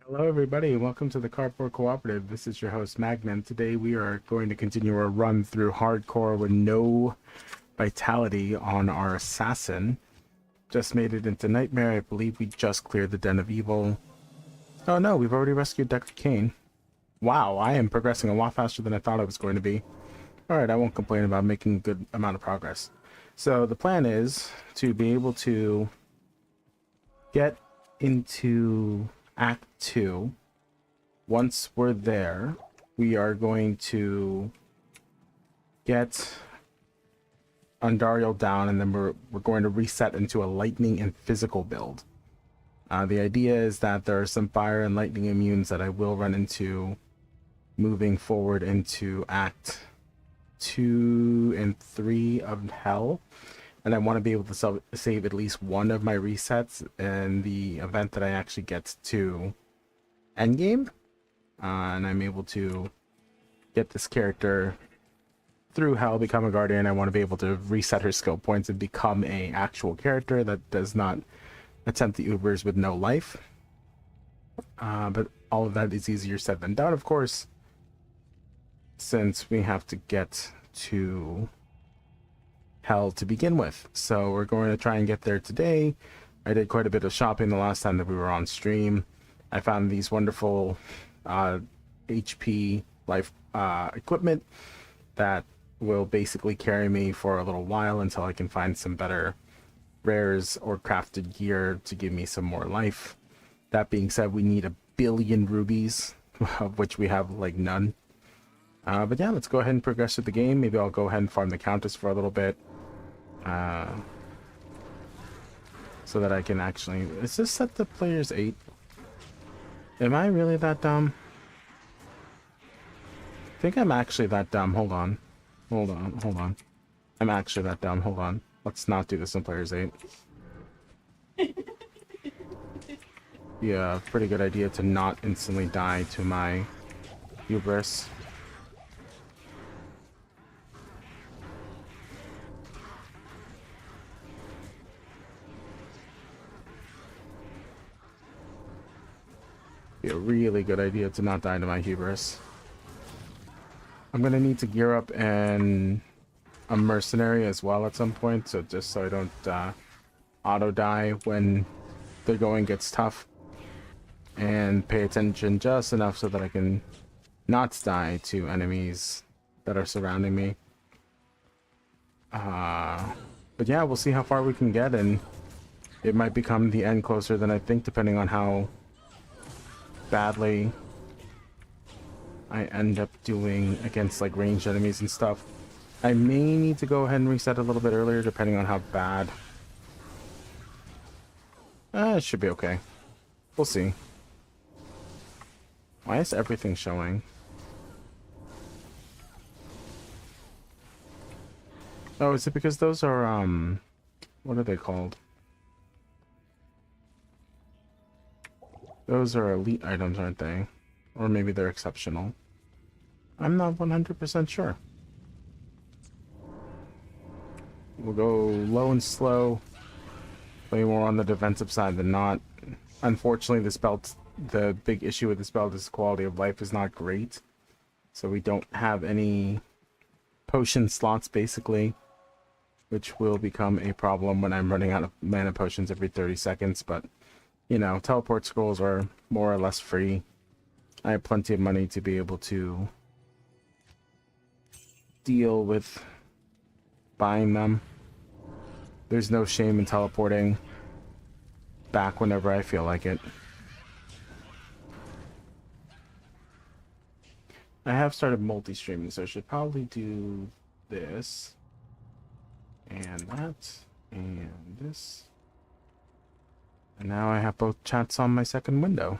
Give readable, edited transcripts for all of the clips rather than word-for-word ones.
Hello, everybody. Welcome to the Cardboard Cooperative. This is your host, Magnan. Today, we are going to continue our run through hardcore with no vitality on our assassin. Just made it into Nightmare. I believe we just cleared the Den of Evil. Oh no, we've already rescued Deckard Cain. Wow, I am progressing a lot faster than I thought I was going to be. Alright, I won't complain about making a good amount of progress. So the plan is to be able to get into Act 2. Once we're there, we are going to get Andariel down, and then we're going to reset into a lightning and physical build. The idea is that there are some fire and lightning immunes that I will run into moving forward into Act 2 and 3 of Hell. And I want to be able to save at least one of my resets in the event that I actually get to Endgame. And I'm able to get this character through Hell, become a Guardian. I want to be able to reset her skill points and become a actual character that does not attempt the Ubers with no life. But all of that is easier said than done, of course, since we have to get to Hell to begin with. So we're going to try and get there today. I did quite a bit of shopping the last time that we were on stream. I found these wonderful HP life equipment that will basically carry me for a little while until I can find some better rares or crafted gear to give me some more life. That being said, we need 1 billion rubies, of which we have like none. But yeah, let's go ahead and progress through the game. Maybe I'll go ahead and farm the Countess for a little bit. So that I can actually... Is this set to players 8? Am I really that dumb? I think I'm actually that dumb. Hold on. I'm actually that dumb. Hold on. Let's not do this in players 8. Yeah, pretty good idea to not instantly die to my hubris. Be a really good idea to not die to my hubris. I'm gonna need to gear up and a mercenary as well at some point, so just so I don't auto die when the going gets tough, and pay attention just enough so that I can not die to enemies that are surrounding me. But yeah, we'll see how far we can get, and it might become the end closer than I think, depending on how badly I end up doing against like ranged enemies and stuff. I may need to go ahead and reset a little bit earlier depending on how bad. It should be okay. We'll see. Why is everything showing? Oh, is it because those are what are they called? Those are elite items, aren't they? Or maybe they're exceptional. I'm not 100% sure. We'll go low and slow. Play more on the defensive side than not. Unfortunately, this belt, the big issue with this belt is quality of life is not great. So we don't have any potion slots, basically, which will become a problem when I'm running out of mana potions every 30 seconds. But, you know, teleport scrolls are more or less free. I have plenty of money to be able to deal with buying them. There's no shame in teleporting back whenever I feel like it. I have started multi-streaming, so I should probably do this and that and this. And now I have both chats on my second window.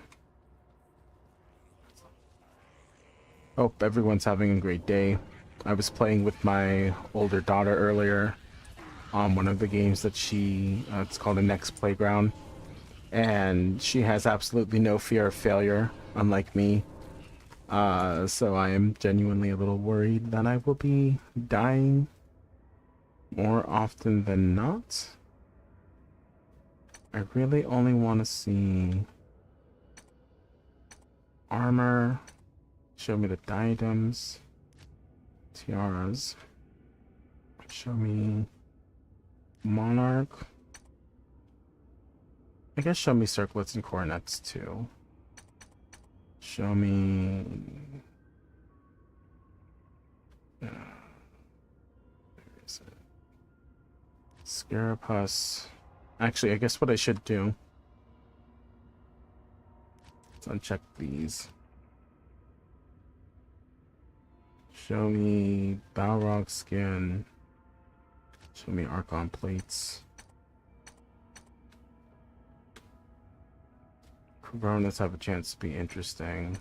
Hope everyone's having a great day. I was playing with my older daughter earlier on one of the games that she, it's called the Next Playground. And she has absolutely no fear of failure, unlike me. So I am genuinely a little worried that I will be dying more often than not. I really only want to see armor. Show me the diadems. Tiaras. Show me monarch. I guess show me circlets and coronets too. Show me Scarapus. Actually, I guess what I should do, let's uncheck these. Show me Balrog skin. Show me Archon plates. Coronas have a chance to be interesting.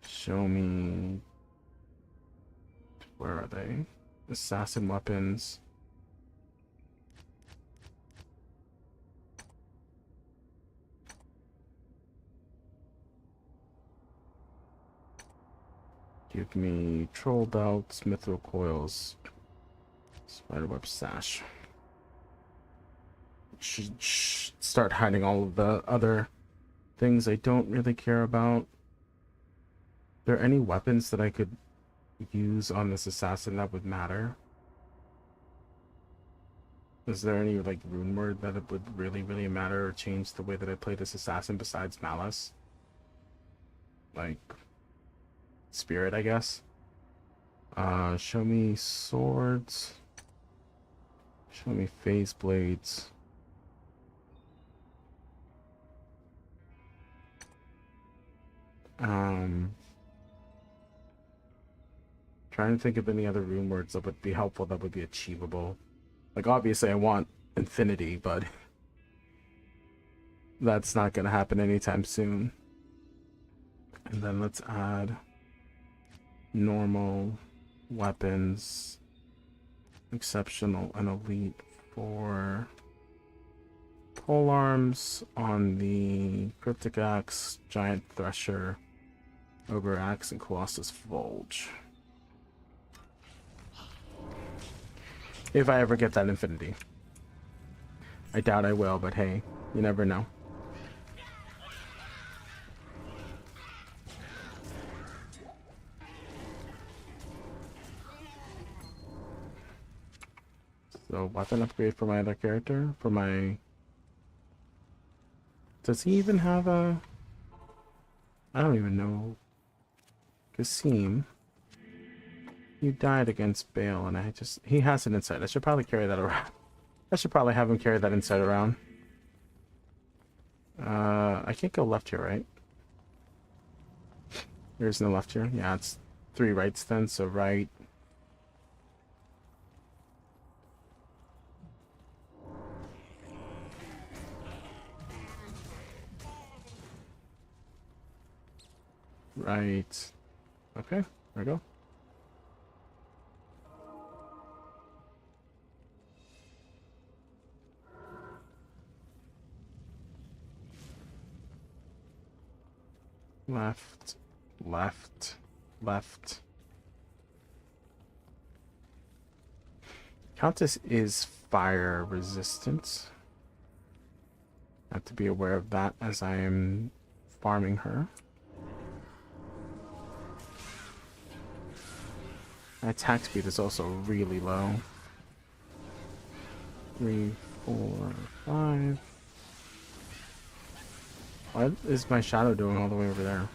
Show me... Where are they? Assassin weapons. Give me troll belts, mithril coils, spiderweb sash. Should start hiding all of the other things I don't really care about. Are there any weapons that I could use on this assassin that would matter? Is there any like rune word that it would really matter or change the way that I play this assassin besides malice? Like spirit, I guess. Show me swords. Show me phase blades. Trying to think of any other rune words that would be helpful, that would be achievable. Like, obviously I want infinity, but that's not gonna happen anytime soon. And then let's add normal, weapons, exceptional, and elite for pole arms on the cryptic axe, giant thresher, ogre axe, and colossus vulge. If I ever get that infinity. I doubt I will, but hey, you never know. So, weapon upgrade for my other character? For my... Does he even have a... I don't even know. Kasim. You died against Bale, and he has an insight. I should probably carry that around. I should probably have him carry that insight around. I can't go left here, right? There's no left here. Yeah, it's 3 rights then, so right. Right. Okay, there we go. Left, left, left. Countess is fire resistant. I have to be aware of that as I am farming her. My attack speed is also really low. 3, 4, 5. What is my shadow doing all the way over there?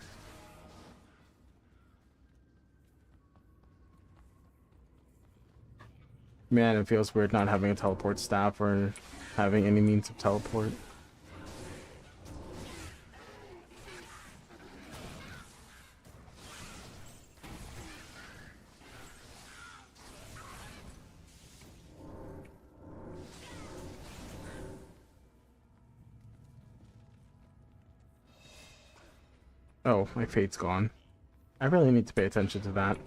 Man, it feels weird not having a teleport staff or having any means of teleport. Oh, my fate's gone. I really need to pay attention to that.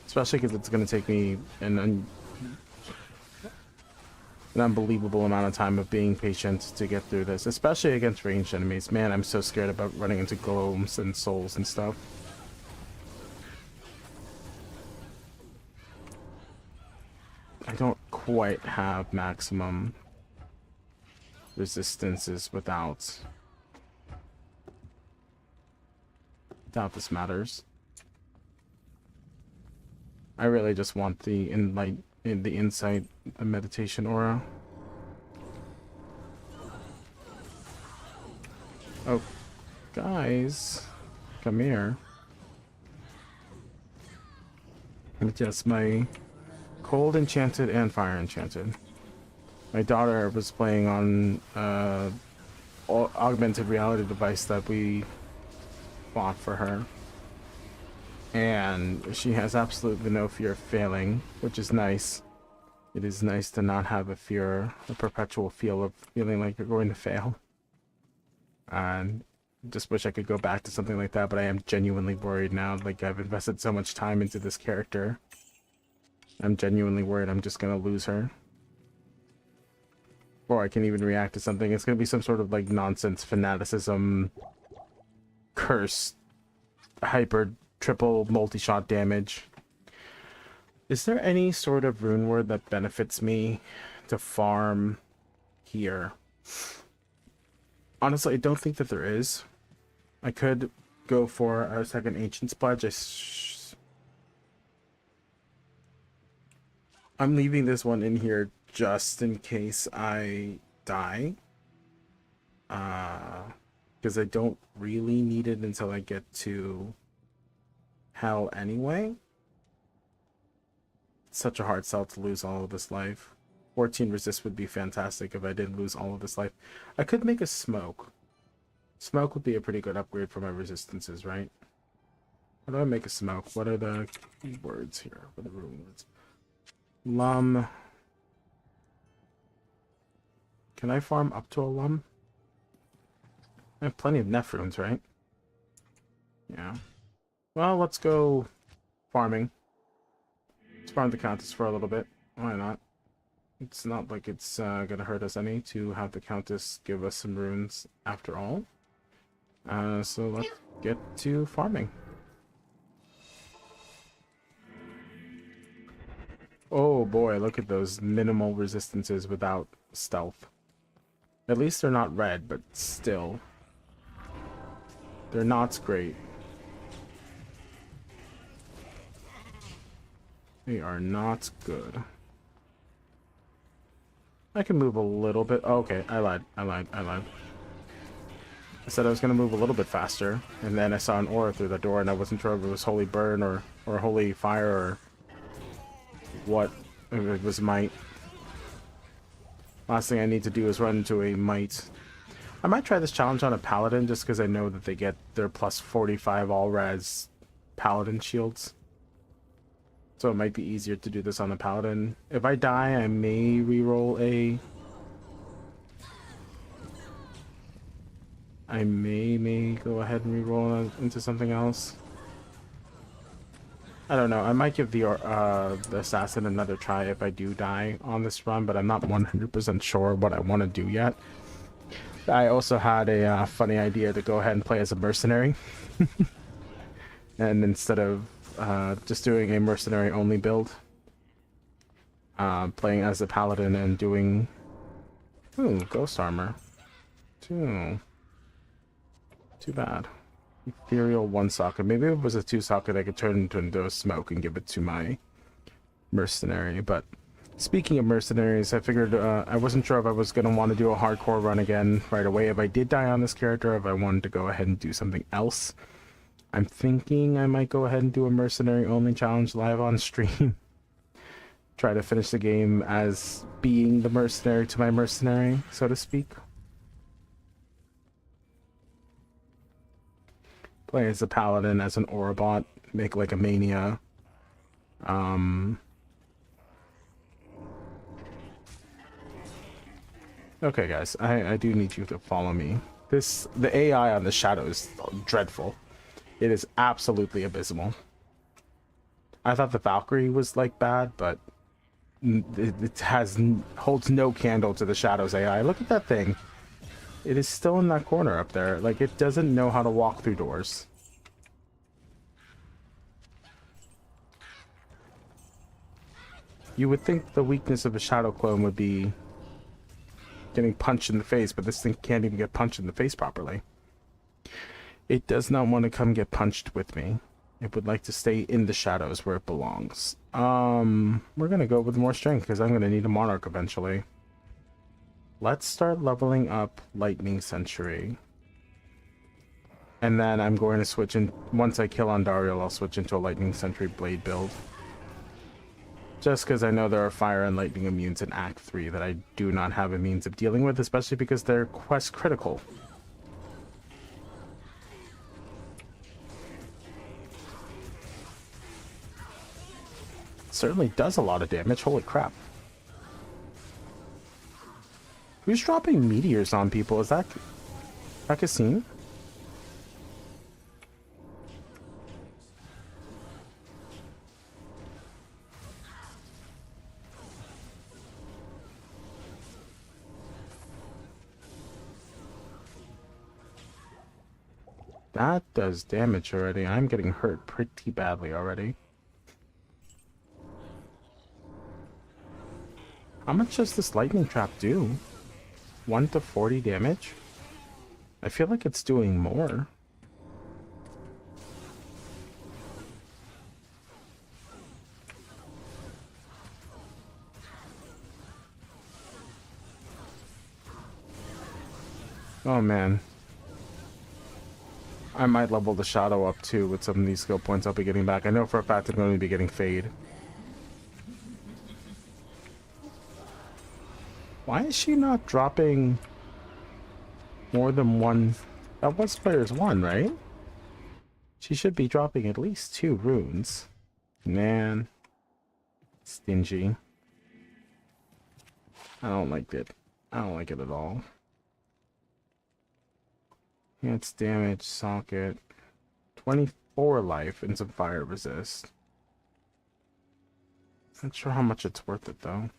Especially because it's going to take me an unbelievable amount of time of being patient to get through this. Especially against ranged enemies. Man, I'm so scared about running into golems and souls and stuff. I don't quite have maximum resistances without this matters. I really just want the insight, the meditation aura. Oh, guys, come here. Just my cold enchanted and fire enchanted. My daughter was playing on augmented reality device that we bought for her, and she has absolutely no fear of failing, which is nice. It is nice to not have a fear, a perpetual feel of feeling like you're going to fail. And just wish I could go back to something like that, but I am genuinely worried now. Like, I've invested so much time into this character. I'm genuinely worried I'm just gonna lose her. Or I can even react to something. It's gonna be some sort of like nonsense fanaticism, curse, hyper triple multi-shot damage. Is there any sort of rune word that benefits me to farm here? Honestly, I don't think that there is. I could go for a second Ancient's Pledge. I'm leaving this one in here just in case I die. Because I don't really need it until I get to hell anyway. It's such a hard sell to lose all of this life. 14 resist would be fantastic if I didn't lose all of this life. I could make a smoke. Smoke would be a pretty good upgrade for my resistances, right? How do I make a smoke? What are the words here? What are the rune words? Lum. Can I farm up to a lum? I have plenty of Neph runes, right? Yeah. Well, let's go farming. Let's farm the Countess for a little bit. Why not? It's not like it's gonna hurt us any to have the Countess give us some runes after all. So let's get to farming. Oh boy, look at those minimal resistances without stealth. At least they're not red, but still. They're not great. They are not good. I can move a little bit. Oh, okay, I lied. I said I was going to move a little bit faster, and then I saw an aura through the door, and I wasn't sure if it was Holy Burn or Holy Fire or what. If it was Might. Last thing I need to do is run into a Might. I might try this challenge on a Paladin just because I know that they get their plus 45 all-res Paladin shields. So it might be easier to do this on a Paladin. If I die, I may reroll a... I may go ahead and reroll into something else. I don't know. I might give the Assassin another try if I do die on this run, but I'm not 100% sure what I want to do yet. I also had a funny idea to go ahead and play as a mercenary. And instead of just doing a mercenary only build, playing as a paladin and doing ghost armor. Too bad. Ethereal 1 socket. Maybe if it was a 2 socket I could turn it into a smoke and give it to my mercenary. But speaking of mercenaries, I figured I wasn't sure if I was going to want to do a hardcore run again right away if I did die on this character, if I wanted to go ahead and do something else. I'm thinking I might go ahead and do a mercenary only challenge live on stream. Try to finish the game as being the mercenary to my mercenary, so to speak. Play as a paladin, as an Orabot, make like a mania. Okay guys, I do need you to follow me. The AI on the shadow is dreadful. It is absolutely abysmal. I thought the Valkyrie was like bad, but it holds no candle to the Shadow's AI. Look at that thing. It is still in that corner up there. Like, it doesn't know how to walk through doors. You would think the weakness of a Shadow clone would be getting punched in the face, but this thing can't even get punched in the face properly. It does not want to come get punched with me. It would like to stay in the shadows where it belongs. We're gonna go with more strength because I'm gonna need a monarch eventually. Let's start leveling up Lightning Century. And then I'm going to switch in, once I kill Andariel, I'll switch into a Lightning Century Blade build. Just because I know there are fire and lightning immunes in Act 3 that I do not have a means of dealing with, especially because they're quest critical. Certainly does a lot of damage, holy crap. Who's dropping meteors on people? Is that Cassine? That does damage already. I'm getting hurt pretty badly already. How much does this lightning trap do? 1 to 40 damage? I feel like it's doing more. Oh man. I might level the shadow up too with some of these skill points I'll be getting back. I know for a fact I'm going to be getting Fade. Why is she not dropping more than one? That was player's 1, right? She should be dropping at least 2 runes. Man. Stingy. I don't like it. I don't like it at all. It's damage, socket. 24 life and some fire resist. Not sure how much it's worth it though.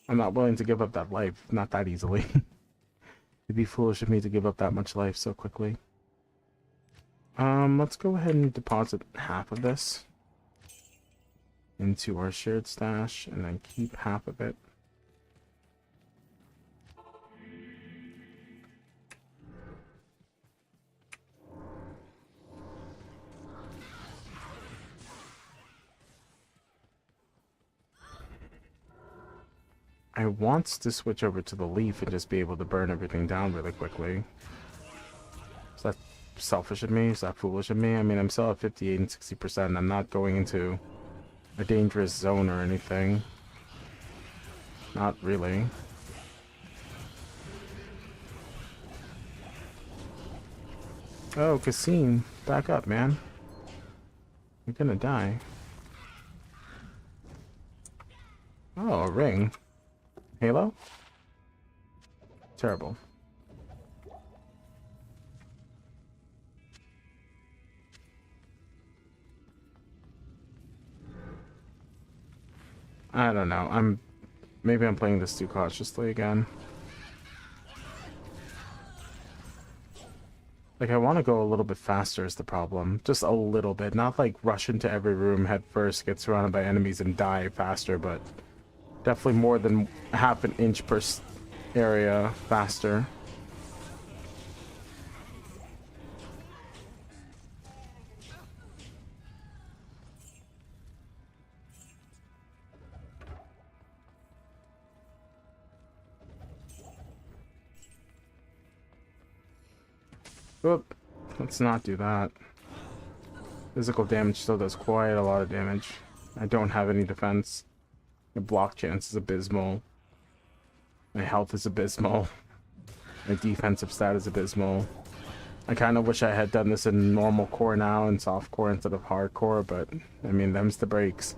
I'm not willing to give up that life, not that easily. It'd be foolish of me to give up that much life so quickly. Let's go ahead and deposit half of this into our shared stash and then keep half of it. I want to switch over to the leaf and just be able to burn everything down really quickly. Is that selfish of me? Is that foolish of me? I mean, I'm still at 58 and 60%. I'm not going into a dangerous zone or anything. Not really. Oh, Cassine, back up, man. You're gonna die. Oh, a ring. Halo? Terrible. I don't know. Maybe I'm playing this too cautiously again. Like, I want to go a little bit faster is the problem. Just a little bit. Not like rush into every room head first, get surrounded by enemies and die faster, but definitely more than half an inch per area faster. Oop, let's not do that. Physical damage still does quite a lot of damage. I don't have any defense. My block chance is abysmal. My health is abysmal. My defensive stat is abysmal. I kind of wish I had done this in normal core now and soft core instead of hardcore, but I mean, them's the breaks.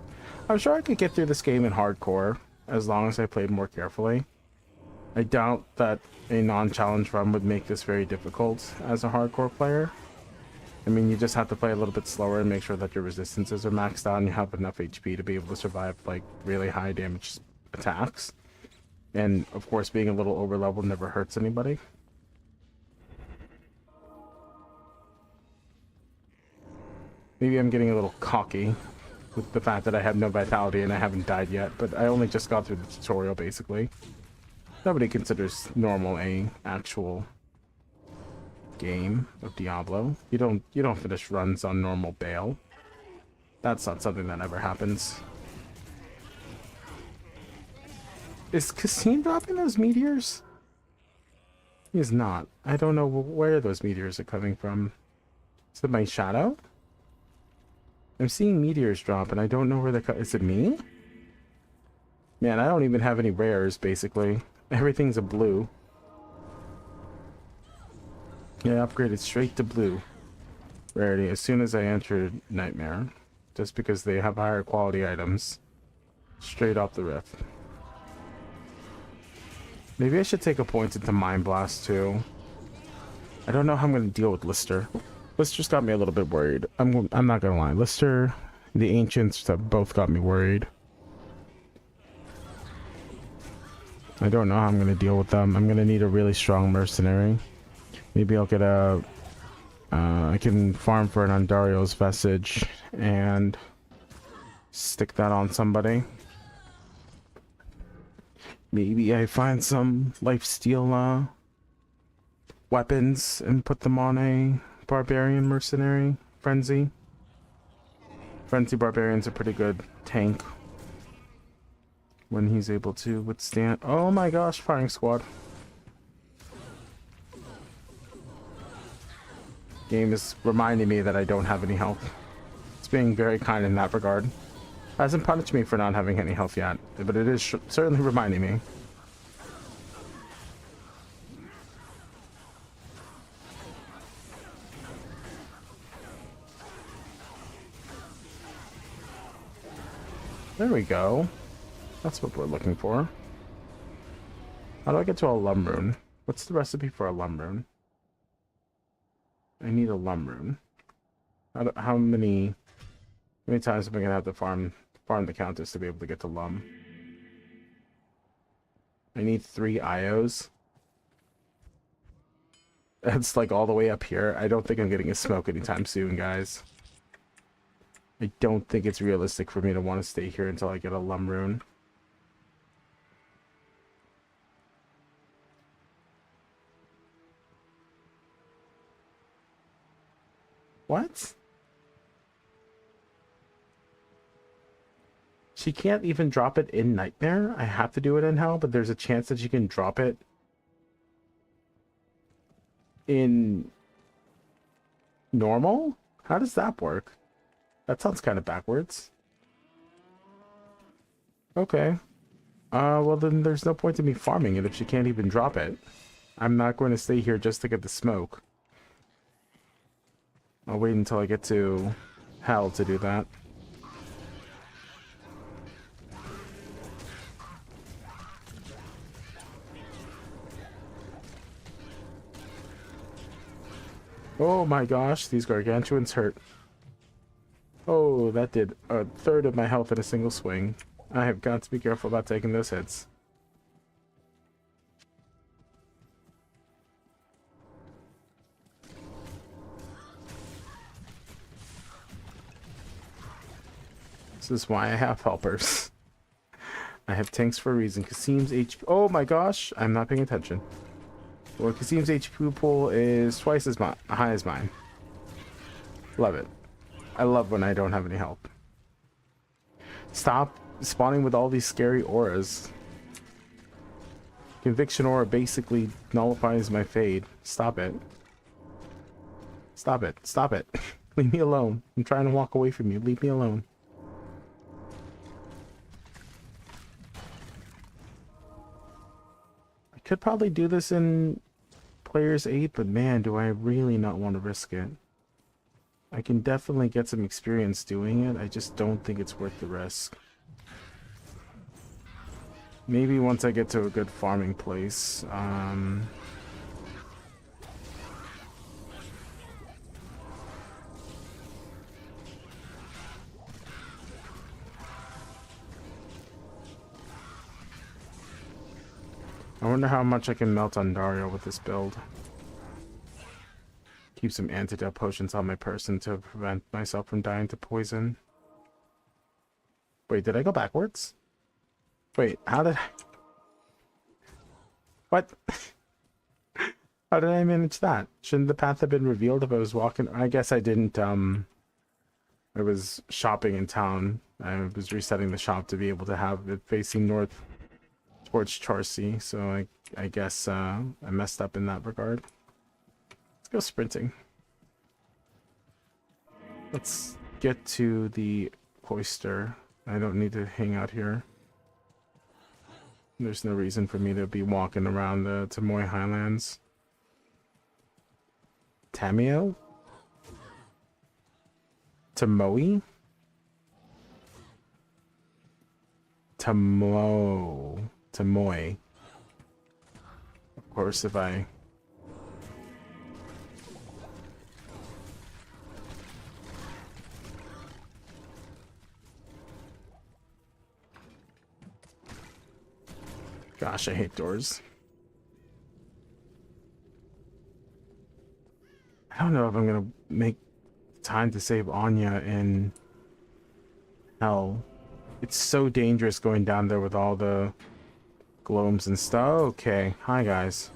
I'm sure I could get through this game in hardcore as long as I played more carefully. I doubt that a non-challenge run would make this very difficult as a hardcore player. I mean, you just have to play a little bit slower and make sure that your resistances are maxed out and you have enough HP to be able to survive like really high damage attacks. And of course, being a little over leveled never hurts anybody. Maybe I'm getting a little cocky. with the fact that I have no vitality and I haven't died yet, but I only just got through the tutorial, basically. Nobody considers normal a actual game of Diablo. You don't finish runs on normal bail. That's not something that ever happens. Is Kasim dropping those meteors? He is not. I don't know where those meteors are coming from. Is it my shadow? I'm seeing meteors drop and I don't know where they're is it me? Man, I don't even have any rares, basically. Everything's a blue. Yeah, upgraded straight to blue rarity as soon as I entered Nightmare. Just because they have higher quality items. Straight off the rip. Maybe I should take a point into Mind Blast too. I don't know how I'm going to deal with Lister. Lister's got me a little bit worried. I'm not going to lie. Lister, the Ancients have both got me worried. I don't know how I'm going to deal with them. I'm going to need a really strong mercenary. Maybe I'll get a... I can farm for an Andario's Vestige and stick that on somebody. Maybe I find some lifesteal weapons and put them on a barbarian mercenary. Frenzy. Frenzy barbarian's a pretty good tank when he's able to withstand. Oh my gosh, firing squad. Game is reminding me that I don't have any health. It's being very kind in that regard. Hasn't punished me for not having any health yet, but it is certainly reminding me. There we go. That's what we're looking for. How do I get to a Lum Rune? What's the recipe for a Lum Rune? I need a Lum Rune. How many times am I gonna have to farm the Countess to be able to get to Lum? I need 3 IOs. That's like all the way up here. I don't think I'm getting a smoke anytime soon, guys. I don't think it's realistic for me to want to stay here until I get a Lum Rune. What? She can't even drop it in Nightmare? I have to do it in Hell, but there's a chance that she can drop it in normal? How does that work? That sounds kind of backwards. Okay. Well then there's no point in me farming it if she can't even drop it. I'm not going to stay here just to get the smoke. I'll wait until I get to Hell to do that. Oh my gosh, these gargantuans hurt. Oh, that did a third of my health in a single swing. I have got to be careful about taking those hits. This is why I have helpers. I have tanks for a reason. Kasim's HP... Oh my gosh, I'm not paying attention. Well, Kasim's HP pool is twice as high as mine. Love it. I love when I don't have any help. Stop spawning with all these scary auras. Conviction aura basically nullifies my fade. Stop it. Stop it. Stop it. Leave me alone. I'm trying to walk away from you. Leave me alone. I could probably do this in Players 8, but man, do I really not want to risk it. I can definitely get some experience doing it. I just don't think it's worth the risk. Maybe once I get to a good farming place. I wonder how much I can melt on Dario with this build. Keep some antidote potions on my person to prevent myself from dying to poison. Wait, did I go backwards? Wait, how did I... What? How did I manage that? Shouldn't the path have been revealed if I was walking? I guess I didn't, I was shopping in town. I was resetting the shop to be able to have it facing north towards Charsey, so I guess I messed up in that regard. Let's go sprinting. Let's get to the cloister. I don't need to hang out here. There's no reason for me to be walking around the Tamoy Highlands. Tamio? Tamoy? Tamoy. Of course, if I... Gosh, I hate doors. I don't know if I'm gonna make time to save Anya in hell. It's so dangerous going down there with all the gloams and stuff. Okay, hi guys.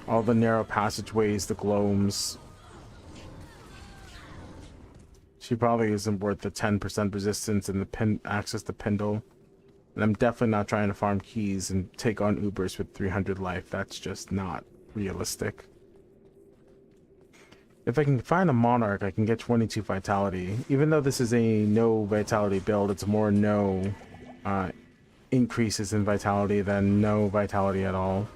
All the narrow passageways, the gloams. She probably isn't worth the 10% resistance and the access to Pendle. And I'm definitely not trying to farm keys and take on Ubers with 300 life. That's just not realistic. If I can find a Monarch, I can get 22 Vitality. Even though this is a no Vitality build, it's more no increases in Vitality than no Vitality at all.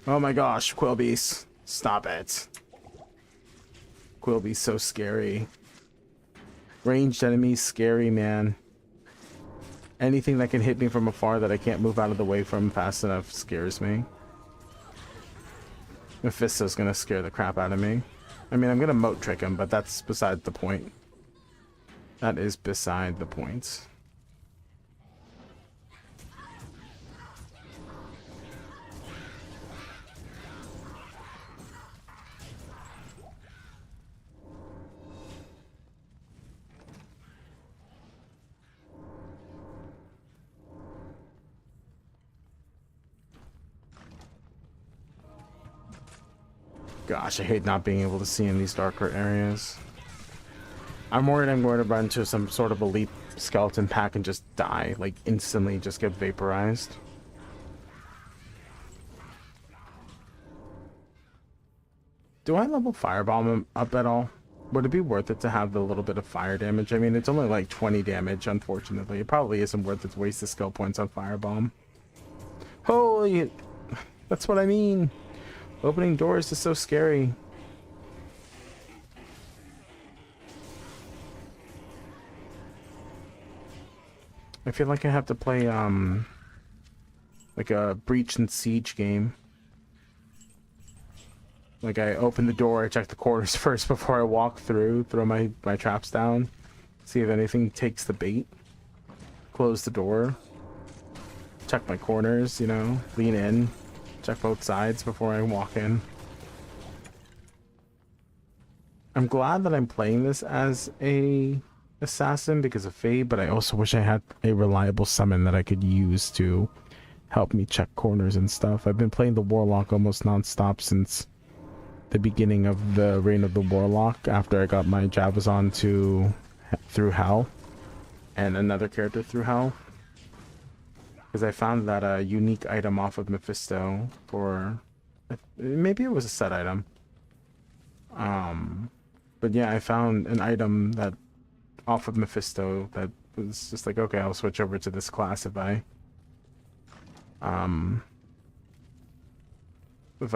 Oh my gosh, Quillbeast. Stop it. Quillbeast's so scary. Ranged enemies, scary, man. Anything that can hit me from afar that I can't move out of the way from fast enough scares me. Mephisto's gonna scare the crap out of me. I mean, I'm gonna moat trick him, but that's beside the point. That is beside the point. Gosh, I hate not being able to see in these darker areas. I'm worried I'm going to run into some sort of elite skeleton pack and just die, like instantly just get vaporized. Do I level Firebomb up at all? Would it be worth it to have the little bit of fire damage? I mean, it's only like 20 damage, unfortunately. It probably isn't worth it to waste the skill points on Firebomb. Holy... That's what I mean. Opening doors is so scary. I feel like I have to play, like a Breach and Siege game. Like I open the door, I check the corners first before I walk through, throw my traps down, see if anything takes the bait, close the door, check my corners, you know, lean in, check both sides before I walk in. I'm glad that I'm playing this as a assassin because of Fade, but I also wish I had a reliable summon that I could use to help me check corners and stuff. I've been playing the Warlock almost non-stop since the beginning of the Reign of the Warlock, after I got my Javazon to through Hell and another character through Hell, because I found that a unique item off of Mephisto for, maybe it was a set item, but yeah, I found an item that off of Mephisto that was just like, okay, I'll switch over to this class if I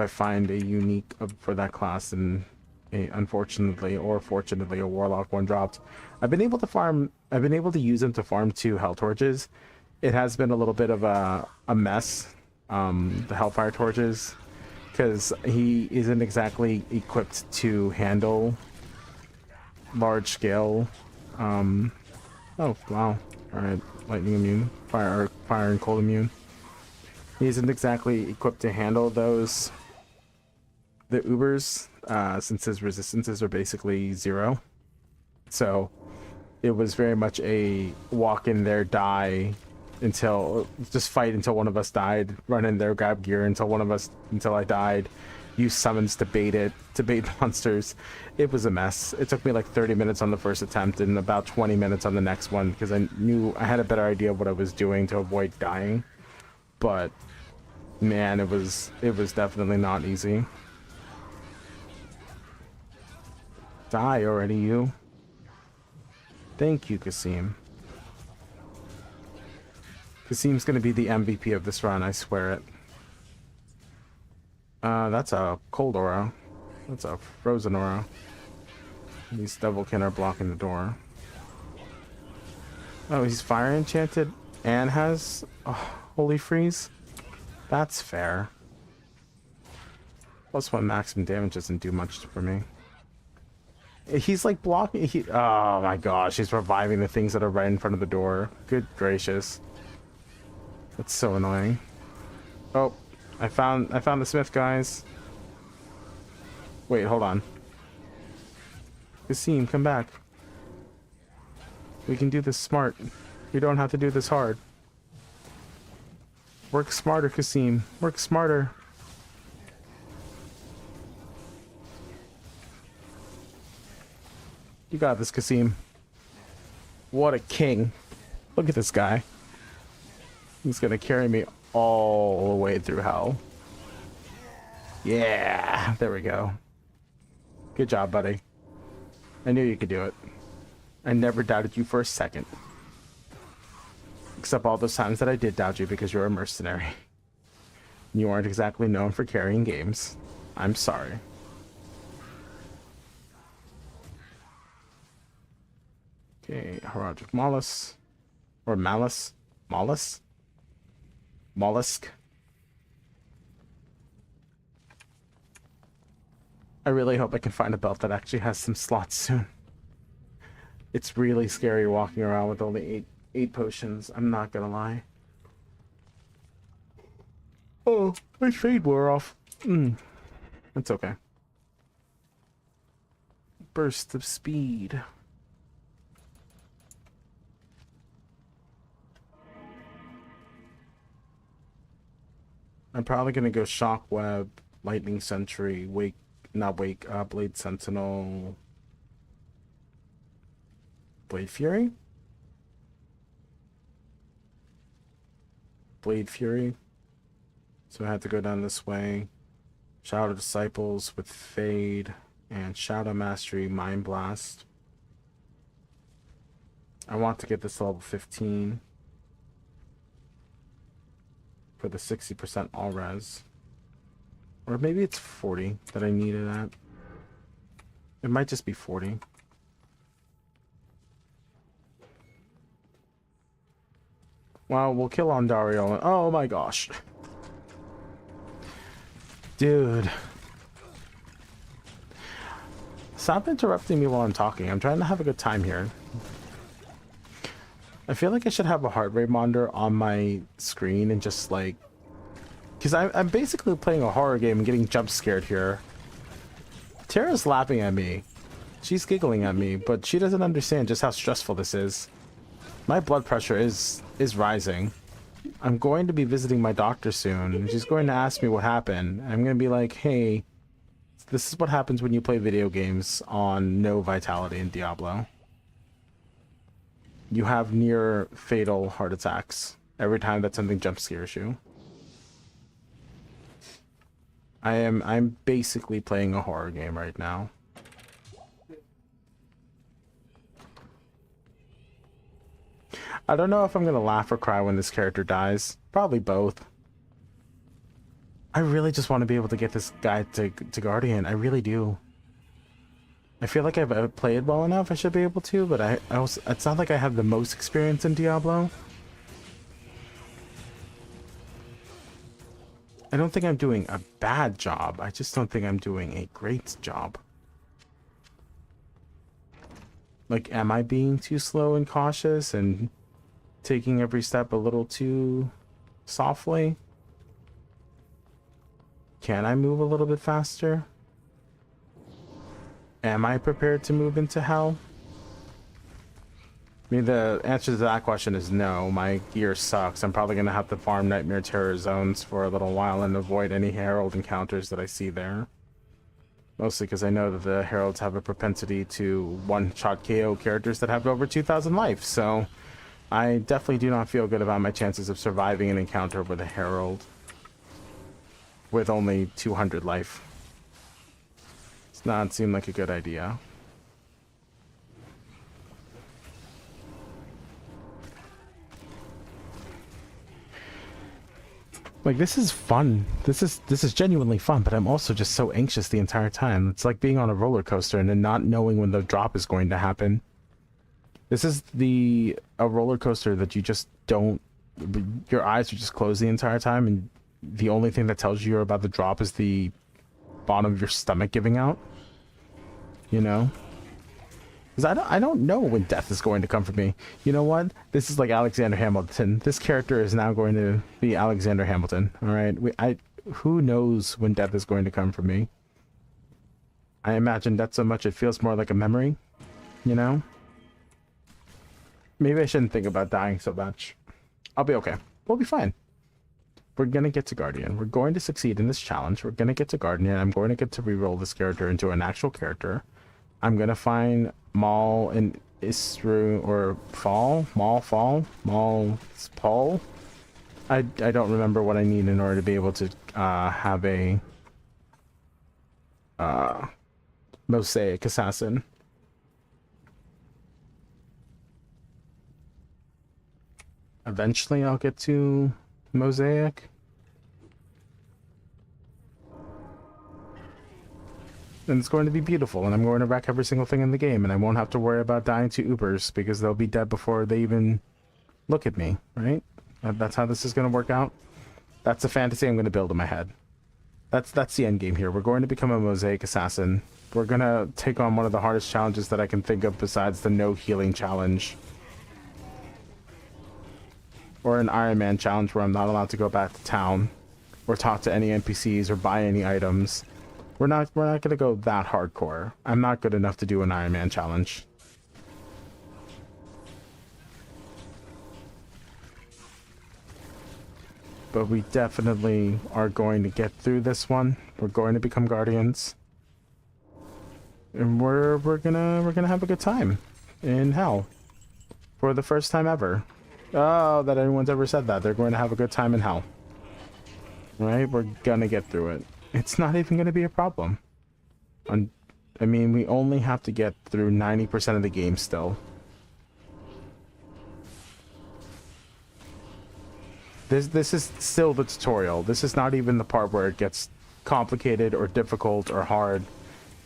find a unique for that class, and unfortunately or fortunately a Warlock one dropped. I've been able to use them to farm 2 Hell Torches. It has been a little bit of a mess, the Hellfire Torches, because he isn't exactly equipped to handle large scale. Oh wow, alright, lightning immune, fire and cold immune. He isn't exactly equipped to handle the Ubers, since his resistances are basically 0. So it was very much a walk in there, die until, just fight until one of us died, run in there, grab gear until I died, use summons to bait monsters. It was a mess. It took me like 30 minutes on the first attempt and about 20 minutes on the next one because I knew I had a better idea of what I was doing to avoid dying. But man, it was definitely not easy. Die already, you. Thank you, Kasim. Kasim's gonna be the MVP of this run, I swear it. That's a cold aura. That's a frozen aura. These Devilkin are blocking the door. Oh, he's fire enchanted and has holy freeze? That's fair. Plus one maximum damage doesn't do much for me. He's like blocking. Oh my gosh, he's reviving the things that are right in front of the door. Good gracious. That's so annoying. Oh, I found the smith, guys. Wait, hold on. Kasim, come back. We can do this smart. We don't have to do this hard. Work smarter, Kasim. Work smarter. You got this, Kasim. What a king. Look at this guy. He's gonna carry me all the way through hell. Yeah, there we go. Good job, buddy. I knew you could do it. I never doubted you for a second. Except all those times that I did doubt you because you're a mercenary. You aren't exactly known for carrying games. I'm sorry. Okay, Heraldic Mollusk. Or Malice? Mollusk? Mollusk? I really hope I can find a belt that actually has some slots soon. It's really scary walking around with only eight potions, I'm not gonna lie. Oh, my fade wore off. That's okay. Burst of speed. I'm probably gonna go Shockweb, Lightning Sentry, Blade Sentinel, Blade Fury? Blade Fury. So I have to go down this way. Shadow Disciples with Fade and Shadow Mastery, Mind Blast. I want to get this to level 15 for the 60% all res. Or maybe it's 40 that I needed at. It might just be 40. Well, we'll kill Ondario. Oh my gosh. Dude. Stop interrupting me while I'm talking. I'm trying to have a good time here. I feel like I should have a heart rate monitor on my screen and just like... Because I'm basically playing a horror game and getting jump scared here. Tara's laughing at me. She's giggling at me, but she doesn't understand just how stressful this is. My blood pressure is rising. I'm going to be visiting my doctor soon, and she's going to ask me what happened. I'm going to be like, hey, this is what happens when you play video games on no vitality in Diablo. You have near fatal heart attacks every time that something jump scares you. I'm basically playing a horror game right now. I don't know if I'm gonna laugh or cry when this character dies. Probably both. I really just want to be able to get this guy to Guardian. I really do. I feel like I've played well enough. I should be able to, but I also, it's not like I have the most experience in Diablo. I don't think I'm doing a bad job. I just don't think I'm doing a great job. Like, am I being too slow and cautious and taking every step a little too softly? Can I move a little bit faster? Am I prepared to move into hell? I mean, the answer to that question is no. My gear sucks. I'm probably going to have to farm Nightmare Terror zones for a little while and avoid any Herald encounters that I see there. Mostly because I know that the Heralds have a propensity to one-shot KO characters that have over 2,000 life, so I definitely do not feel good about my chances of surviving an encounter with a Herald with only 200 life. Does not seem like a good idea. Like, this is fun. This is genuinely fun, but I'm also just so anxious the entire time. It's like being on a roller coaster and then not knowing when the drop is going to happen. This is a roller coaster that you just don't, your eyes are just closed the entire time, and the only thing that tells you about the drop is the bottom of your stomach giving out. You know? Because I don't know when death is going to come for me. You know what? This is like Alexander Hamilton. This character is now going to be Alexander Hamilton. All right? Who knows when death is going to come for me? I imagine death so much it feels more like a memory. You know? Maybe I shouldn't think about dying so much. I'll be okay. We'll be fine. We're going to get to Guardian. We're going to succeed in this challenge. We're going to get to Guardian. I'm going to get to reroll this character into an actual character. I'm going to find Maul and Isru, or Fall? Maul, Paul? I don't remember what I need in order to be able to have a Mosaic Assassin. Eventually I'll get to Mosaic. And it's going to be beautiful, and I'm going to wreck every single thing in the game, and I won't have to worry about dying to Ubers, because they'll be dead before they even look at me, right? That's how this is going to work out. That's a fantasy I'm going to build in my head. That's the end game here. We're going to become a Mosaic Assassin. We're going to take on one of the hardest challenges that I can think of besides the no healing challenge. Or an Iron Man challenge where I'm not allowed to go back to town, or talk to any NPCs, or buy any items. We're not going to go that hardcore. I'm not good enough to do an Iron Man challenge. But we definitely are going to get through this one. We're going to become Guardians. And we're gonna have a good time in hell. For the first time ever. Oh, that anyone's ever said that. They're going to have a good time in hell. Right? We're gonna get through it. It's not even going to be a problem. I mean, we only have to get through 90% of the game still. This is still the tutorial. This is not even the part where it gets complicated or difficult or hard.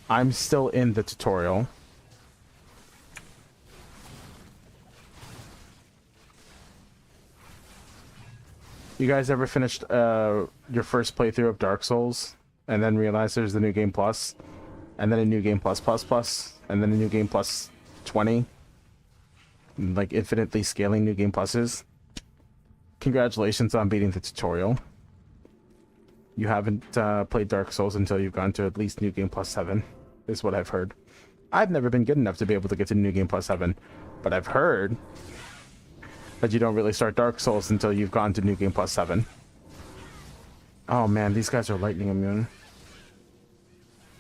I'm still in the tutorial. You guys ever finished your first playthrough of Dark Souls and then realized there's the New Game Plus, and then a New Game Plus Plus Plus, and then a New Game Plus 20? Like infinitely scaling New Game Pluses? Congratulations on beating the tutorial. You haven't played Dark Souls until you've gone to at least New Game Plus 7, is what I've heard. I've never been good enough to be able to get to New Game Plus 7, but I've heard that you don't really start Dark Souls until you've gone to New Game Plus 7. Oh man, these guys are lightning immune.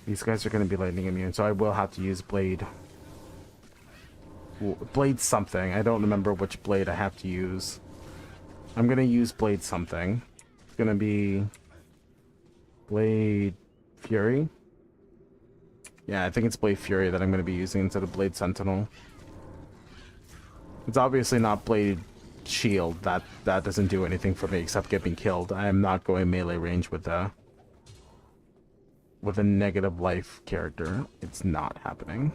These guys are going to be lightning immune, so I will have to use Blade. Blade something. I don't remember which blade I have to use. I'm going to use Blade something. It's going to be Blade Fury. Yeah, I think it's Blade Fury that I'm going to be using instead of Blade Sentinel. It's obviously not Blade Shield. That doesn't do anything for me except get me killed. I am not going melee range with a negative life character. It's not happening.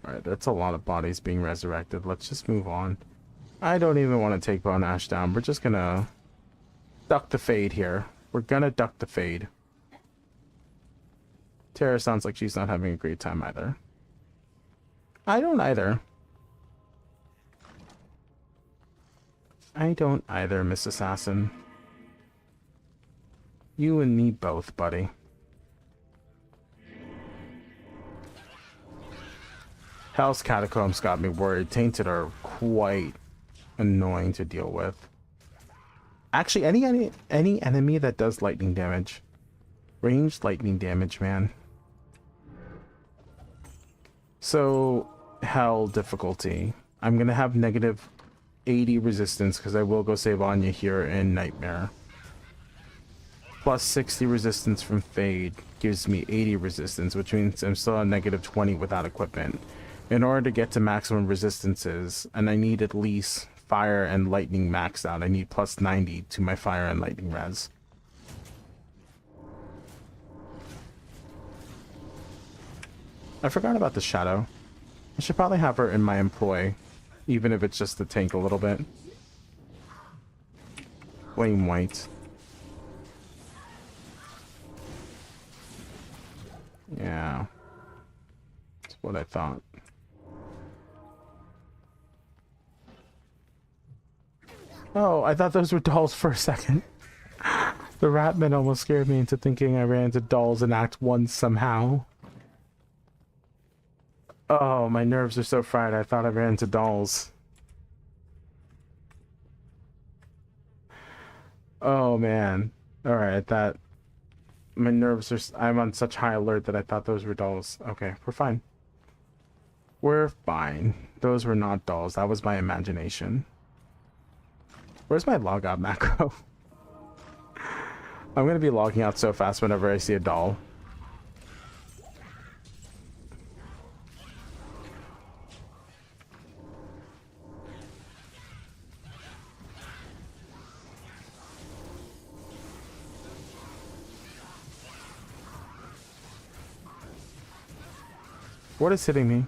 Alright, that's a lot of bodies being resurrected. Let's just move on. I don't even want to take Bone Ash down. We're just gonna duck the fade here. We're gonna duck the fade. Tara sounds like she's not having a great time either. I don't either. I don't either, Miss Assassin. You and me both, buddy. Hell's Catacombs got me worried. Tainted are quite annoying to deal with. Actually, any enemy that does lightning damage. Ranged lightning damage, man. So, Hell difficulty. I'm gonna have negative 80 resistance because I will go save Anya here in Nightmare. Plus 60 resistance from Fade gives me 80 resistance, which means I'm still at negative 20 without equipment. In order to get to maximum resistances, and I need at least fire and lightning maxed out, I need plus 90 to my fire and lightning res. I forgot about the Shadow. I should probably have her in my employ, even if it's just to tank a little bit. Flame White. Yeah. That's what I thought. Oh, I thought those were dolls for a second. The Ratman almost scared me into thinking I ran into dolls in Act 1 somehow. Oh, my nerves are so fried. I thought I ran into dolls. Oh, man. Alright, that... My nerves are... I'm on such high alert that I thought those were dolls. Okay, we're fine. We're fine. Those were not dolls. That was my imagination. Where's my log out macro? I'm gonna be logging out so fast whenever I see a doll. What is hitting me?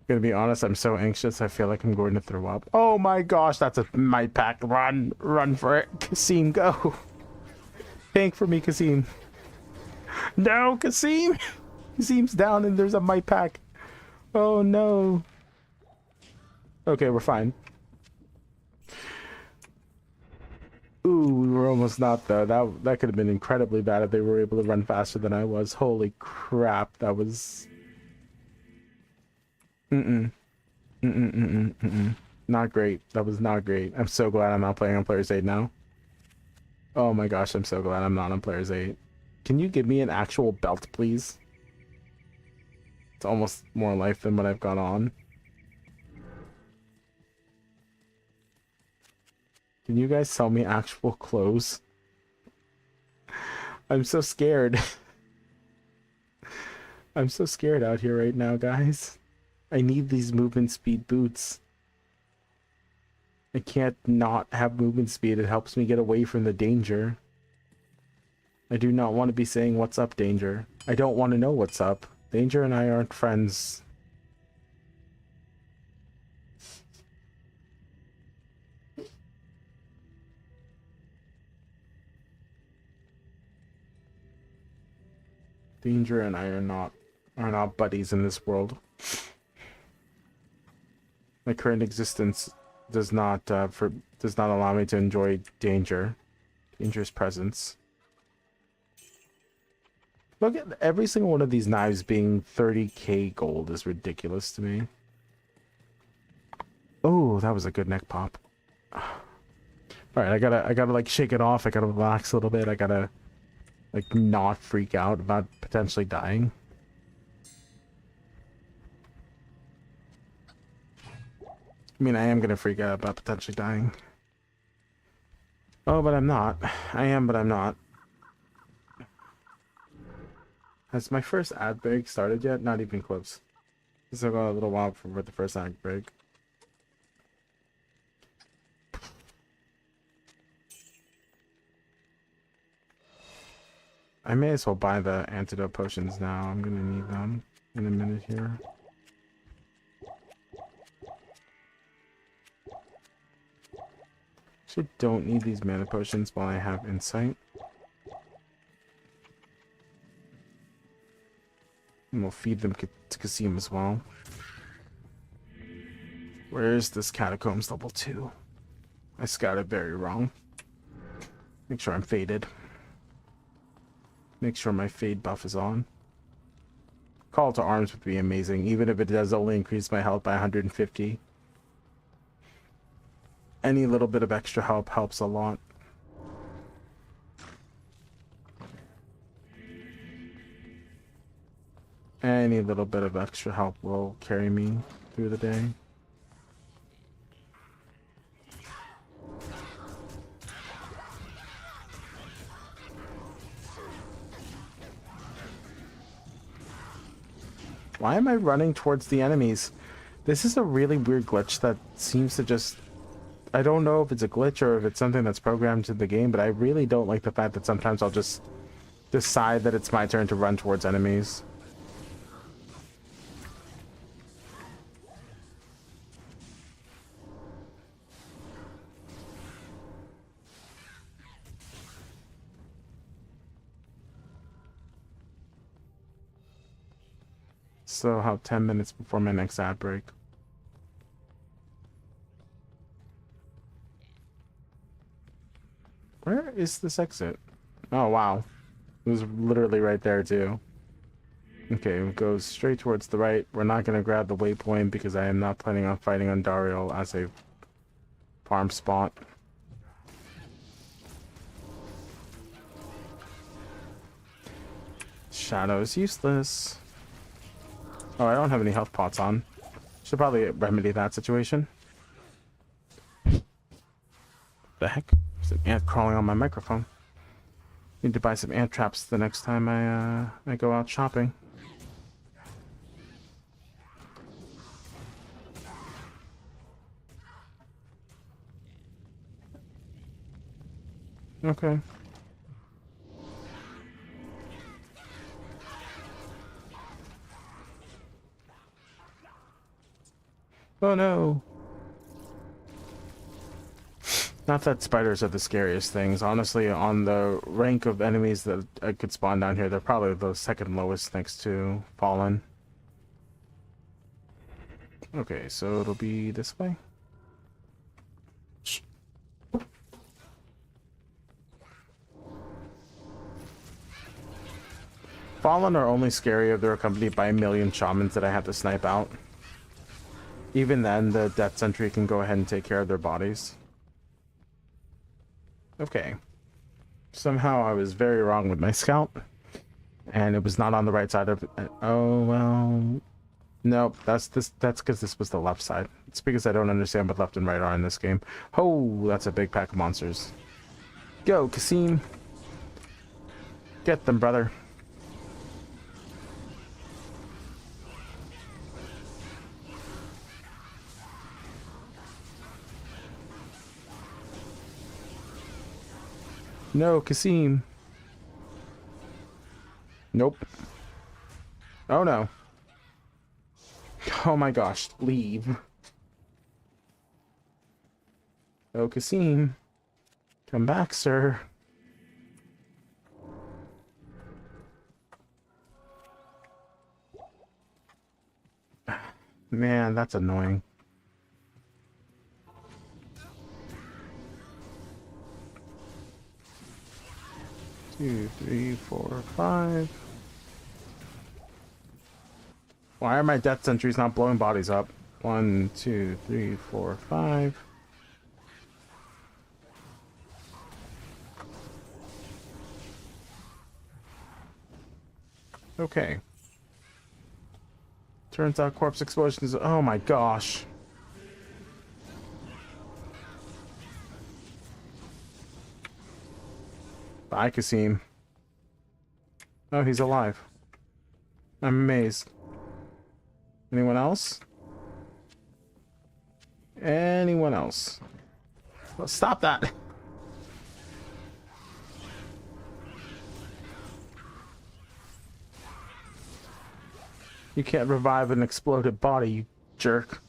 Gonna be honest, I'm so anxious, I feel like I'm going to throw up. Oh my gosh, that's a might pack. Run, run for it. Kasim, go. Tank for me, Kasim. No, Kasim. Kasim's down and there's a might pack. Oh no. Okay, we're fine. Ooh, we were almost not though. That could have been incredibly bad if they were able to run faster than I was. Holy crap, that was... Not great. That was not great. I'm so glad I'm not playing on Player's 8 now. Oh my gosh, I'm so glad I'm not on Player's 8. Can you give me an actual belt, please? It's almost more life than what I've got on. Can you guys sell me actual clothes? I'm so scared. I'm so scared out here right now, guys. I need these movement speed boots. I can't not have movement speed. It helps me get away from the danger. I do not want to be saying what's up, danger. I don't want to know what's up. Danger and I aren't friends. Danger and I are not buddies in this world. My current existence does not allow me to enjoy danger's presence. Look at every single one of these knives being 30k gold is ridiculous to me. Oh, that was a good neck pop. All right, I gotta like shake it off. I gotta relax a little bit. I gotta like not freak out about potentially dying. I mean, I am gonna freak out about potentially dying. Oh, but I'm not. I am, but I'm not. Has my first ad break started yet? Not even close. This will go a little while for the first ad break. I may as well buy the antidote potions now. I'm gonna need them in a minute here. Actually, don't need these mana potions while I have insight. And we'll feed them to Kasim as well. Where's this Catacombs level 2? I scouted very wrong. Make sure I'm faded. Make sure my fade buff is on. Call to arms would be amazing, even if it does only increase my health by 150. Any little bit of extra help helps a lot. Any little bit of extra help will carry me through the day. Why am I running towards the enemies? This is a really weird glitch that seems to just... I don't know if it's a glitch or if it's something that's programmed to the game, but I really don't like the fact that sometimes I'll just decide that it's my turn to run towards enemies. So I'll have 10 minutes before my next ad break. Where is this exit? Oh, wow. It was literally right there, too. Okay, it goes straight towards the right. We're not going to grab the waypoint because I am not planning on fighting on Dariel as a farm spot. Shadow is useless. Oh, I don't have any health pots on. Should probably remedy that situation. The heck? There's an ant crawling on my microphone. Need to buy some ant traps the next time I go out shopping. Okay. Oh no. Not that spiders are the scariest things. Honestly, on the rank of enemies that I could spawn down here, they're probably the second lowest next to Fallen. Okay, so it'll be this way. Fallen are only scary if they're accompanied by a million shamans that I have to snipe out. Even then, the Death Sentry can go ahead and take care of their bodies. Okay. Somehow I was very wrong with my scout. And it was not on the right side of it. Oh, well... Nope, that's because this was the left side. It's because I don't understand what left and right are in this game. Oh, that's a big pack of monsters. Go, Kasim. Get them, brother. No, Kasim. Nope. Oh no. Oh my gosh, leave. Oh, Kasim. Come back, sir. Man, that's annoying. 2, 3, 4, 5. Why are my death sentries not blowing bodies up? 1, 2, 3, 4, 5. Okay. Turns out corpse explosions. Oh my gosh. Bye, Kasim. Oh, he's alive. I'm amazed. Anyone else? Anyone else? Well, stop that. You can't revive an exploded body, you jerk.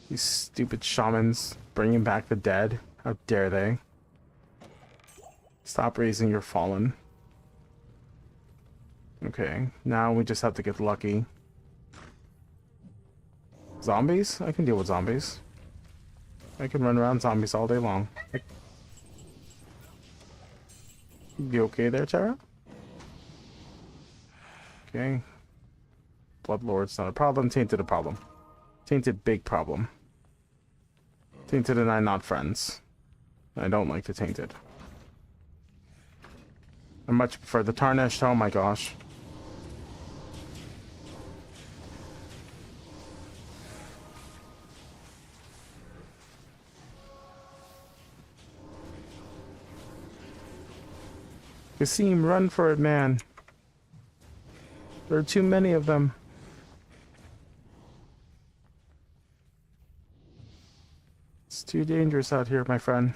These stupid shamans bringing back the dead. How dare they? Stop raising your fallen. Okay, now we just have to get lucky. Zombies? I can deal with zombies. I can run around zombies all day long. You okay there, Tara? Okay. Bloodlord's not a problem. Tainted a problem. Tainted big problem. Tainted and I not friends. I don't like the Tainted. I much prefer the Tarnished. Oh my gosh. Kasim, run for it, man. There are too many of them. It's too dangerous out here, my friend.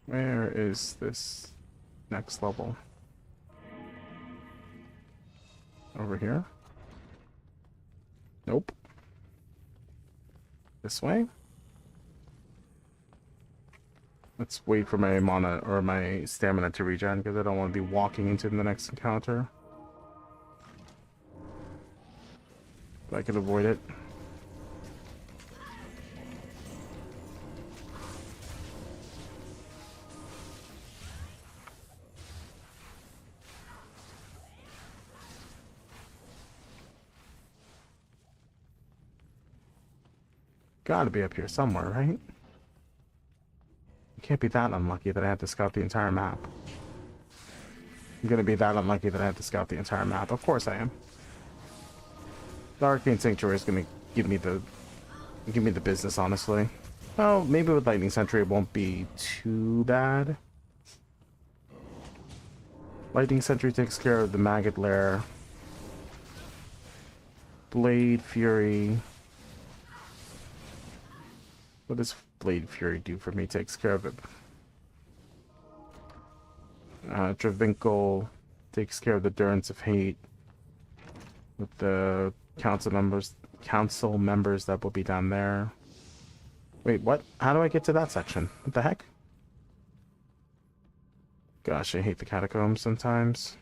Where is this next level? Over here? Nope. This way? Let's wait for my mana or my stamina to regen because I don't want to be walking into the next encounter. But I can avoid it. Gotta be up here somewhere, right? You can't be that unlucky that I have to scout the entire map. I'm gonna be that unlucky that I have to scout the entire map. Of course I am. The Arcane Sanctuary is gonna give me the business, honestly. Well, maybe with Lightning Sentry it won't be too bad. Lightning Sentry takes care of the Maggot Lair. Blade Fury. What does Blade Fury do for me? Takes care of it. Travinkel takes care of the Durance of Hate. With the council members that will be down there. Wait, what? How do I get to that section? What the heck? Gosh, I hate the catacombs sometimes.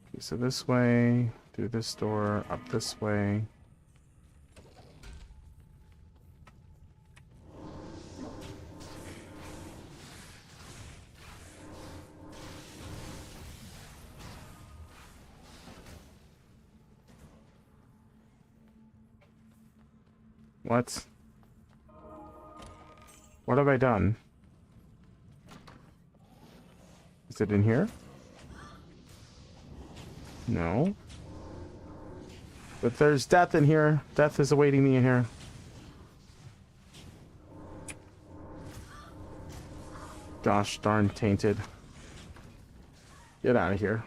Okay, so this way, through this door, up this way. What? What have I done? Is it in here? No. But there's death in here. Death is awaiting me in here. Gosh darn tainted. Get out of here.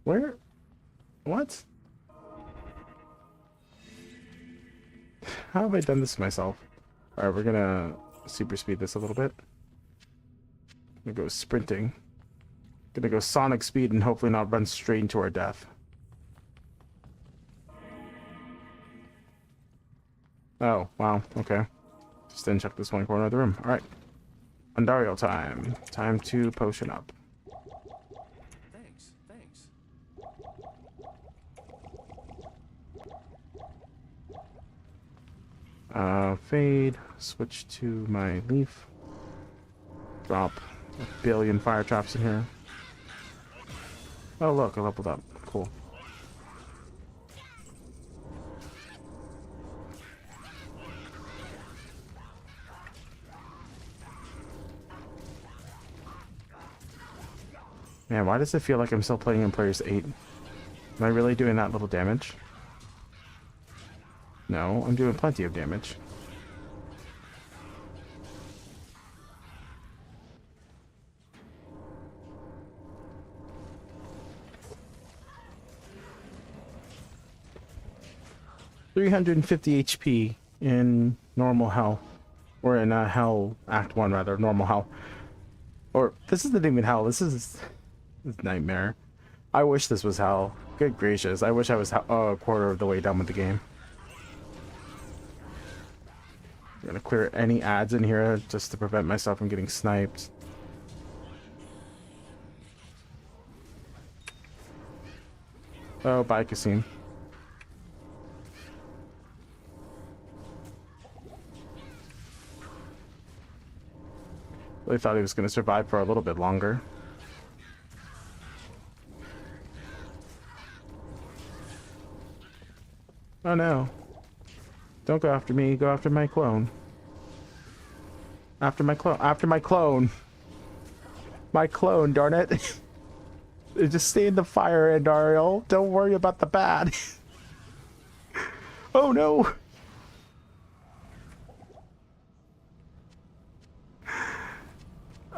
Where? What? How have I done this to myself? Alright, we're gonna super speed this a little bit. I'm gonna go sprinting. Gonna go sonic speed and hopefully not run straight into our death. Oh, wow, okay. Just didn't check this one corner of the room. Alright. Andario time. Time to potion up. Fade, switch to my leaf, drop a billion fire traps in here. Oh look, I leveled up. Cool. Man, why does it feel like I'm still playing in Players 8? Am I really doing that little damage? No, I'm doing plenty of damage. $350 HP in normal hell. Or in hell, Act 1 rather, normal hell. Or, this isn't even hell, this is nightmare. I wish this was hell. Good gracious, I wish I was a quarter of the way done with the game. I'm gonna clear any ads in here just to prevent myself from getting sniped. Oh, bye, Kasim. Really thought he was going to survive for a little bit longer. Oh no. Don't go after me, go after my clone. After my clone. After my clone. My clone, darn it. Just stay in the fire, Andariel. Don't worry about the bad. Oh no.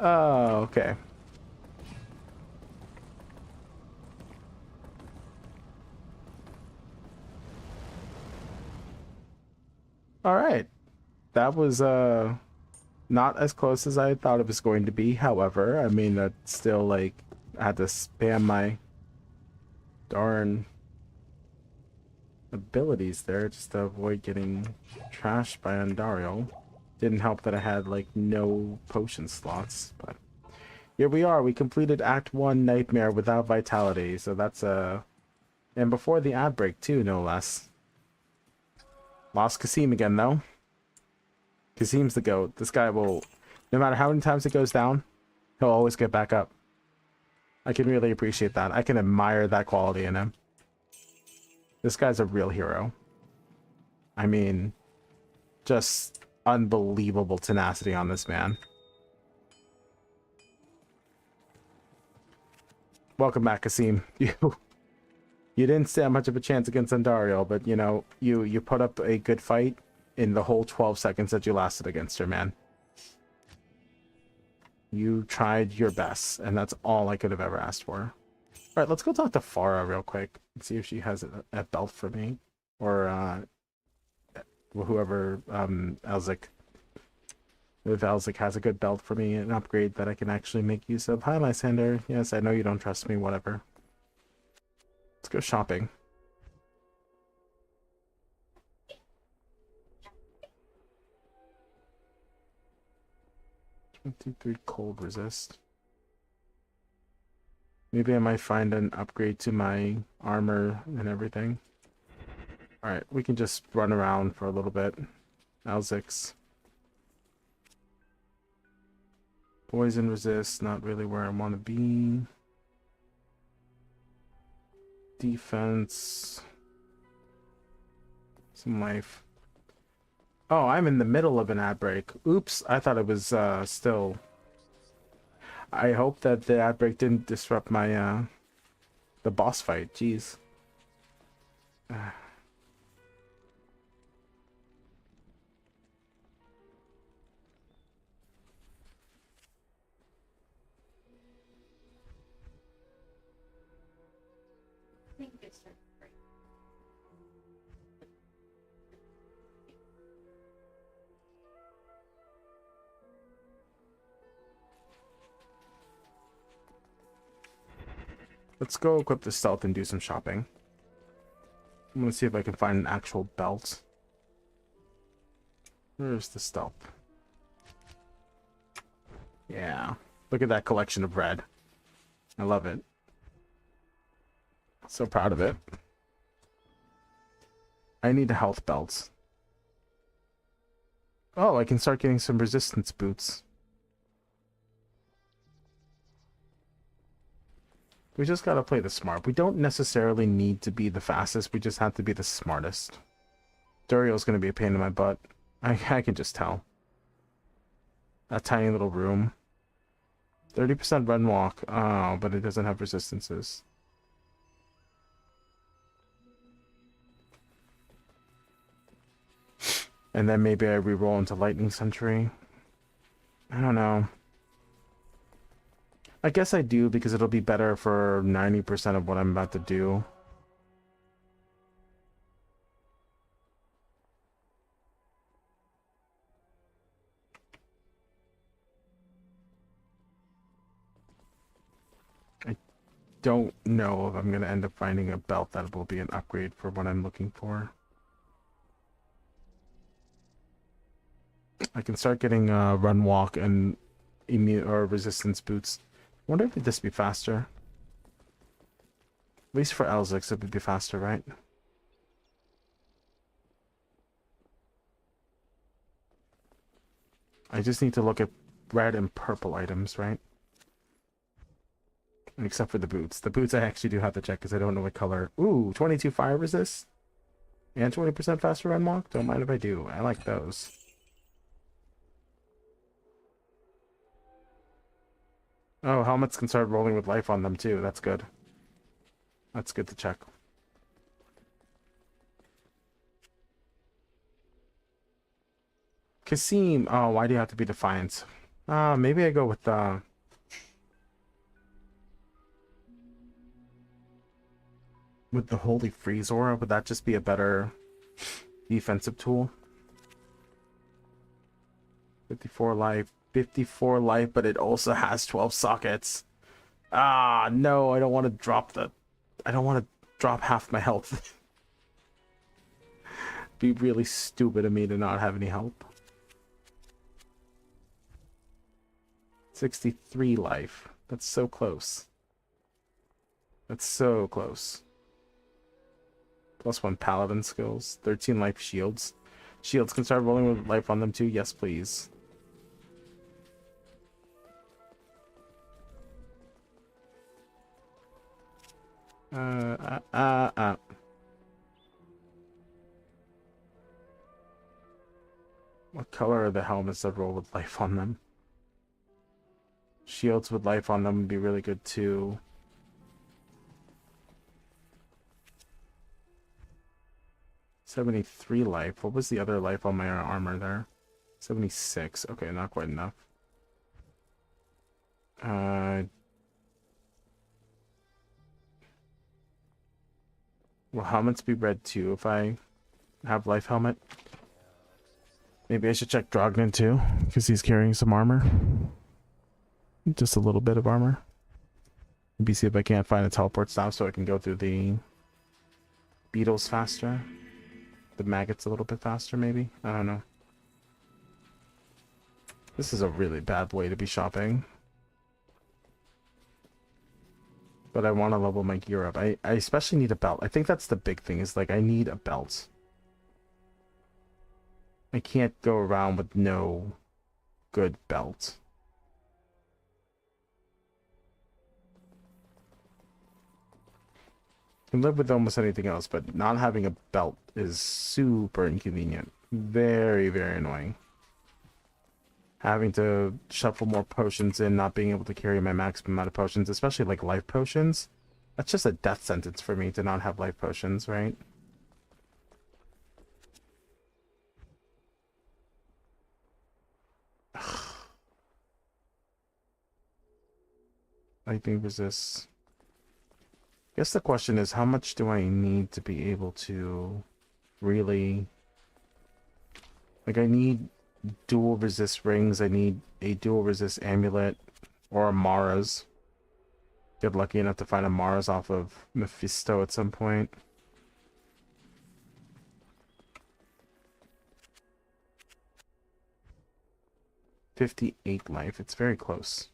Oh, okay. All right. That was not as close as I thought it was going to be. However, I mean, that still, like, I had to spam my darn abilities there just to avoid getting trashed by Andariel. Didn't help that I had, like, no potion slots, but here we are. We completed Act 1 Nightmare without Vitality, so that's and before the ad break, too, no less. Lost Kasim again, though. Kasim's the GOAT. This guy will, no matter how many times it goes down, he'll always get back up. I can really appreciate that. I can admire that quality in him. This guy's a real hero. I mean, just unbelievable tenacity on this man. Welcome back, Kasim. You didn't stand much of a chance against Andariel, but you know, you put up a good fight in the whole 12 seconds that you lasted against her, man. You tried your best, and that's all I could have ever asked for. Alright, let's go talk to Farah real quick and see if she has a belt for me. Or whoever, Elzik. If Elzik has a good belt for me, an upgrade that I can actually make use of. Hi, Lysander. Yes, I know you don't trust me, whatever. Let's go shopping. 23 cold resist. Maybe I might find an upgrade to my armor and everything. Alright, we can just run around for a little bit. Elzix. Poison resist, not really where I want to be. Defense. Some life. Oh, I'm in the middle of an ad break. Oops, I thought it was still. I hope that the ad break didn't disrupt my the boss fight. Jeez. Let's go equip the stealth and do some shopping. I'm gonna see if I can find an actual belt. Where's the stealth? Yeah. Look at that collection of red. I love it. So proud of it. I need a health belt. Oh, I can start getting some resistance boots. We just gotta play the smart. We don't necessarily need to be the fastest. We just have to be the smartest. Duriel's gonna be a pain in my butt. I can just tell. That tiny little room. 30% run walk. Oh, but it doesn't have resistances. And then maybe I re-roll into Lightning Sentry. I don't know. I guess I do because it'll be better for 90% of what I'm about to do. I don't know if I'm going to end up finding a belt that will be an upgrade for what I'm looking for. I can start getting run, walk, and immune or resistance boots. I wonder if it'd just be faster. At least for Elzix, it would be faster, right? I just need to look at red and purple items, right? Except for the boots. The boots I actually do have to check because I don't know what color. Ooh, 22 fire resist. And 20% faster run walk. Don't mind if I do. I like those. Oh, helmets can start rolling with life on them too. That's good. That's good to check. Kasim. Oh, why do you have to be Defiance? Maybe I go with the... With the Holy Freeze Aura. Would that just be a better defensive tool? 54 life. 54 life, but it also has 12 sockets. Ah, no, I don't want to drop the... I don't want to drop half my health. Be really stupid of me to not have any help. 63 life. That's so close. That's so close. +1 paladin skills. 13 life shields. Shields can start rolling with life on them too. Yes, please. What color are the helmets that roll with life on them? Shields with life on them would be really good too. $73 life. What was the other life on my armor there? 76. Okay, not quite enough. Will helmets be red too if I have life helmet? Maybe I should check Drognin too, because he's carrying some armor. Just a little bit of armor. Maybe see if I can't find a teleport stop so I can go through the beetles faster. The maggots a little bit faster, maybe? I don't know. This is a really bad way to be shopping. But I want to level my gear up. I especially need a belt. I think that's the big thing, is like I need a belt. I can't go around with no good belt. I can live with almost anything else, but not having a belt is super inconvenient. Very, very annoying. Having to shuffle more potions in, not being able to carry my maximum amount of potions, especially like life potions. That's just a death sentence for me to not have life potions, right? Lightning resist. I guess the question is, how much do I need to be able to really... Like, I need dual resist rings, I need a dual resist amulet, or a Mara's. Get lucky enough to find a Mara's off of Mephisto at some point. $58 life, it's very close.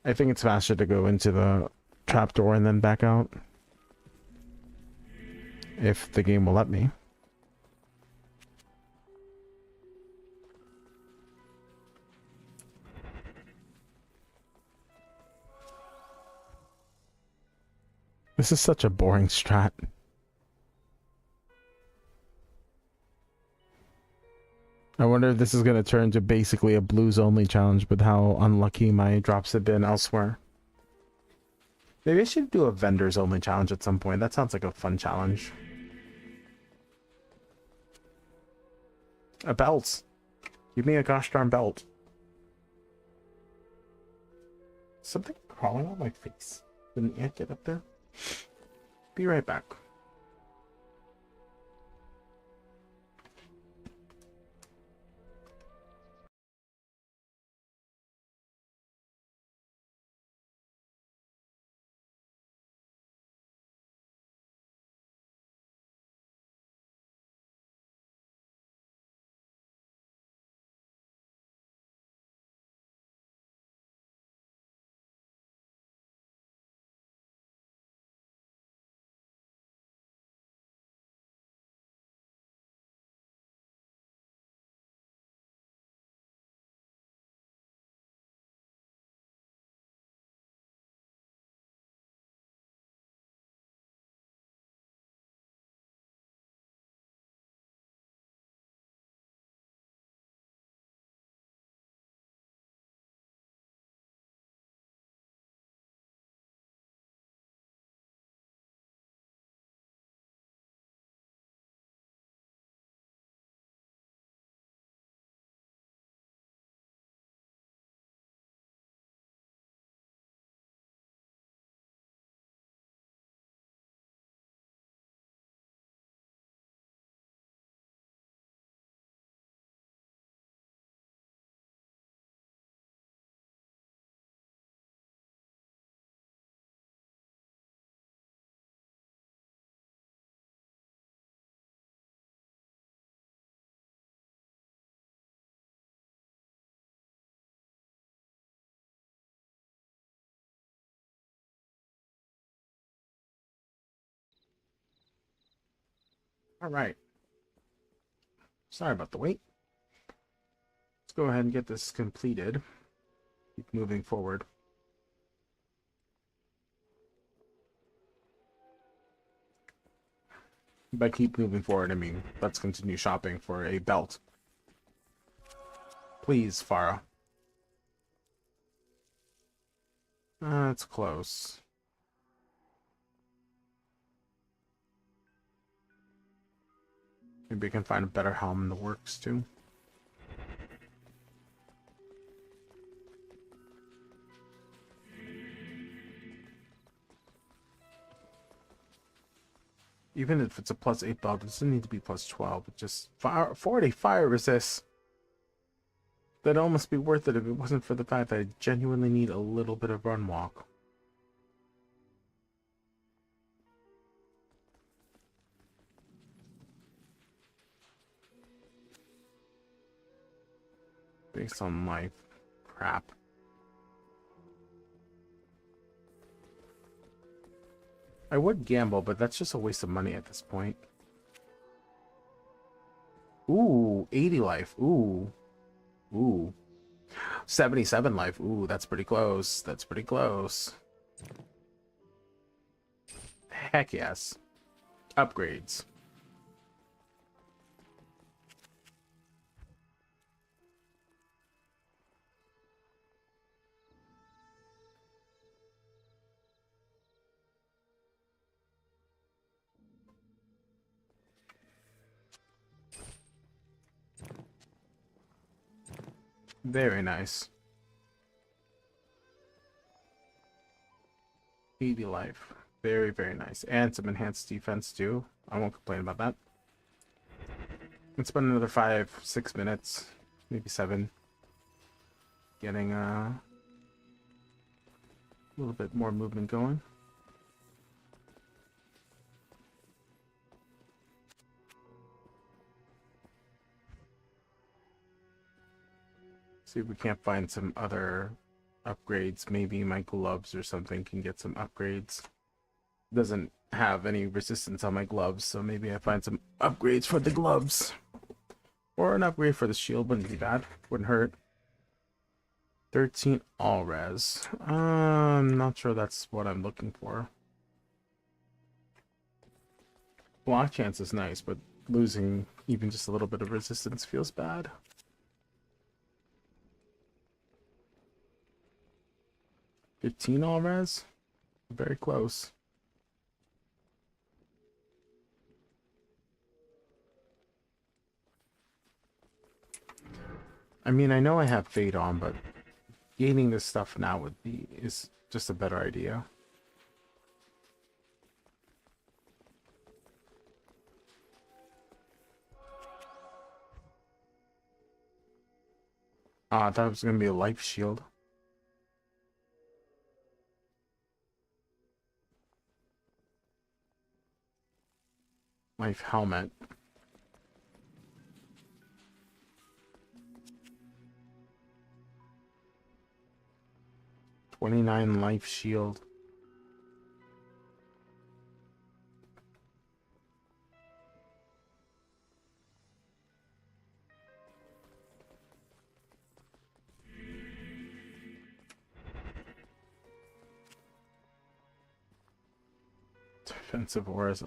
I think it's faster to go into the trapdoor and then back out. If the game will let me. This is such a boring strat. I wonder if this is going to turn to basically a blues only challenge with how unlucky my drops have been elsewhere. Maybe I should do a vendors only challenge at some point. That sounds like a fun challenge. A belt. Give me a gosh darn belt. Something crawling on my face. Didn't yet get up there. Be right back. All right. Sorry about the wait. Let's go ahead and get this completed. Keep moving forward. By keep moving forward, I mean let's continue shopping for a belt. Please, Farah. That's close. Maybe I can find a better helm in the works, too. Even if it's a +8 belt, it doesn't need to be +12. It just fire 40 fire resist. That'd almost be worth it if it wasn't for the fact that I genuinely need a little bit of run walk. Based on life. Crap. I would gamble, but that's just a waste of money at this point. Ooh, 80 life. Ooh. Ooh. 77 life. Ooh, that's pretty close. That's pretty close. Heck yes. Upgrades. Very nice. 80 life. Very, very nice. And some enhanced defense too. I won't complain about that. Let's spend another 5-6 minutes, maybe 7, getting a little bit more movement going. See if we can't find some other upgrades. Maybe my gloves or something can get some upgrades. Doesn't have any resistance on my gloves, so maybe I find some upgrades for the gloves. Or an upgrade for the shield wouldn't be bad. Wouldn't hurt. 13 all res. I'm not sure that's what I'm looking for. Block chance is nice, but losing even just a little bit of resistance feels bad. 15 all res? Very close. I mean, I know I have fade on, but gaining this stuff now is just a better idea. I thought it was gonna be a life shield. Life helmet. 29 life shield. Defensive auras.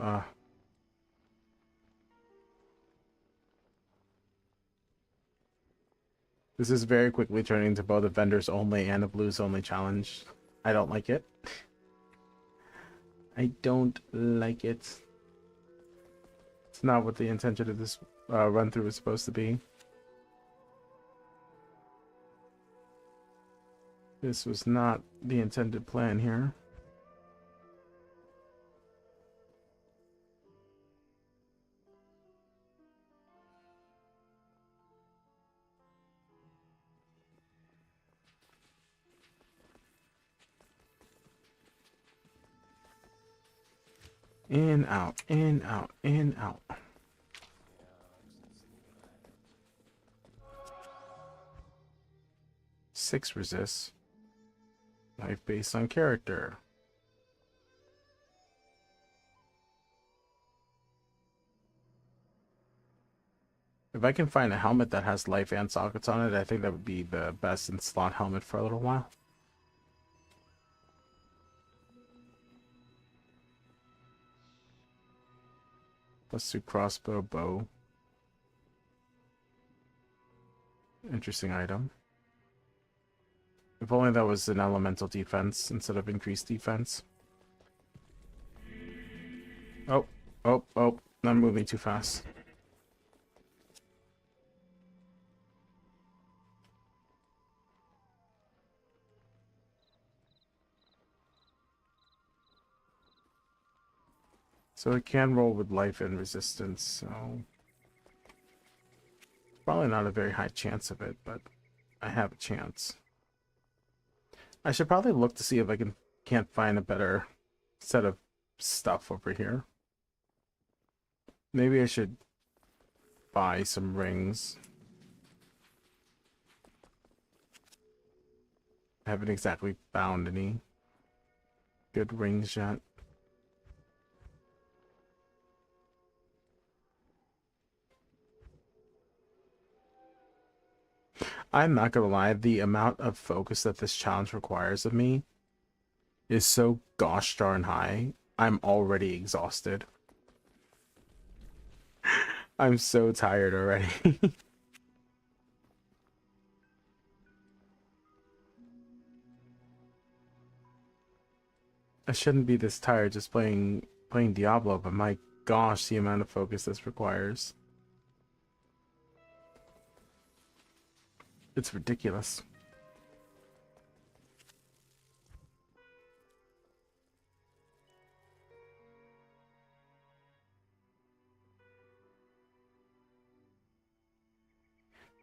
This is very quickly turning into both a vendors only and a blues only challenge. I don't like it. I don't like it. It's not what the intention of this run through is supposed to be. This was not the intended plan here. In, out, in, out, in, out. Six resists. Life based on character. If I can find a helmet that has life and sockets on it, I think that would be the best in slot helmet for a little while. Let's do crossbow, bow. Interesting item. If only that was an elemental defense instead of increased defense. Oh, oh, oh, I'm moving too fast. So it can roll with life and resistance, so probably not a very high chance of it, but I have a chance. I should probably look to see if I can't find a better set of stuff over here. Maybe I should buy some rings. I haven't exactly found any good rings yet. I'm not gonna lie, the amount of focus that this challenge requires of me is so gosh darn high. I'm already exhausted. I'm so tired already. I shouldn't be this tired just playing Diablo, but my gosh, the amount of focus this requires. It's ridiculous.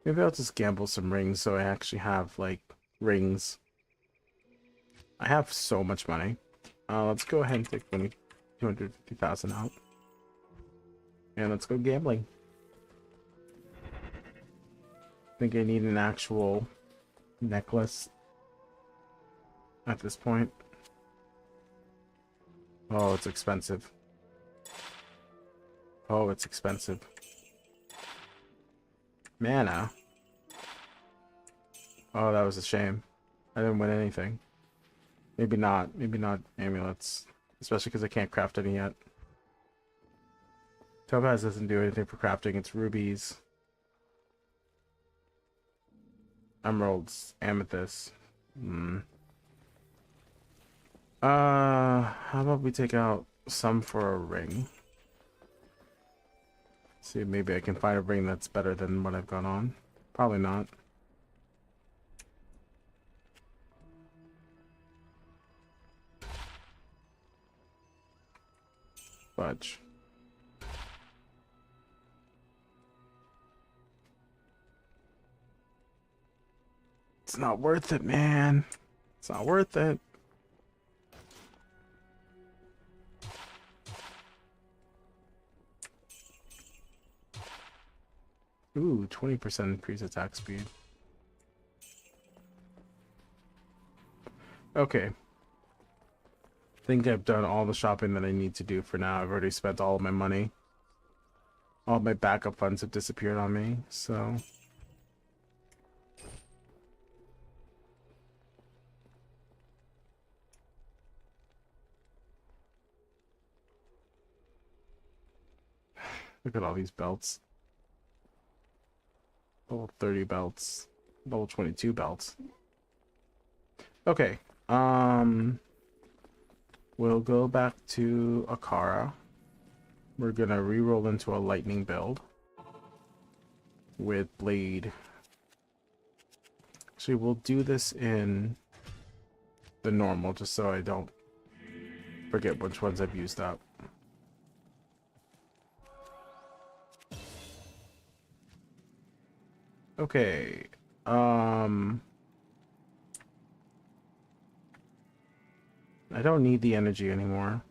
Maybe I'll just gamble some rings so I actually have, like, rings. I have so much money. Let's go ahead and take 250,000 out. And let's go gambling. I think I need an actual necklace at this point. Oh, it's expensive. Oh, it's expensive. Mana. Oh, that was a shame. I didn't win anything. Maybe not. Maybe not amulets. Especially because I can't craft any yet. Topaz doesn't do anything for crafting. It's rubies. Emeralds. Amethyst. How about we take out some for a ring? See if maybe I can find a ring that's better than what I've got on. Probably not. Fudge. It's not worth it, man. It's not worth it. Ooh, 20% increase attack speed. Okay. I think I've done all the shopping that I need to do for now. I've already spent all of my money. All my backup funds have disappeared on me, so... Look at all these belts. Level 30 belts. Level 22 belts. Okay. We'll go back to Akara. We're gonna re-roll into a lightning build with Blade. Actually, we'll do this in the normal, just so I don't forget which ones I've used up. Okay. I don't need the energy anymore.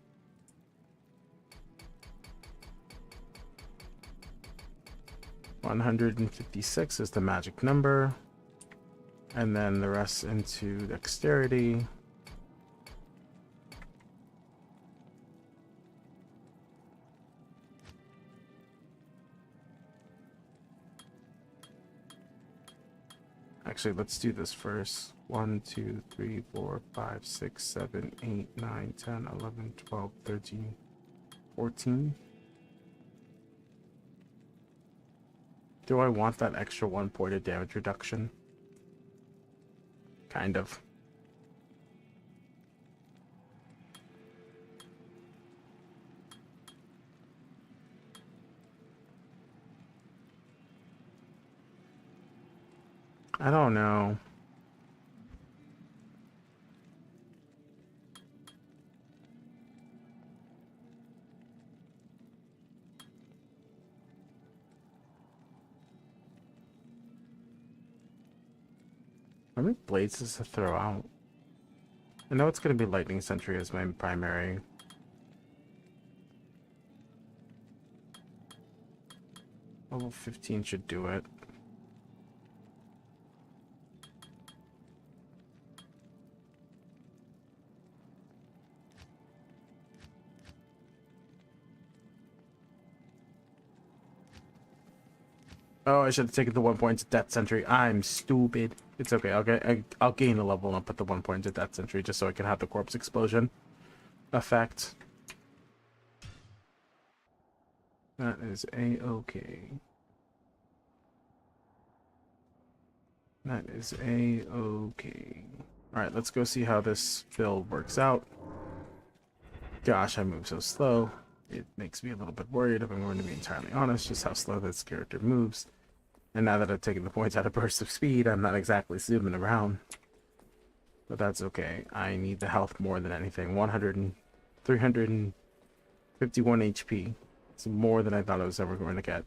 $156 is the magic number. And then the rest into dexterity. Actually, let's do this first. 1, 2, 3, 4, 5, 6, 7, 8, 9, 10, 11, 12, 13, 14. Do I want that extra 1 point of damage reduction? Kind of. I don't know. How many blades does it throw out? I know it's going to be Lightning Sentry as my primary. Level 15 should do it. Oh, I should have taken the 1 point to Death Sentry. I'm stupid. It's okay. I'll gain a level and I'll put the 1 point to Death Sentry just so I can have the corpse explosion effect. That is a-okay. That is a-okay. Alright, let's go see how this build works out. Gosh, I move so slow. It makes me a little bit worried, if I'm going to be entirely honest, just how slow this character moves. And now that I've taken the points out of burst of speed, I'm not exactly zooming around. But that's okay. I need the health more than anything. 351 HP. It's more than I thought I was ever going to get.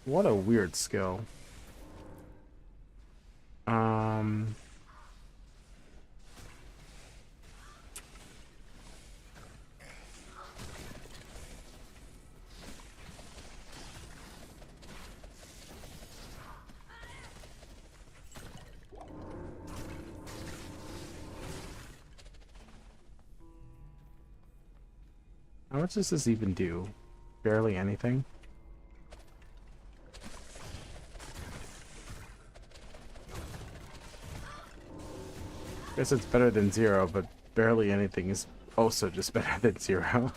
What a weird skill. How much does this even do? Barely anything. Guess it's better than 0, but barely anything is also just better than 0.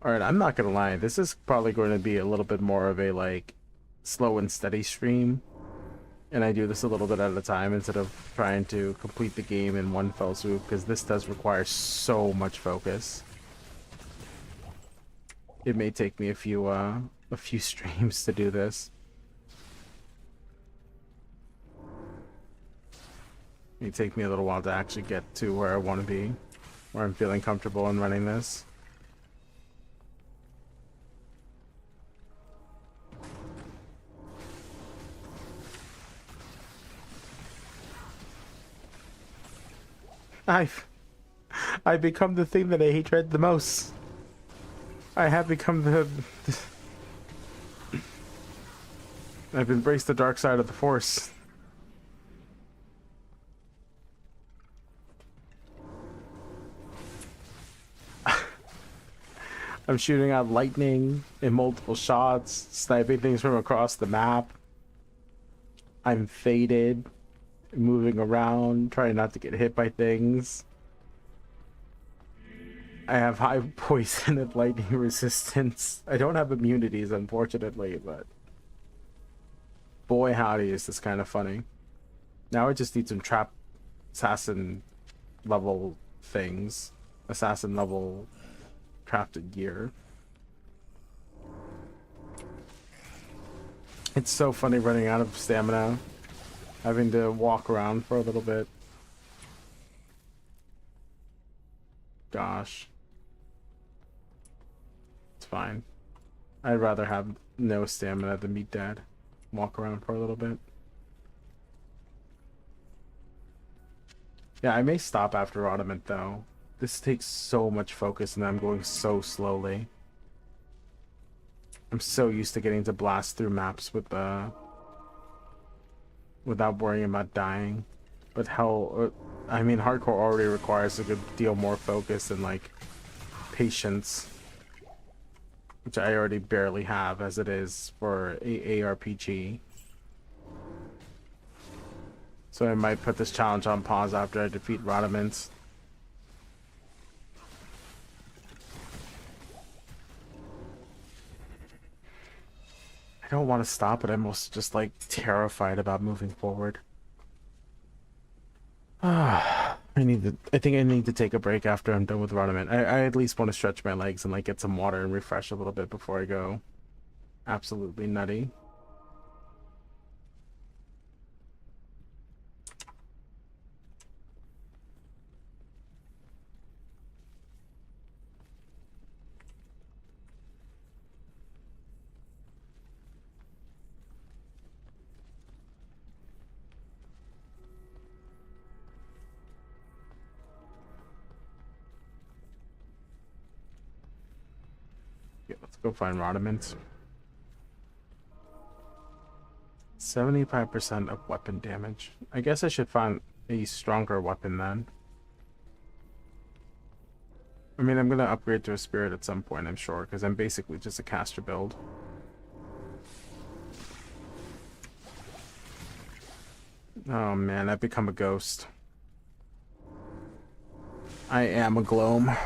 Alright, I'm not gonna lie. This is probably going to be a little bit more of a, like, slow and steady stream. And I do this a little bit at a time instead of trying to complete the game in one fell swoop, because this does require so much focus. It may take me a few streams to do this. It may take me a little while to actually get to where I want to be, where I'm feeling comfortable in running this. I've become the thing that I hatred the most. I have become I've embraced the dark side of the Force. I'm shooting out lightning in multiple shots, sniping things from across the map. I'm faded, moving around, trying not to get hit by things. I have high poison and lightning resistance. I don't have immunities, unfortunately, but boy howdy is this kind of funny. Now I just need some trap assassin level things. Assassin level crafted gear. It's so funny running out of stamina, having to walk around for a little bit. Gosh. It's fine. I'd rather have no stamina than be dead. Walk around for a little bit. Yeah, I may stop after Ottoman though. This takes so much focus and I'm going so slowly. I'm so used to getting to blast through maps with without worrying about dying. But hell, I mean, hardcore already requires a good deal more focus and like patience, which I already barely have as it is for a ARPG. So I might put this challenge on pause after I defeat Rodamant. I don't want to stop it. I'm also just like terrified about moving forward. I think I need to take a break after I'm done with Rodamant. I at least want to stretch my legs and like get some water and refresh a little bit before I go absolutely nutty. Yeah, let's go find Rodamant. 75% of weapon damage. I guess I should find a stronger weapon then. I mean, I'm gonna upgrade to a spirit at some point, I'm sure, because I'm basically just a caster build. Oh man, I've become a ghost. I am a gloam.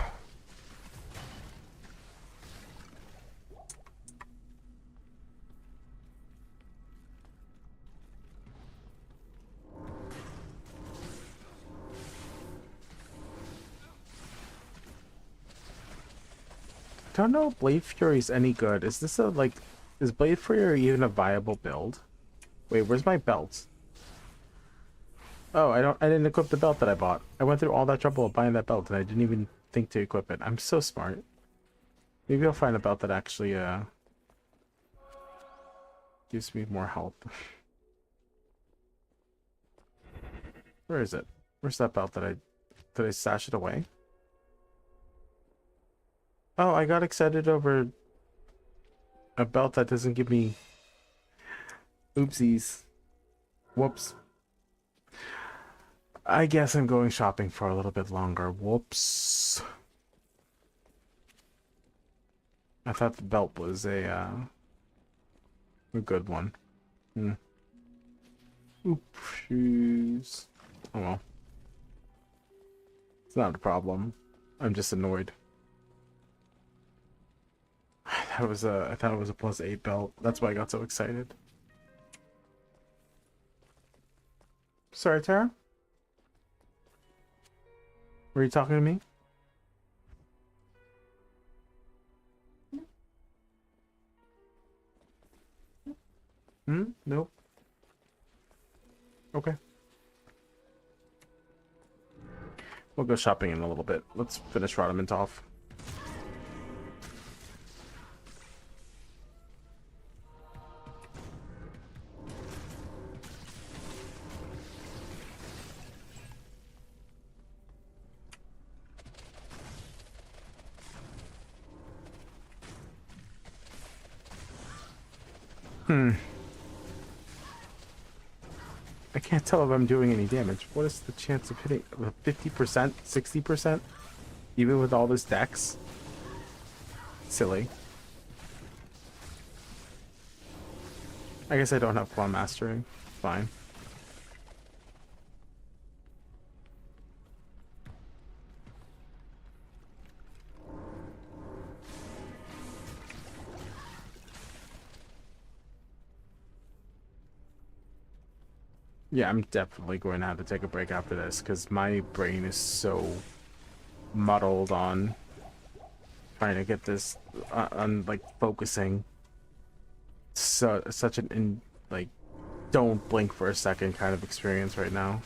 Don't know if Blade Fury is any good. Is this a like, is Blade Fury even a viable build? Wait, where's my belt? Oh, I didn't equip the belt that I bought. I went through all that trouble of buying that belt and I didn't even think to equip it. I'm so smart. Maybe I'll find a belt that actually gives me more health. Where is it? Where's that belt that did I stash it away? Oh, I got excited over a belt that doesn't give me... Oopsies. Whoops. I guess I'm going shopping for a little bit longer. Whoops. I thought the belt was a good one. Oopsies. Oh well. It's not a problem. I'm just annoyed. I thought it was a +8 belt. That's why I got so excited. Sorry, Tara? Were you talking to me? Nope. Okay. We'll go shopping in a little bit. Let's finish Rodamant off. I can't tell if I'm doing any damage. What is the chance of hitting 50%, 60%? Even with all this dex? Silly. I guess I don't have claw mastering. Fine. Yeah, I'm definitely going to have to take a break after this because my brain is so muddled on trying to get this on like focusing. Such an like don't blink for a second kind of experience right now.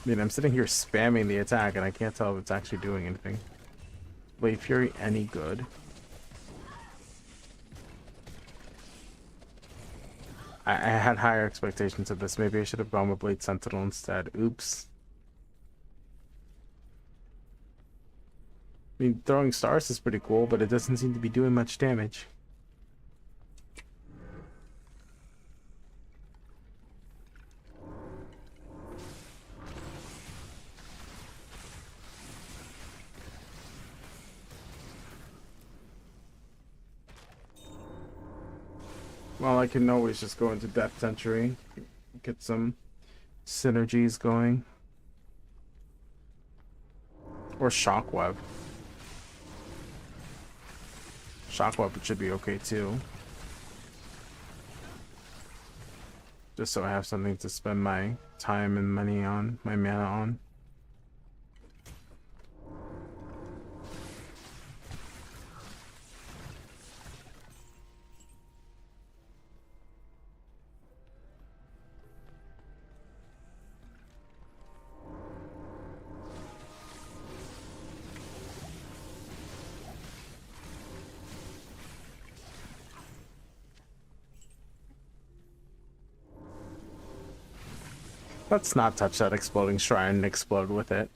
I mean, I'm sitting here spamming the attack, and I can't tell if it's actually doing anything. Blade Fury any good? I had higher expectations of this. Maybe I should have gone with Blade Sentinel instead. Oops. I mean, throwing stars is pretty cool, but it doesn't seem to be doing much damage. Well, I can always just go into Death Century, get some synergies going. Or Shockweb. Shockweb should be okay too. Just so I have something to spend my time and money on, my mana on. Let's not touch that exploding shrine and explode with it.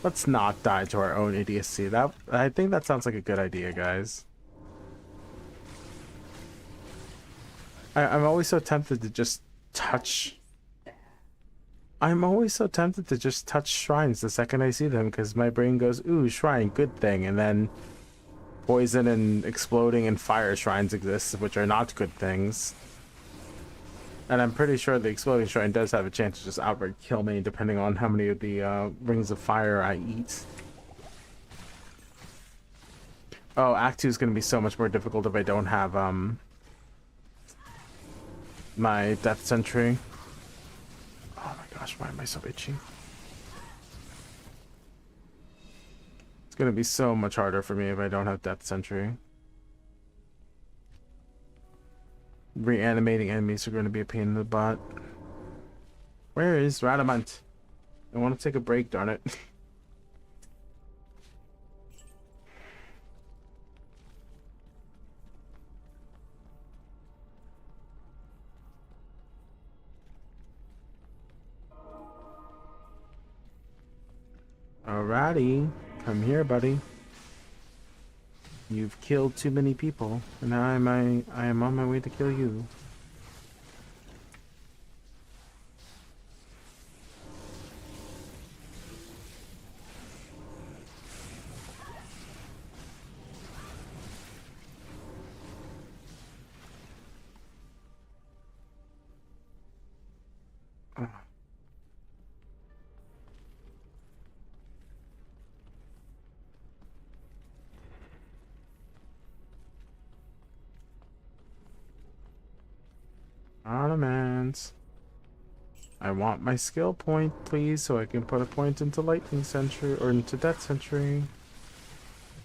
Let's not die to our own idiocy. I think that sounds like a good idea, guys. I'm always so tempted to just touch. I'm always so tempted to just touch shrines the second I see them because my brain goes, ooh, shrine, good thing. And then poison and exploding and fire shrines exist, which are not good things. And I'm pretty sure the exploding shrine does have a chance to just outright kill me, depending on how many of the rings of fire I eat. Oh, Act 2 is going to be so much more difficult if I don't have my Death Sentry. Oh my gosh, why am I so itchy? It's going to be so much harder for me if I don't have Death Sentry. Reanimating enemies are going to be a pain in the butt. Where is Radamant? I want to take a break, darn it. Alrighty, come here, buddy. You've killed too many people, and now I am on my way to kill you. Ornaments. I want my skill point, please, so I can put a point into Lightning Sentry, or into Death Sentry.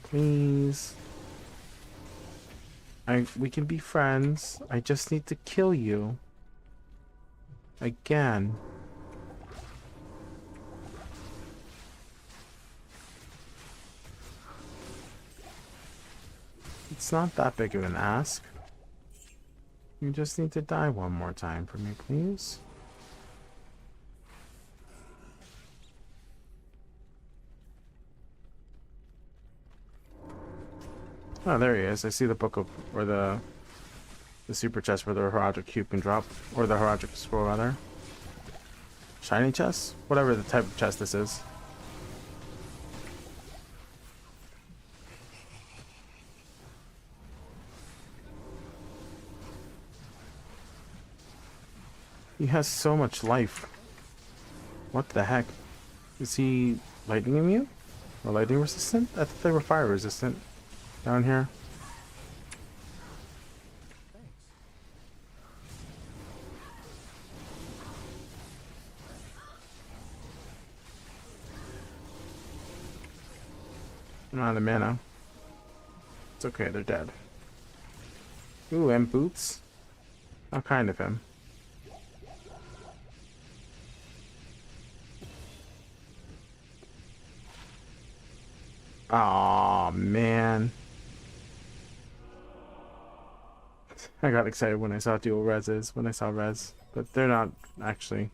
Please. We can be friends. I just need to kill you. Again. It's not that big of an ask. You just need to die one more time for me, please. Oh, there he is. I see the book of, or the super chest where the Heraldic Cube can drop, or the Heraldic Scroll rather. Shiny chest? Whatever the type of chest this is. He has so much life. What the heck? Is he lightning immune? Or lightning resistant? I thought they were fire resistant. Down here. I'm out of mana. It's okay, they're dead. Ooh, and boots? How kind of him. Aw, man. I got excited when I saw dual reses, when I saw res, but they're not actually.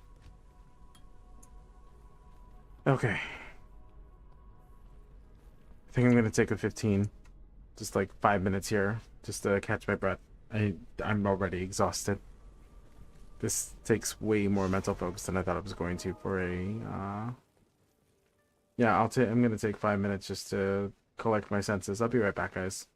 Okay. I think I'm gonna take a 15. Just like 5 minutes here, just to catch my breath. I'm already exhausted. This takes way more mental focus than I thought it was going to for a, yeah, I'm gonna take 5 minutes just to collect my senses. I'll be right back, guys.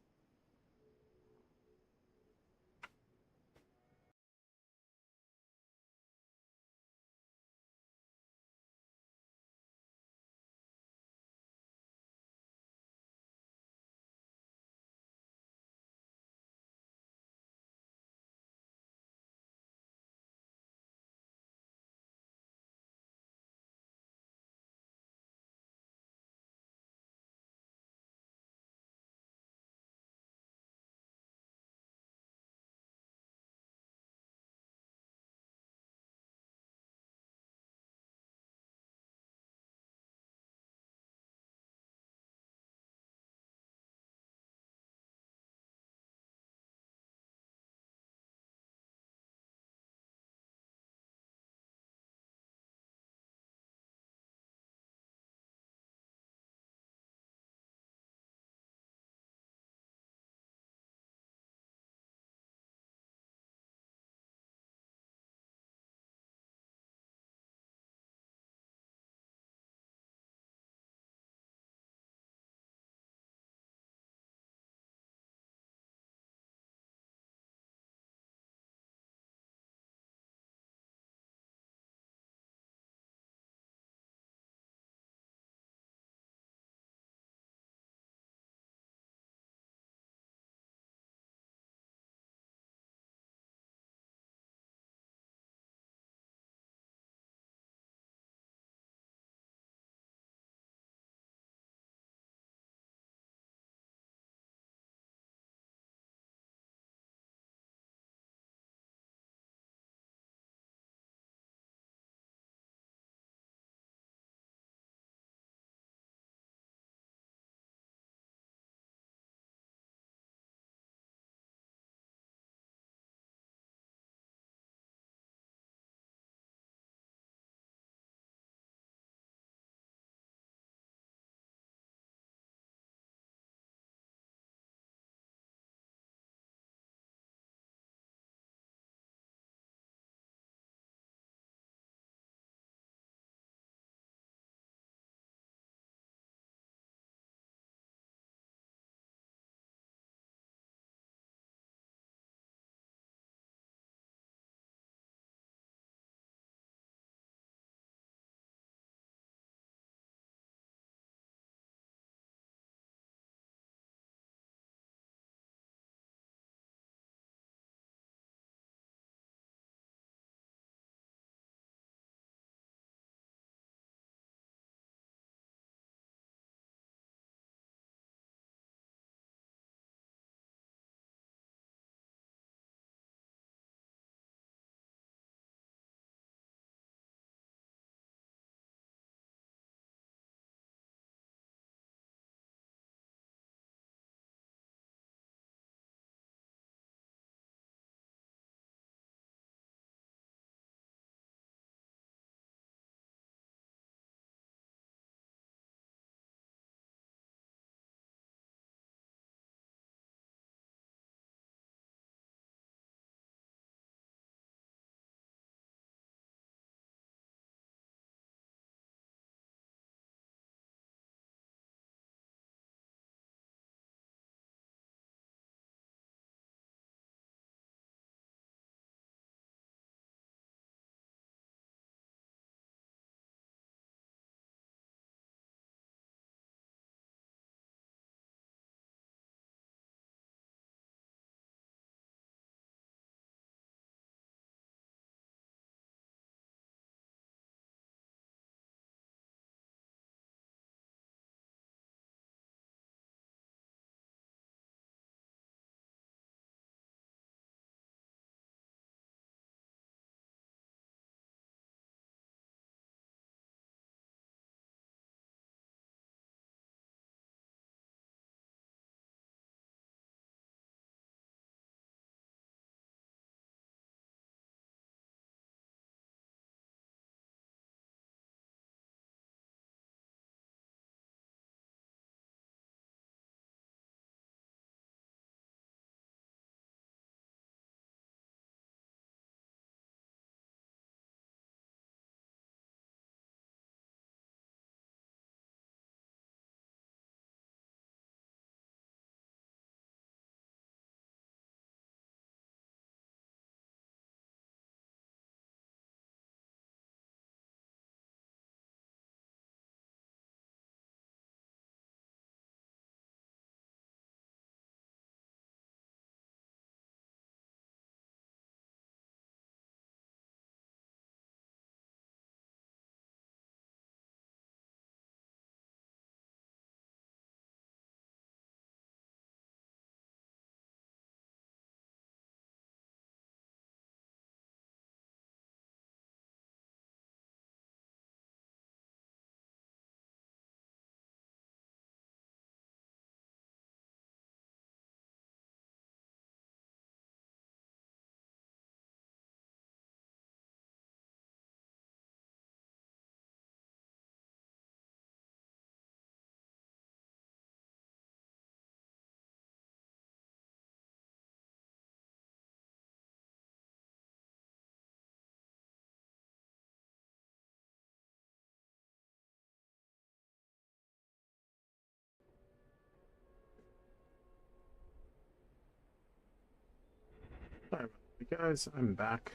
Sorry about that, guys. I'm back.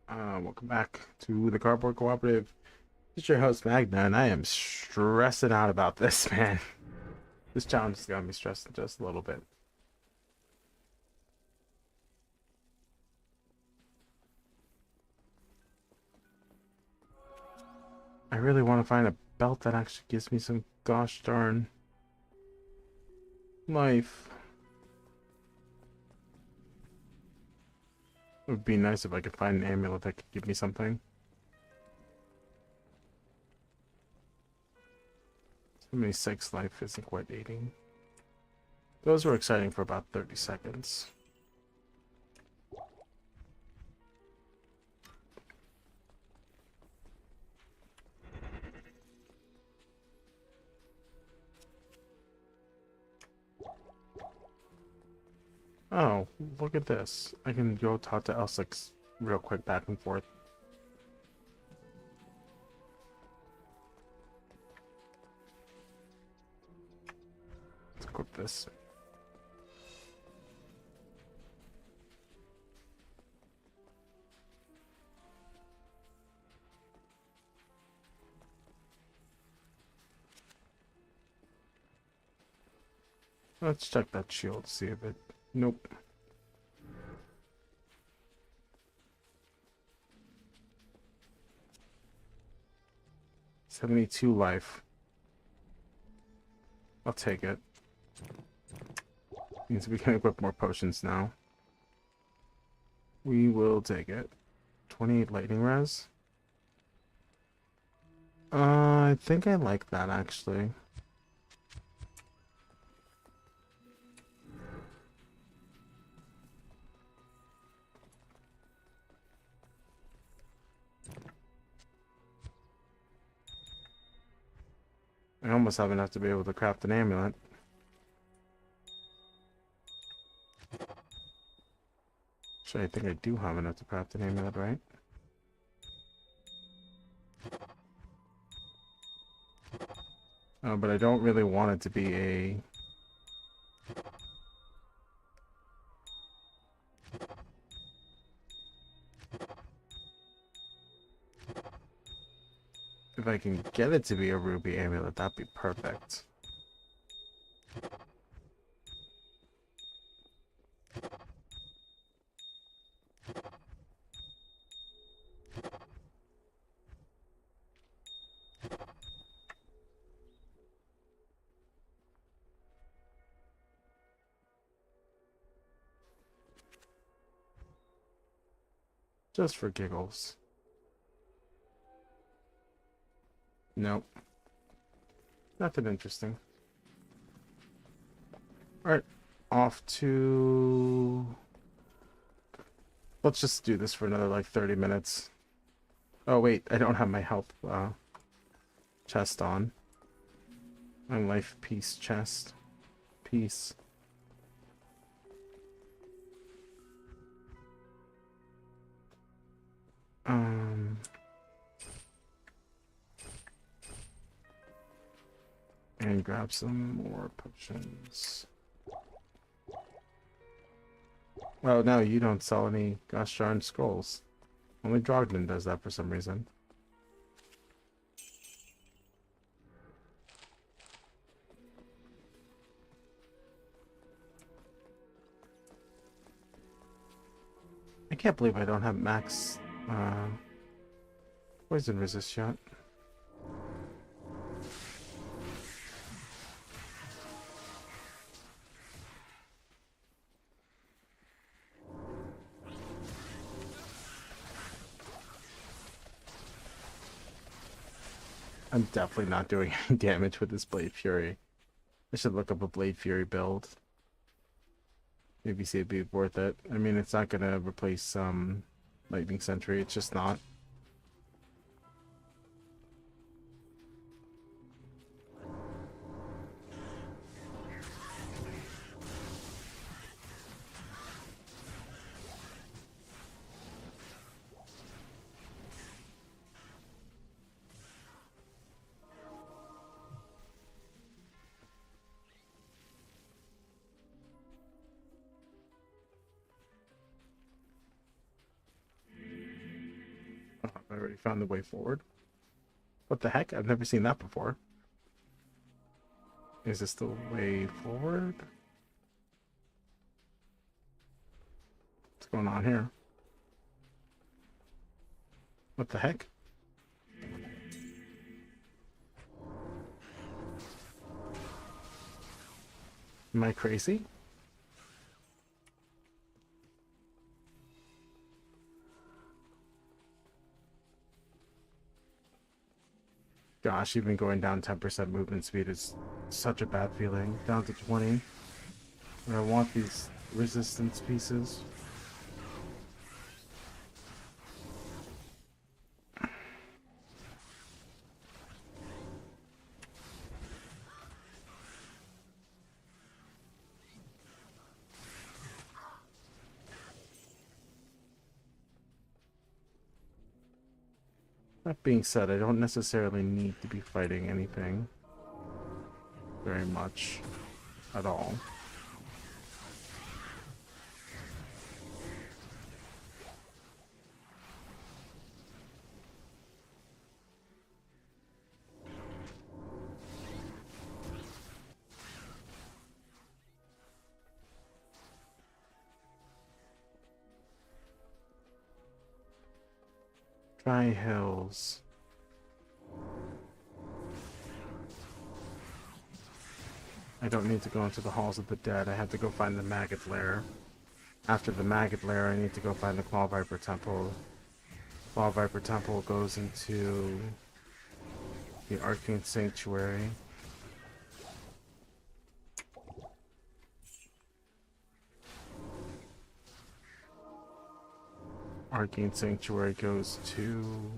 Welcome back to the Cardboard Cooperative. It's your host Magna, and I am stressing out about this, man. This challenge has got me stressing just a little bit. I really want to find a belt that actually gives me some gosh darn life. It would be nice if I could find an amulet that could give me something. 76 life isn't quite eating. Those were exciting for about 30 seconds. Oh, look at this. I can go talk to Elsix real quick back and forth. Let's equip this. Let's check that shield, see if it... Nope. $72 life. I'll take it. Means we can equip more potions now. We will take it. 28 lightning res. I think I like that actually. I almost have enough to be able to craft an amulet. Actually, I think I do have enough to craft an amulet, right? But I don't really want it to be a... If I can get it to be a ruby amulet, that'd be perfect. Just for giggles. Nope. Nothing interesting. Alright. Off to... Let's just do this for another like 30 minutes. Oh wait, I don't have my health chest on. My life piece chest. Piece. And grab some more potions. Oh no, you don't sell any gosh darn scrolls. Only Drogden does that for some reason. I can't believe I don't have max poison resist yet. I'm definitely not doing any damage with this Blade Fury. I should look up a Blade Fury build. Maybe see it'd be worth it. I mean, it's not gonna replace Lightning Sentry, it's just not. I already found the way forward. What the heck? I've never seen that before. Is this the way forward? What's going on here? What the heck? Am I crazy? Gosh, even going down 10% movement speed is such a bad feeling. Down to 20. And I want these resistance pieces. That being said, I don't necessarily need to be fighting anything very much at all. Dry hills. I don't need to go into the halls of the dead. I have to go find the maggot lair. After the maggot lair, I need to go find the Claw Viper Temple. Claw Viper Temple goes into the Arcane Sanctuary. Arcane Sanctuary goes to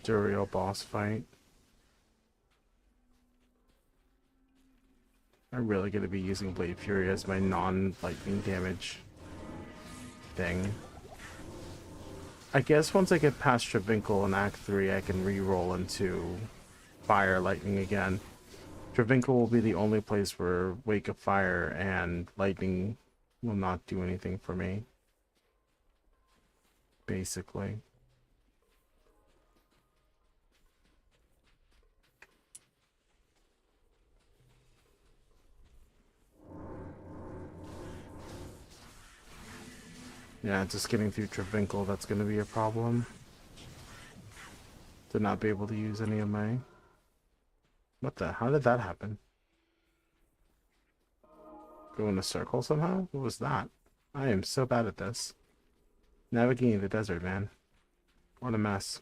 Duriel boss fight. I'm really going to be using Blade Fury as my non-lightning damage thing. I guess once I get past Travinkel in Act 3, I can re-roll into Fire Lightning again. Travinkel will be the only place where Wake of Fire and Lightning will not do anything for me. Basically. Yeah, just getting through Travinkel, that's going to be a problem. To not be able to use any of my... What the? How did that happen? Go in a circle somehow? What was that? I am so bad at this. Navigating the desert, man. What a mess.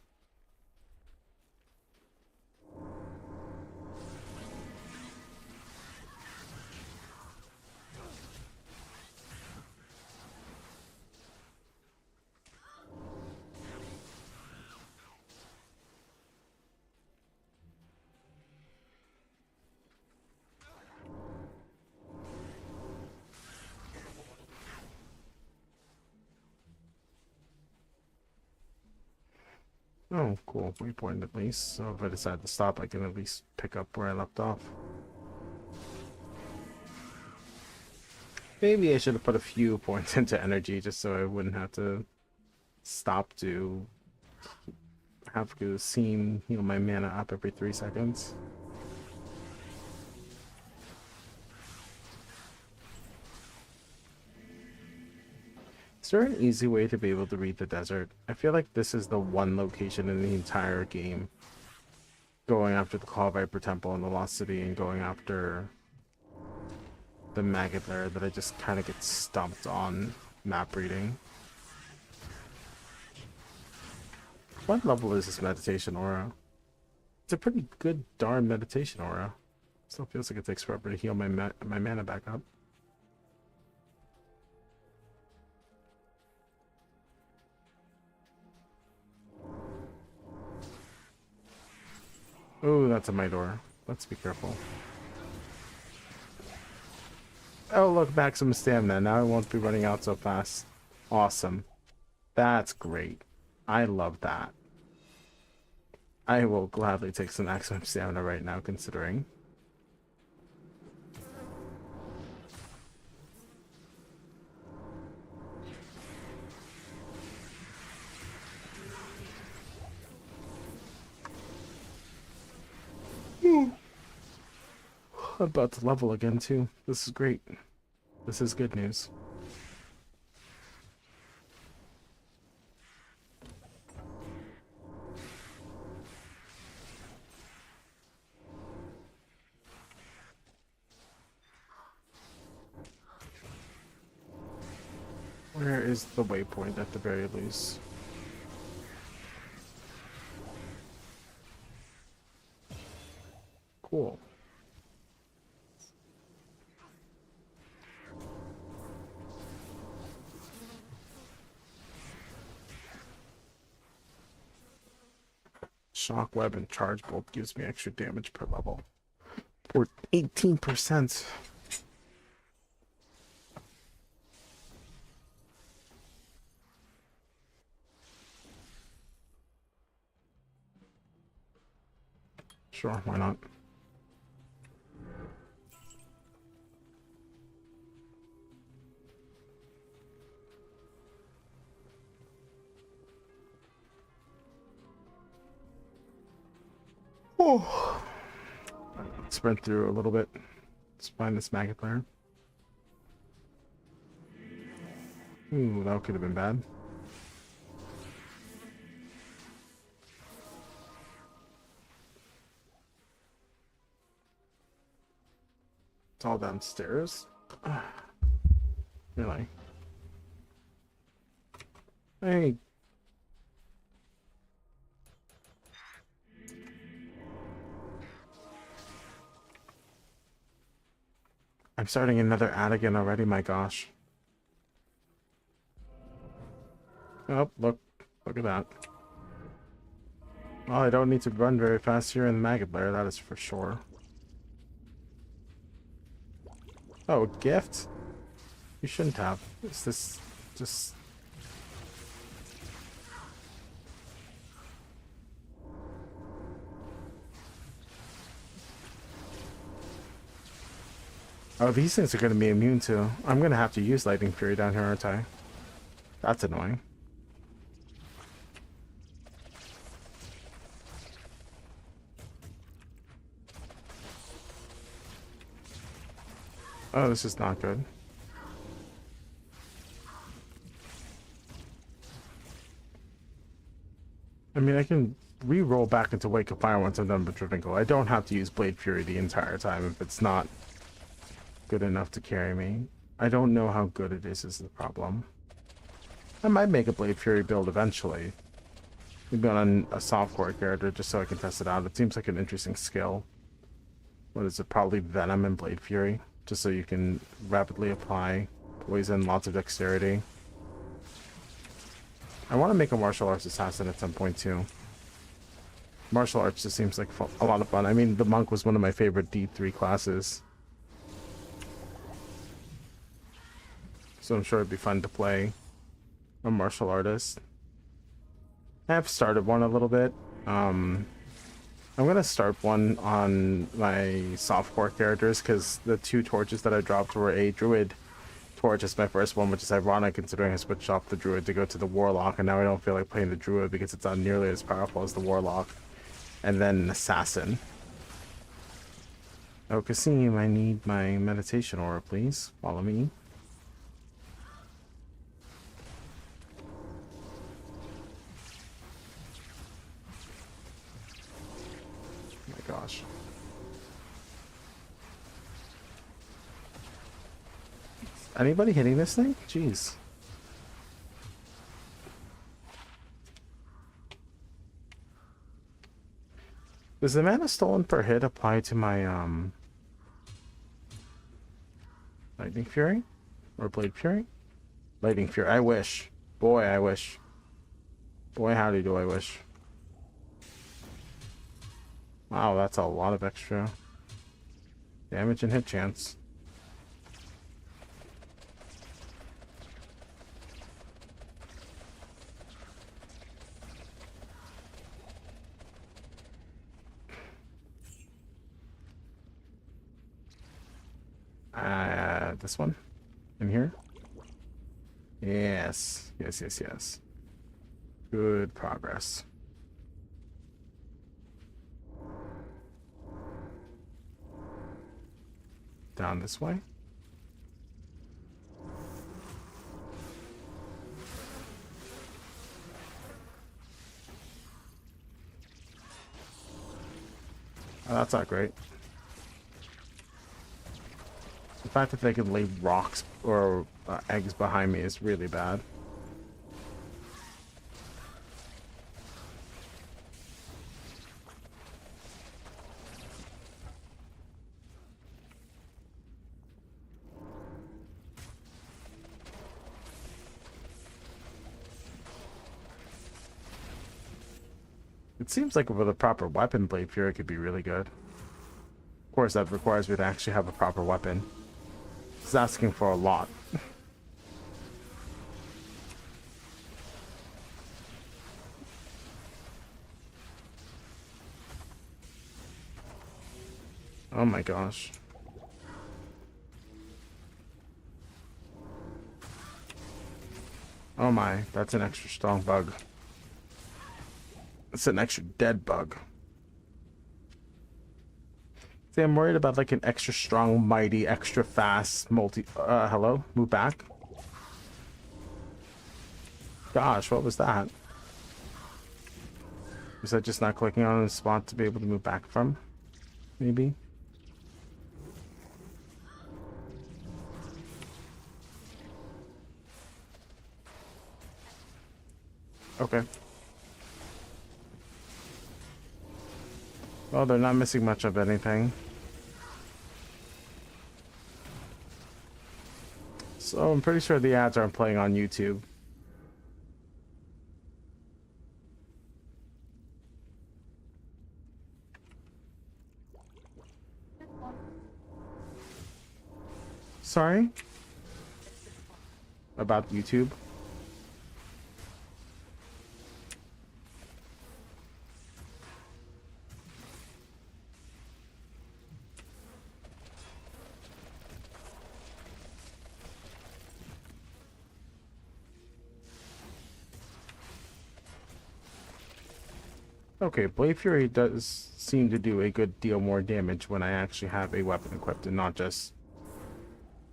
Oh, cool. Waypoint at least. So if I decide to stop, I can at least pick up where I left off. Maybe I should have put a few points into energy just so I wouldn't have to stop to have to heal my mana up every 3 seconds. Is there an easy way to be able to read the desert? I feel like this is the one location in the entire game. Going after the Claw Viper Temple in the Lost City and going after the maggot there that I just kind of get stumped on map reading. What level is this meditation aura? It's a pretty good darn meditation aura. Still feels like it takes forever to heal my mana back up. Oh, that's a Midor. Let's be careful. Oh, look, maximum stamina. Now I won't be running out so fast. Awesome. That's great. I love that. I will gladly take some maximum stamina right now, considering. I'm about to level again too. This is great. This is good news. Where is the waypoint at the very least? Cool. Shock web and charge bolt gives me extra damage per level. For 18%. Sure, why not? Oh. Sprint through a little bit. Let's find this maggot player. Ooh, that could have been bad. It's all downstairs. Really? Hey. I'm starting another ad again already, my gosh. Oh, look at that. Well, I don't need to run very fast here in the maggot lair, that is for sure. Oh, gift? You shouldn't have. Is this just... Oh, these things are going to be immune to. I'm going to have to use Lightning Fury down here, aren't I? That's annoying. Oh, this is not good. I mean, I can re-roll back into Wake of Fire once I'm done with Drivinkle. I don't have to use Blade Fury the entire time if it's not good enough to carry me. I don't know how good it is the problem. I might make a Blade Fury build eventually. Maybe on a softcore character just so I can test it out. It seems like an interesting skill. What is it? Probably Venom and Blade Fury. Just so you can rapidly apply poison, lots of dexterity. I want to make a martial arts assassin at some point too. Martial arts just seems like a lot of fun. I mean, the monk was one of my favorite D3 classes. So I'm sure it'd be fun to play a martial artist. I have started one a little bit. I'm gonna start one on my softcore characters because the two torches that I dropped were a druid torch as my first one, which is ironic considering I switched off the druid to go to the warlock, and now I don't feel like playing the druid because it's not nearly as powerful as the warlock. And then an assassin. Oh, Kasim, I need my meditation aura, please. Follow me. Gosh. Anybody hitting this thing? Jeez. Does the mana stolen per hit apply to my Lightning Fury? Or Blade Fury? Lightning Fury. I wish. Boy, I wish. Boy, howdy do I wish. Wow, that's a lot of extra damage and hit chance. This one? In here? Yes. Yes. Good progress. down this way. Oh, that's not great. The fact that they can lay rocks or eggs behind me is really bad. It seems like with a proper weapon, Blade Fury could be really good. Of course, that requires me to actually have a proper weapon. It's asking for a lot. Oh my gosh. Oh my, that's an extra strong bug. It's an extra dead bug. See, I'm worried about like an extra strong, mighty, extra fast, hello? Move back? Gosh, what was that? Was that just not clicking on the spot to be able to move back from? Maybe? Okay. Well, they're not missing much of anything. So I'm pretty sure the ads aren't playing on YouTube. Sorry? About YouTube? Okay, Blade Fury does seem to do a good deal more damage when I actually have a weapon equipped and not just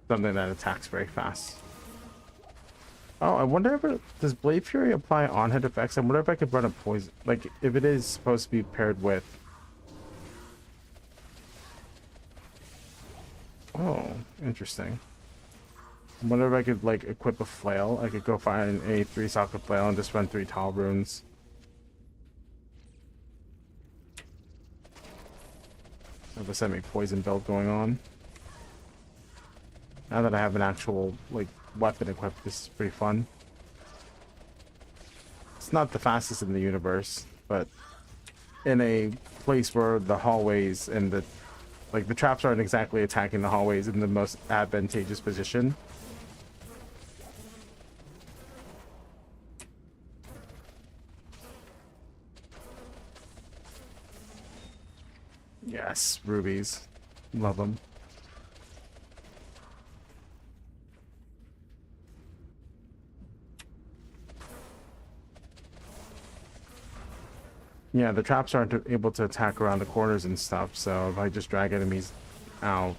something that attacks very fast. Oh, I wonder if does Blade Fury apply on-hit effects? I wonder if I could run a poison, like if it is supposed to be paired with. Oh, interesting. I wonder if I could like equip a flail. I could go find a 3-socket flail and just run 3 tall runes. I have a semi-poison build going on. Now that I have an actual like weapon equipped, this is pretty fun. It's not the fastest in the universe, but in a place where the hallways and the traps aren't exactly attacking the hallways in the most advantageous position. Yes, rubies. Love them. Yeah, the traps aren't able to attack around the corners and stuff, so if I just drag enemies out.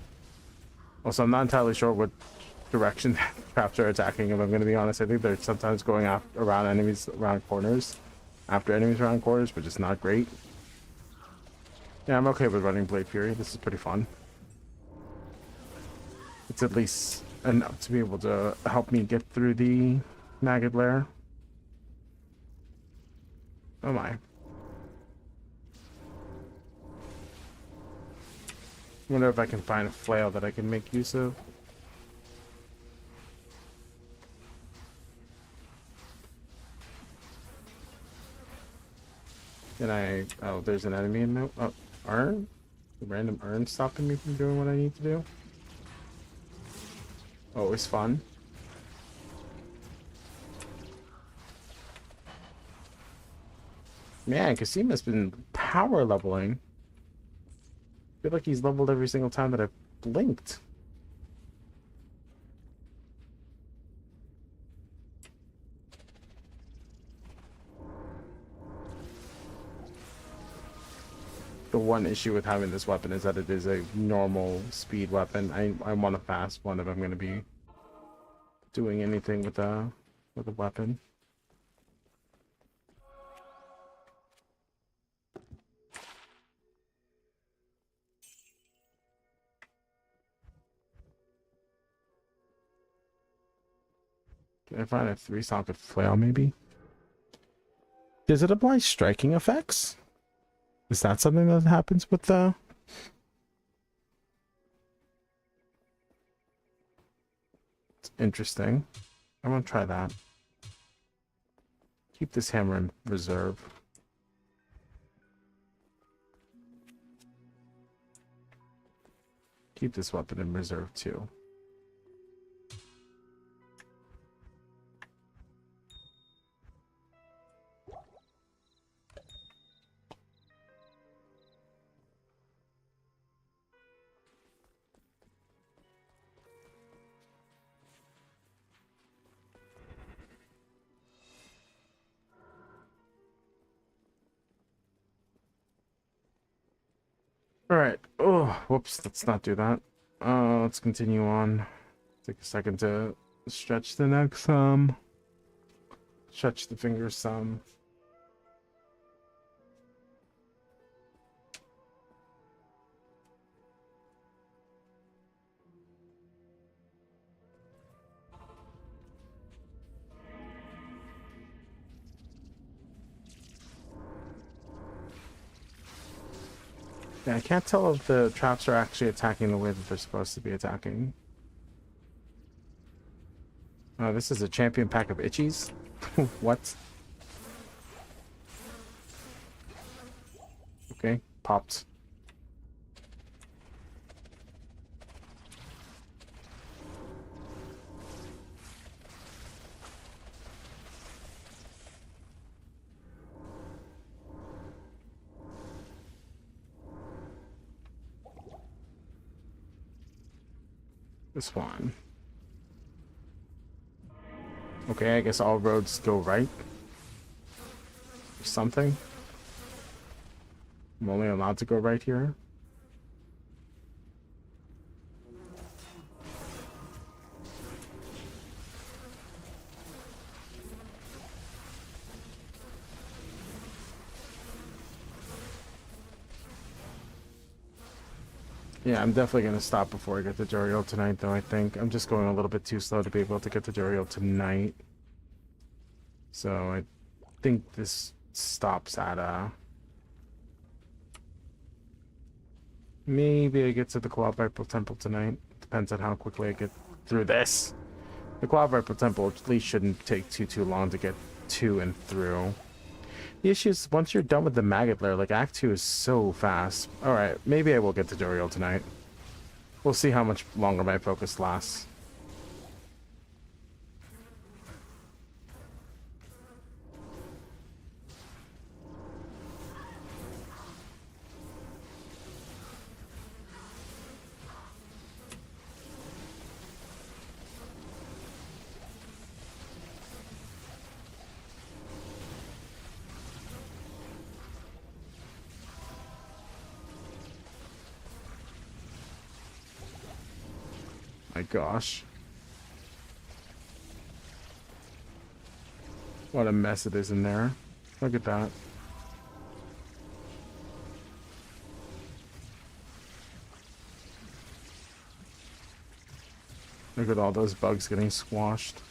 Also, I'm not entirely sure what direction traps are attacking, if I'm going to be honest. I think they're sometimes going around enemies around corners, after enemies around corners, but just not great. Yeah, I'm okay with running Blade Fury. This is pretty fun. It's at least enough to be able to help me get through the maggot lair. Oh my. Wonder if I can find a flail that I can make use of. Oh, there's an enemy in there. Oh, urn? A random urn stopping me from doing what I need to do. Oh, it's fun. Man, Kasima's been power leveling. I feel like he's leveled every single time that I've blinked. The one issue with having this weapon is that it is a normal speed weapon. I want a fast one if I'm going to be doing anything with a weapon. Can I find a 3-socket flail maybe? Does it apply striking effects? Is that something that happens with the... It's interesting. I want to try that. Keep this hammer in reserve. Keep this weapon in reserve too. Alright. Oh, whoops. Let's not do that. Let's continue on. Take a second to stretch the neck some. Stretch the fingers some. Yeah, I can't tell if the traps are actually attacking the way that they're supposed to be attacking. Oh, this is a champion pack of itchies? What? Okay, popped. This one. Okay, I guess all roads go right. Or something. I'm only allowed to go right here. Yeah, I'm definitely going to stop before I get to Joriel tonight, though, I think. I'm just going a little bit too slow to be able to get to Joriel tonight. So I think this stops at, maybe I get to the Quadruple Temple tonight. Depends on how quickly I get through this. The Quadruple Temple at least shouldn't take too long to get to and through. The issue is, once you're done with the Maggot Lair, like, Act 2 is so fast. Alright, maybe I will get to Joriel tonight. We'll see how much longer my focus lasts. My gosh. What a mess it is in there. Look at that. Look at all those bugs getting squashed.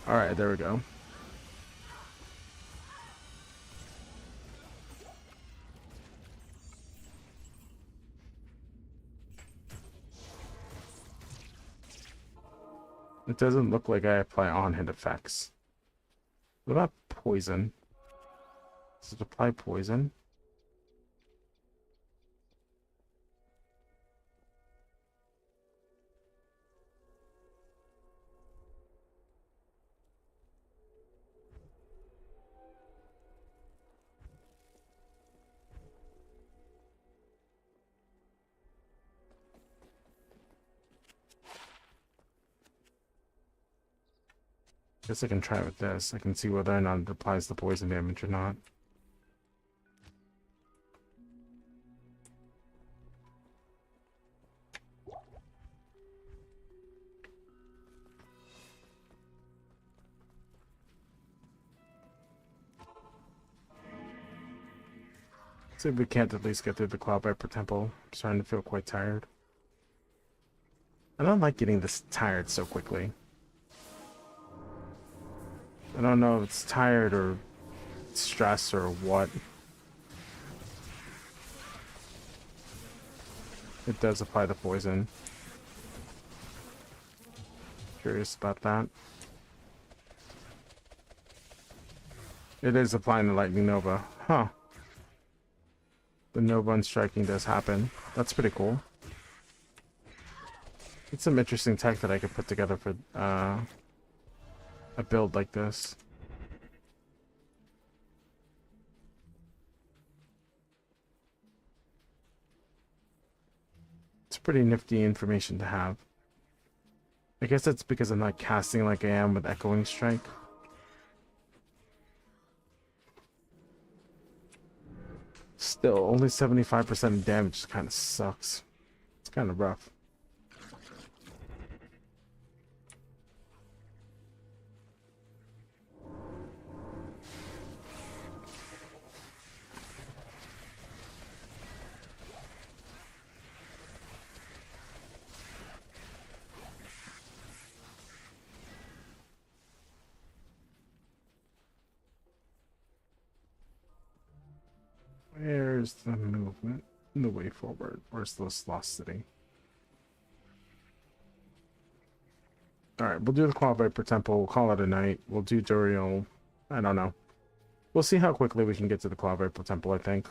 Alright, there we go. It doesn't look like I apply on-hit effects. What about poison? Does it apply poison? Guess I can try with this. I can see whether or not it applies the poison damage or not. See if we can't at least get through the Cloud Viper Temple. I'm starting to feel quite tired. I don't like getting this tired so quickly. I don't know if it's tired or stress or what. It does apply the poison. Curious about that. It is applying the Lightning Nova. Huh. The Nova Unstriking does happen. That's pretty cool. It's some interesting tech that I could put together for a build like this. It's pretty nifty information to have. I guess that's because I'm not casting like I am with Echoing Strike. Still, only 75% damage kind of sucks. It's kind of rough. Where's the movement? The way forward. Where's this lost city? Alright, we'll do the Cloud Viper Temple. We'll call it a night. We'll do Duriel. I don't know. We'll see how quickly we can get to the Cloud Viper Temple, I think.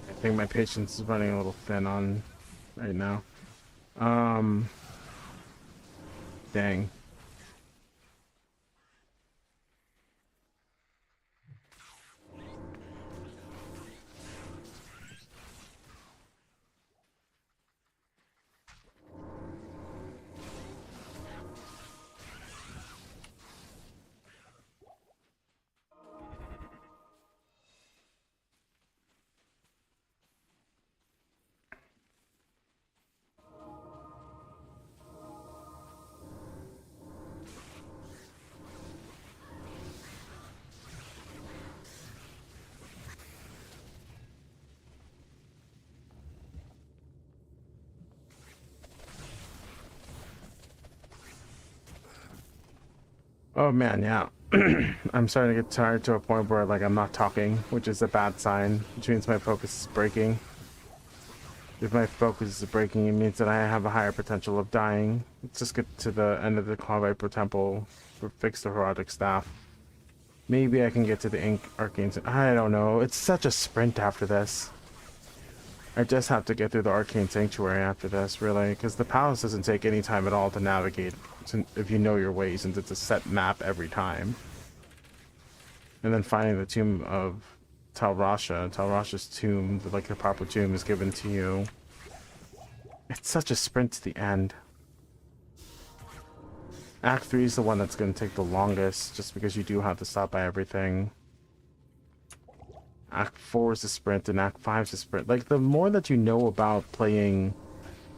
I think my patience is running a little thin on right now. Dang. Oh man, yeah. I'm starting to get tired to a point where like I'm not talking, which is a bad sign, which means my focus is breaking. If my focus is breaking, it means that I have a higher potential of dying. Let's just get to the end of the Cloud Viper Temple, fix the Herodic Staff. Maybe I can get to the Arcane... I don't know. It's such a sprint after this. I just have to get through the Arcane Sanctuary after this, really, because the Palace doesn't take any time at all to navigate if you know your way, since it's a set map every time. And then finding the Tomb of Talrasha's tomb, like the proper tomb, is given to you. It's such a sprint to the end. Act 3 is the one that's going to take the longest, just because you do have to stop by everything. Act 4 is a sprint, and Act 5 is a sprint. Like, the more that you know about playing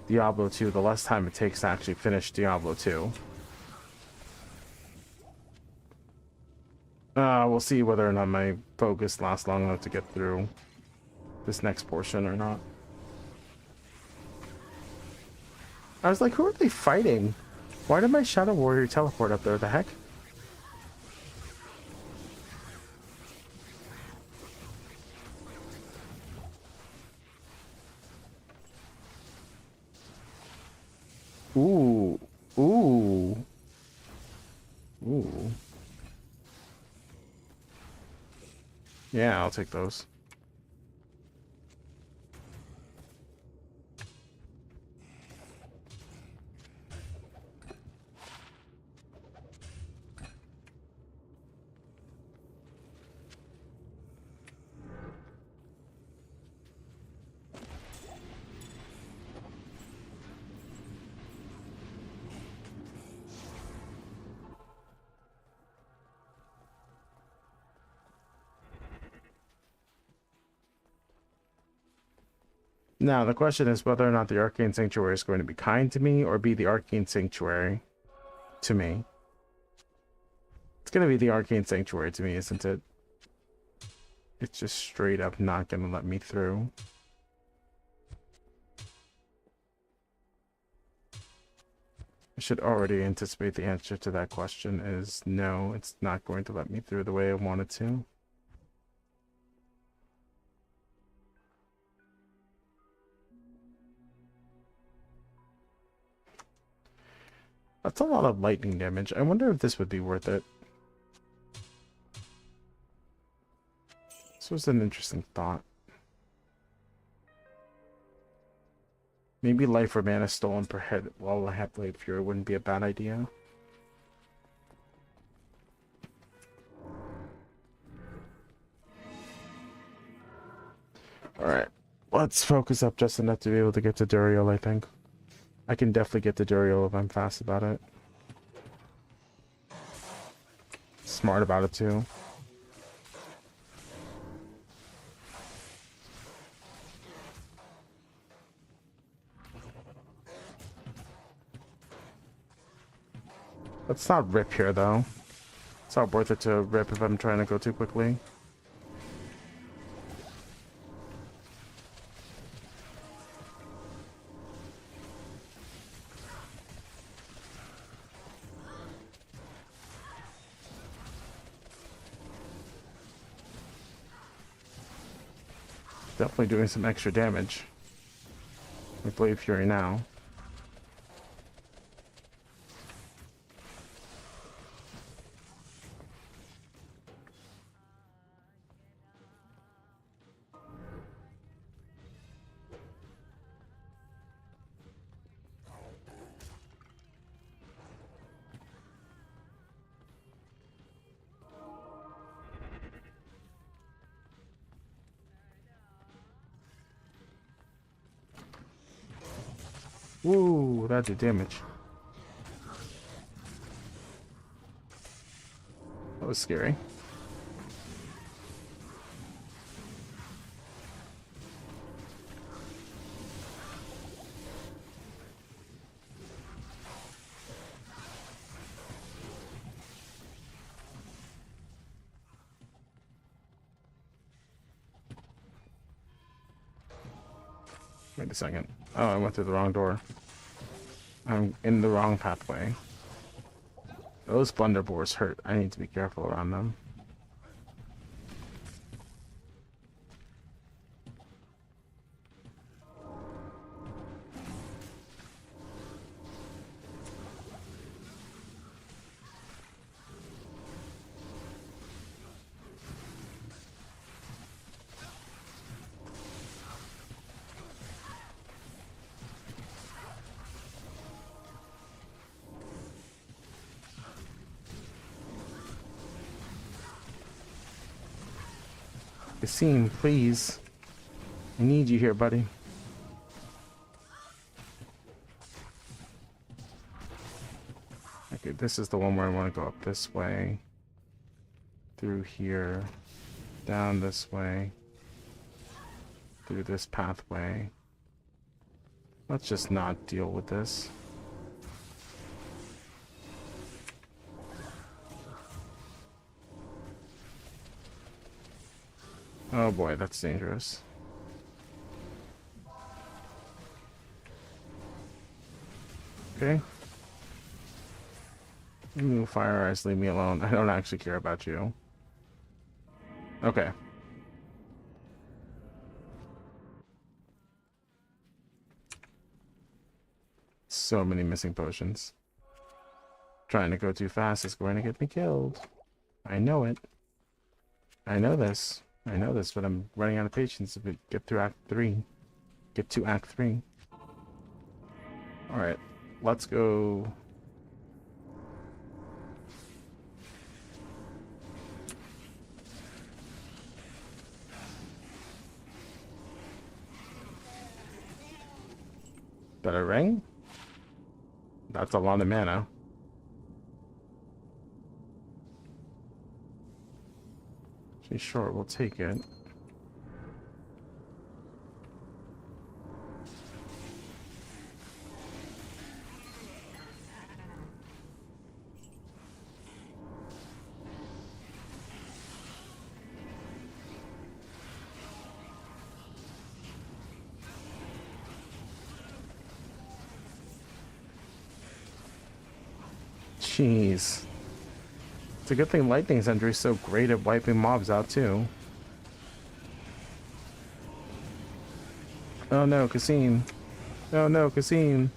Diablo 2, the less time it takes to actually finish Diablo 2. We'll see whether or not my focus lasts long enough to get through this next portion or not. I was like, who are they fighting? Why did my Shadow Warrior teleport up there? The heck? Ooh. Ooh. Ooh. Yeah, I'll take those. Now, the question is whether or not the Arcane Sanctuary is going to be kind to me or be the Arcane Sanctuary to me. It's going to be the Arcane Sanctuary to me, isn't it? It's just straight up not going to let me through. I should already anticipate the answer to that question is no, it's not going to let me through the way I want it to. That's a lot of lightning damage. I wonder if this would be worth it. This was an interesting thought. Maybe life or mana stolen per head while I have Blade Fury wouldn't be a bad idea. Alright. Let's focus up just enough to be able to get to Duriel, I think. I can definitely get to Duriel if I'm fast about it. Smart about it too. Let's not rip here though. It's not worth it to rip if I'm trying to go too quickly. Definitely doing some extra damage with Blade Fury now. Ooh, that did damage. That was scary. Wait a second. Oh, I went through the wrong door. I'm in the wrong pathway. Those blunderboars hurt. I need to be careful around them. Yassine, please. I need you here, buddy. Okay, this is the one where I want to go up this way. Through here. Down this way. Through this pathway. Let's just not deal with this. Oh boy, that's dangerous. Okay. You Fire Eyes, leave me alone. I don't actually care about you. Okay. so many missing potions. Trying to go too fast is going to get me killed. I know it. I know this. I know this, but I'm running out of patience to get through Act 3. Get to Act 3. Alright, let's go. Better ring? That's a lot of mana. She's short, we'll take it. Jeez. It's a good thing Lightning Sentry is so great at wiping mobs out too. Oh no, Cassine. Oh no, Cassine.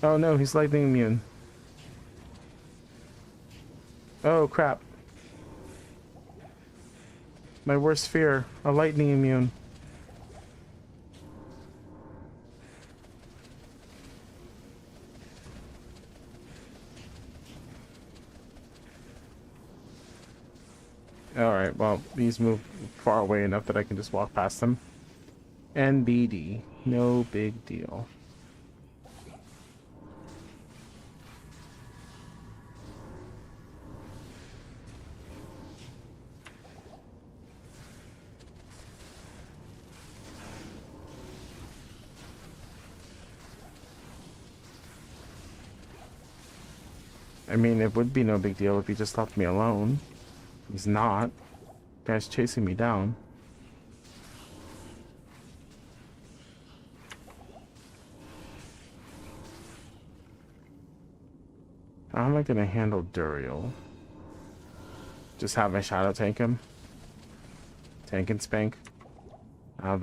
Oh no, he's lightning immune. Oh crap. My worst fear, a lightning immune. Alright, well, these move far away enough that I can just walk past them. NBD, no big deal. I mean, it would be no big deal if he just left me alone. He's not. The guy's chasing me down. How am I gonna handle Duriel? Just have my shadow tank him? Tank and spank? Have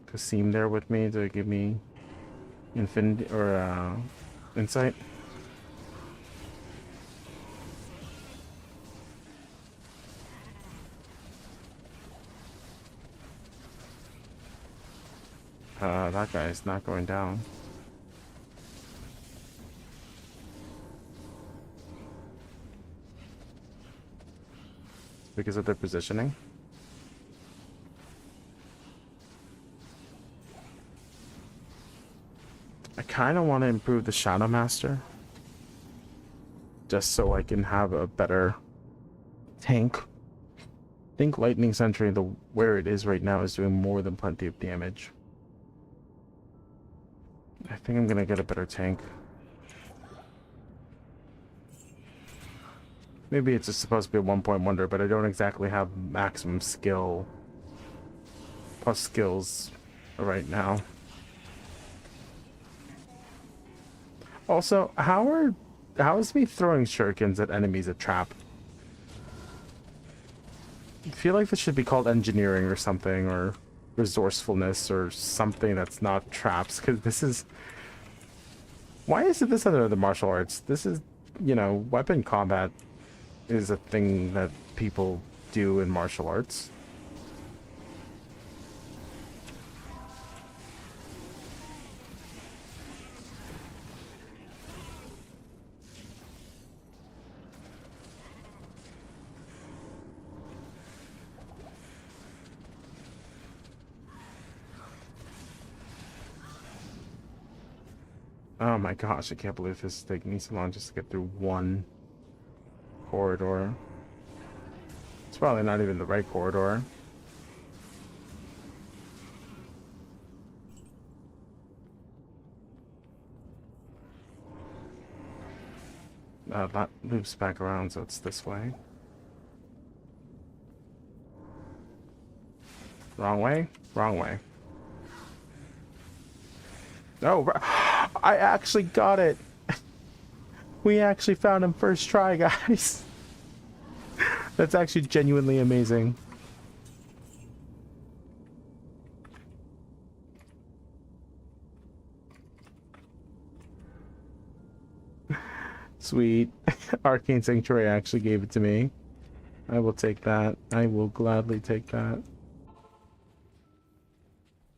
Kasim there with me to give me infinity or insight? That guy's not going down. Because of their positioning. I kind of want to improve the Shadow Master. Just so I can have a better tank. I think Lightning Sentry, where it is right now, is doing more than plenty of damage. I think I'm gonna get a better tank. Maybe it's just supposed to be a 1-point wonder, but I don't exactly have maximum skill plus skills right now. Also, how is me throwing shurikens at enemies a trap? I feel like this should be called engineering or something, or resourcefulness or something that's not traps, because this is... Why isn't this under the martial arts? This is, you know, weapon combat is a thing that people do in martial arts. Oh my gosh, I can't believe this is taking me so long just to get through one corridor. It's probably not even the right corridor. That loops back around, so it's this way. Wrong way? Wrong way. Oh, I actually got it. We actually found him first try, guys. That's actually genuinely amazing. Sweet. Arcane Sanctuary actually gave it to me. I will take that. I will gladly take that.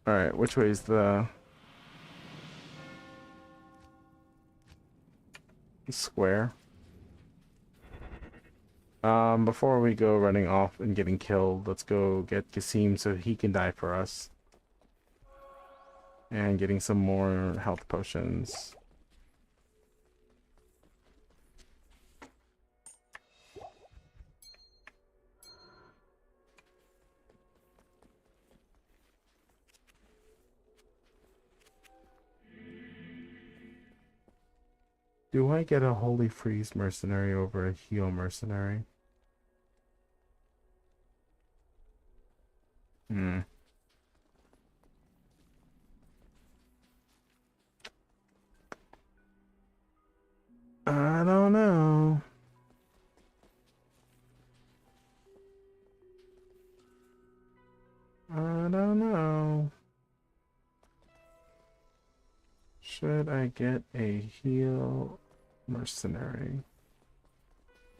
Alright, which way is the square? Before we go running off and getting killed, let's go get Kasim so he can die for us. And getting some more health potions. Do I get a Holy Freeze mercenary over a heal mercenary? Hmm. I don't know. I don't know. Should I get a heal mercenary?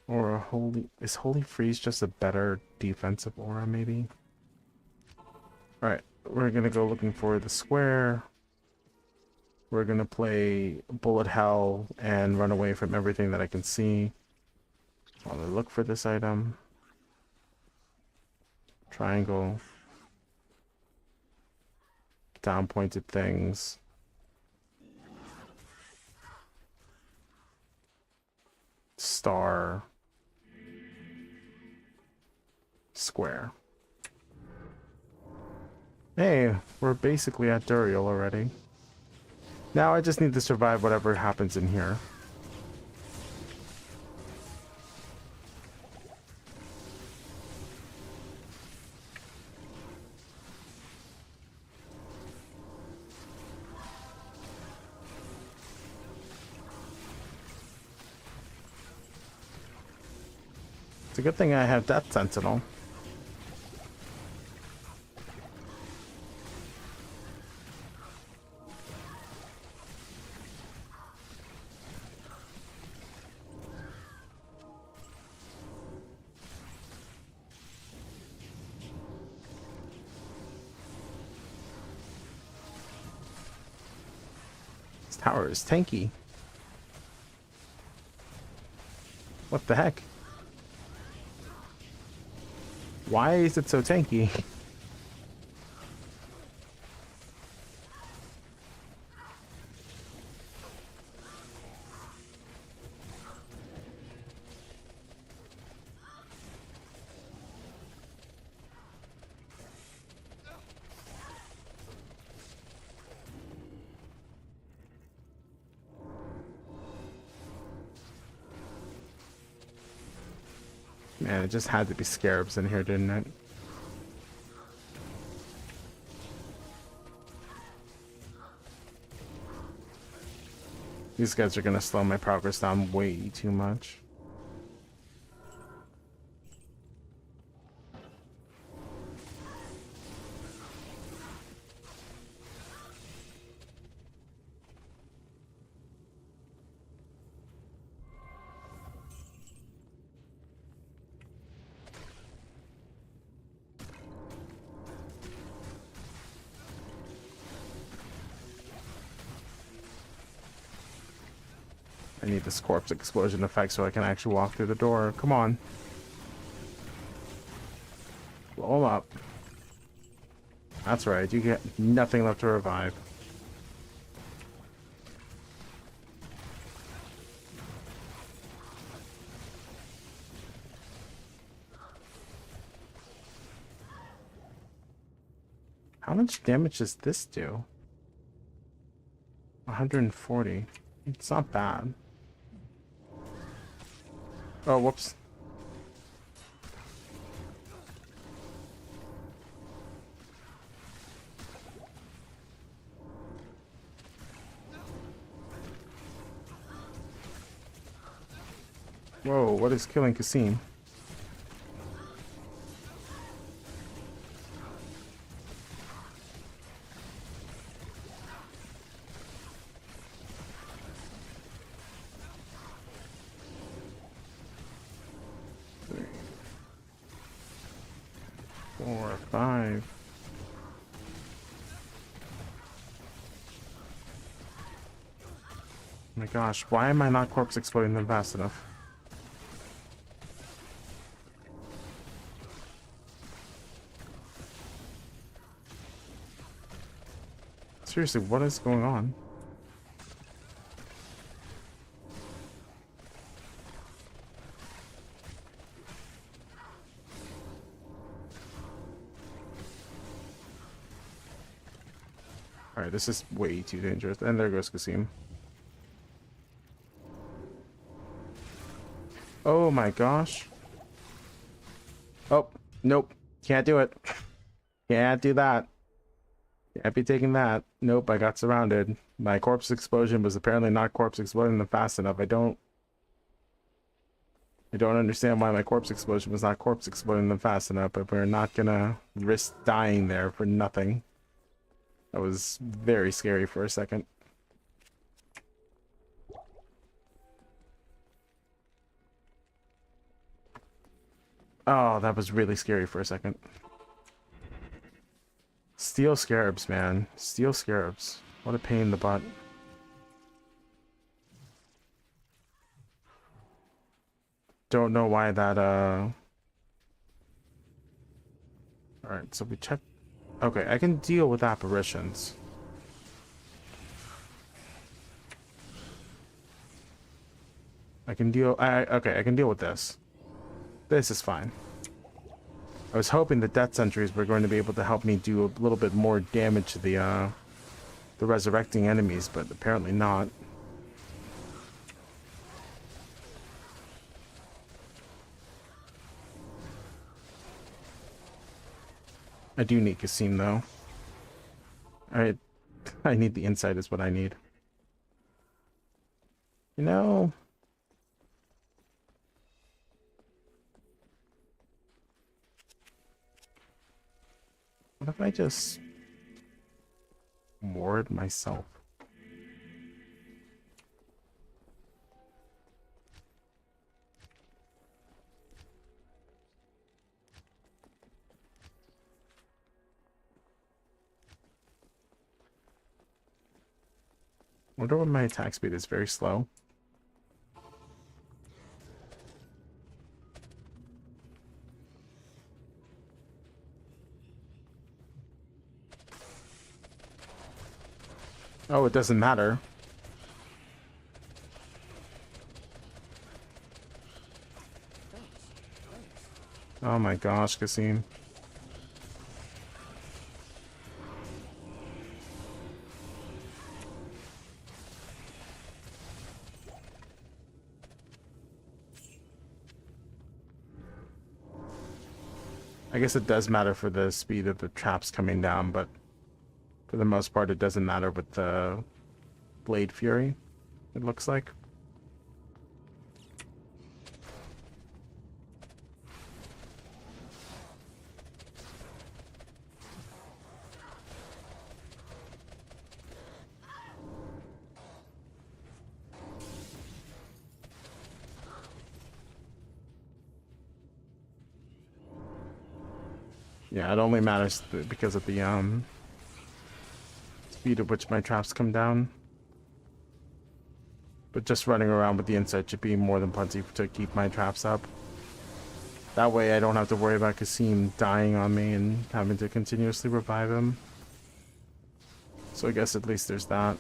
Or a holy... Is Holy Freeze just a better defensive aura, maybe? Alright, we're gonna go looking for the square. We're gonna play Bullet Hell and run away from everything that I can see while I look for this item. Triangle. Down pointed things. Star. Square. Hey, we're basically at Duriel already. Now I just need to survive whatever happens in here. It's a good thing I have Death Sentinel. This tower is tanky. What the heck? Why is it so tanky? Man, it just had to be scarabs in here, didn't it? These guys are gonna slow my progress down way too much. I need this corpse explosion effect so I can actually walk through the door. Come on. Blow him up. That's right, you get nothing left to revive. How much damage does this do? 140. It's not bad. Oh, whoops. Whoa, what is killing Kasim? 4, 5. Oh my gosh, why am I not corpse exploding them fast enough? Seriously, what is going on? Alright, this is way too dangerous. And there goes Kasim. Oh my gosh. Oh, nope. Can't do it. Can't do that. Can't be taking that. Nope, I got surrounded. My corpse explosion was apparently not corpse exploding them fast enough. I don't understand why my corpse explosion was not corpse exploding them fast enough, but we're not gonna risk dying there for nothing. That was very scary for a second. Oh, that was really scary for a second. Steel scarabs, man. Steel scarabs. What a pain in the butt. Don't know why that, Alright, so we check... Okay, I can deal with apparitions. I can deal... okay, I can deal with this. This is fine. I was hoping the death sentries were going to be able to help me do a little bit more damage to the resurrecting enemies, but apparently not. I do need Kasim though. I need the insight is what I need. You know... What if I just ward myself? Wonder why my attack speed is very slow. Oh, it doesn't matter. Oh my gosh, Kasim. I guess it does matter for the speed of the traps coming down, but for the most part it doesn't matter with the Blade Fury, it looks like. Yeah, it only matters because of the speed at which my traps come down. But just running around with the insight should be more than plenty to keep my traps up. That way I don't have to worry about Kasim dying on me and having to continuously revive him. So I guess at least there's that.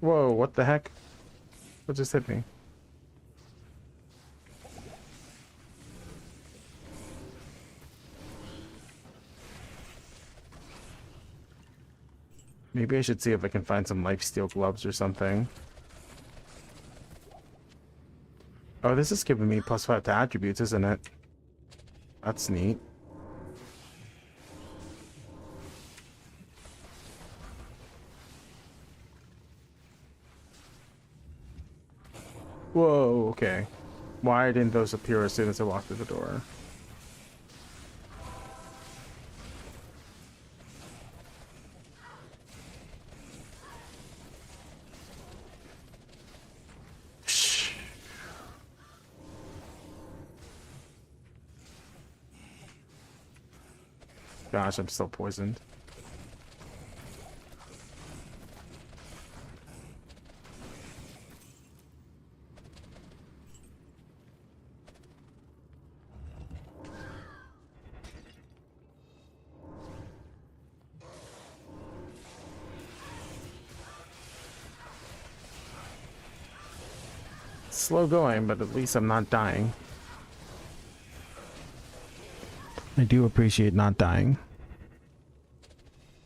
Whoa, what the heck? What just hit me? Maybe I should see if I can find some lifesteal gloves or something. Oh, this is giving me +5 to attributes, isn't it? That's neat. Whoa, okay. Why didn't those appear as soon as I walked through the door? Shh. Gosh, I'm still poisoned. Slow going, but at least I'm not dying. I do appreciate not dying.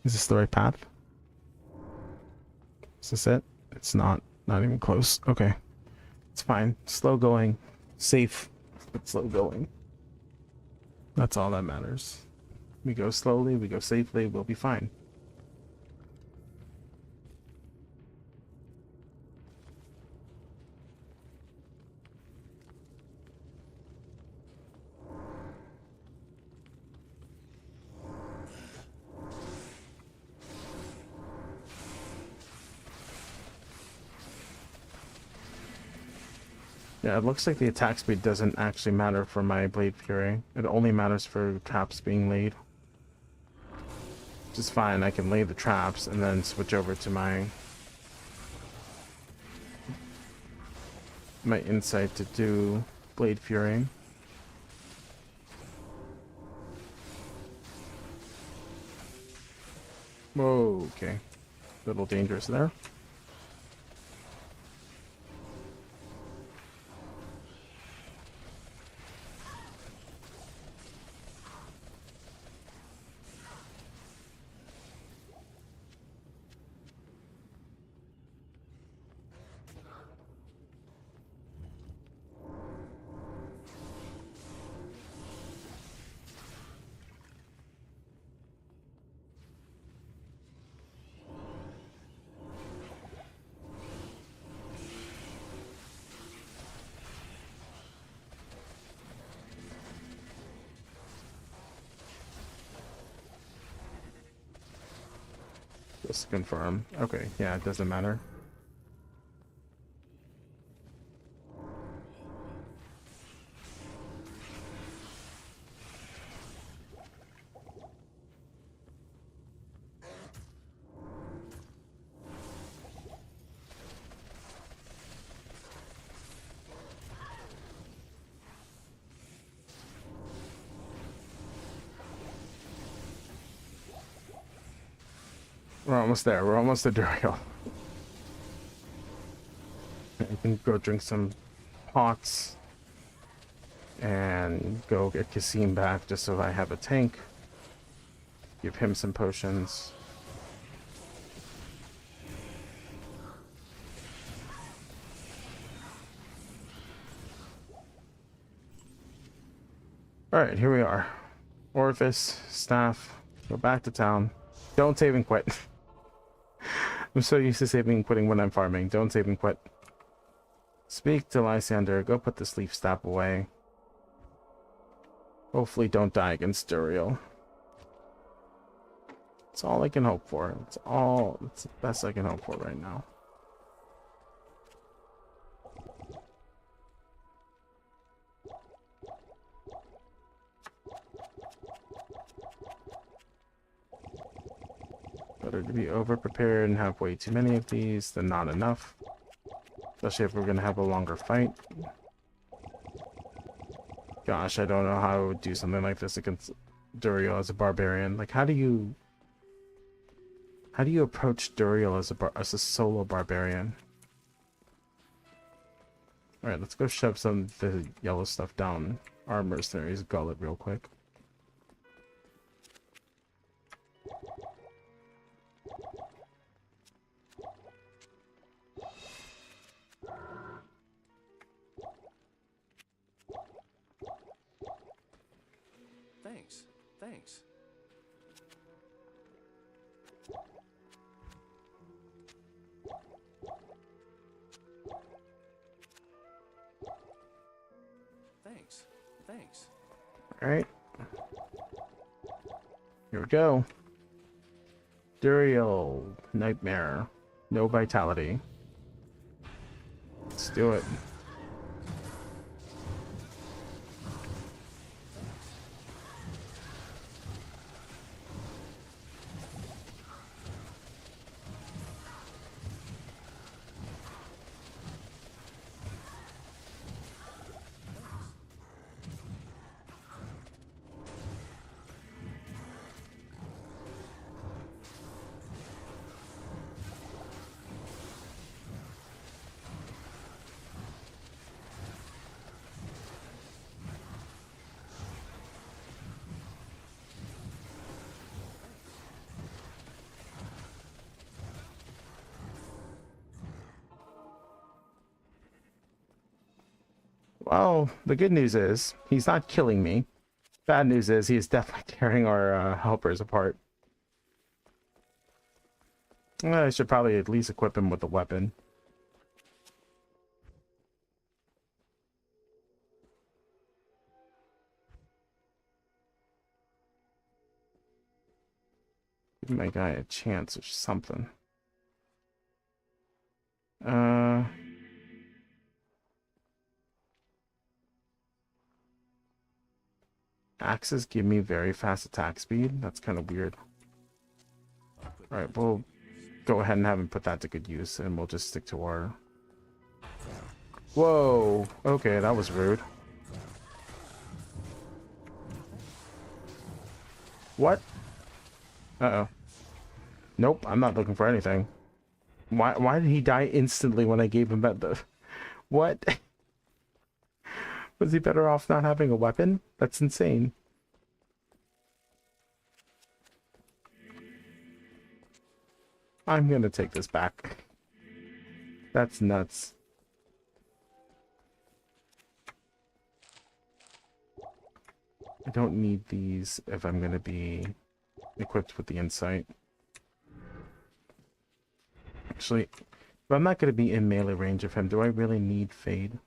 Is this the right path? Is this it? It's not. Not even close. Okay. It's fine. Slow going. Safe, but slow going. That's all that matters. We go slowly, we go safely, we'll be fine. Yeah, it looks like the attack speed doesn't actually matter for my Blade Fury. It only matters for traps being laid. Which is fine, I can lay the traps and then switch over to my insight to do Blade Fury. Whoa, okay. A little dangerous there. Just to confirm. Okay, yeah, it doesn't matter. We're almost there. We're almost at Duriel. I can go drink some pots and go get Kasim back just so I have a tank. Give him some potions. Alright, here we are. Orifice, staff, go back to town. Don't save and quit. I'm so used to saving and quitting when I'm farming. Don't save and quit. Speak to Lysander. Go put this leaf staff away. Hopefully don't die against Duriel. It's all I can hope for. It's the best I can hope for right now. Better to be over-prepared and have way too many of these than not enough. Especially if we're going to have a longer fight. Gosh, I don't know how I would do something like this against Duriel as a barbarian. Like, how do you approach Duriel as a solo barbarian? Alright, let's go shove some of the yellow stuff down our mercenary's gullet real quick. Thanks. Thanks. Alright. Here we go. Duriel. Nightmare. No vitality. Let's do it. Well, the good news is he's not killing me. Bad news is he is definitely tearing our helpers apart. I should probably at least equip him with a weapon. Give my guy a chance or something. Axes give me very fast attack speed. That's kind of weird. Alright, we'll go ahead and have him put that to good use, and we'll just stick to our... Whoa! Okay, that was rude. What? Uh-oh. Nope, I'm not looking for anything. Why did he die instantly when I gave him the... What? Was he better off not having a weapon? That's insane. I'm gonna take this back. That's nuts. I don't need these if I'm gonna be equipped with the insight. Actually, if I'm not gonna be in melee range of him, do I really need Fade?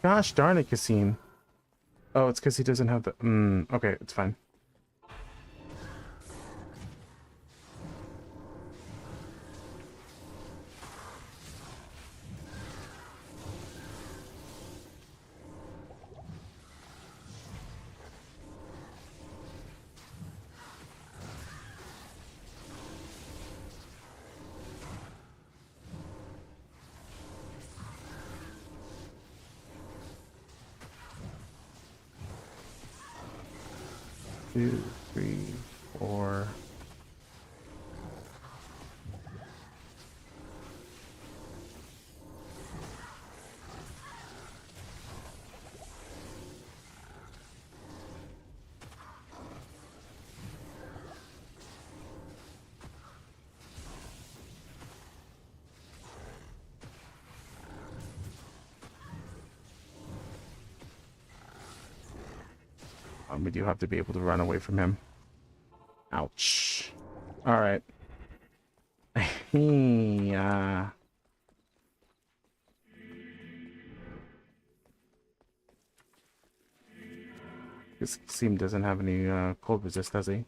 Gosh darn it, Kasim. Oh, it's because he doesn't have the... okay, it's fine. Two, three, four. We do have to be able to run away from him. Ouch. Alright. Yeah. This Seam doesn't have any cold resist, does he?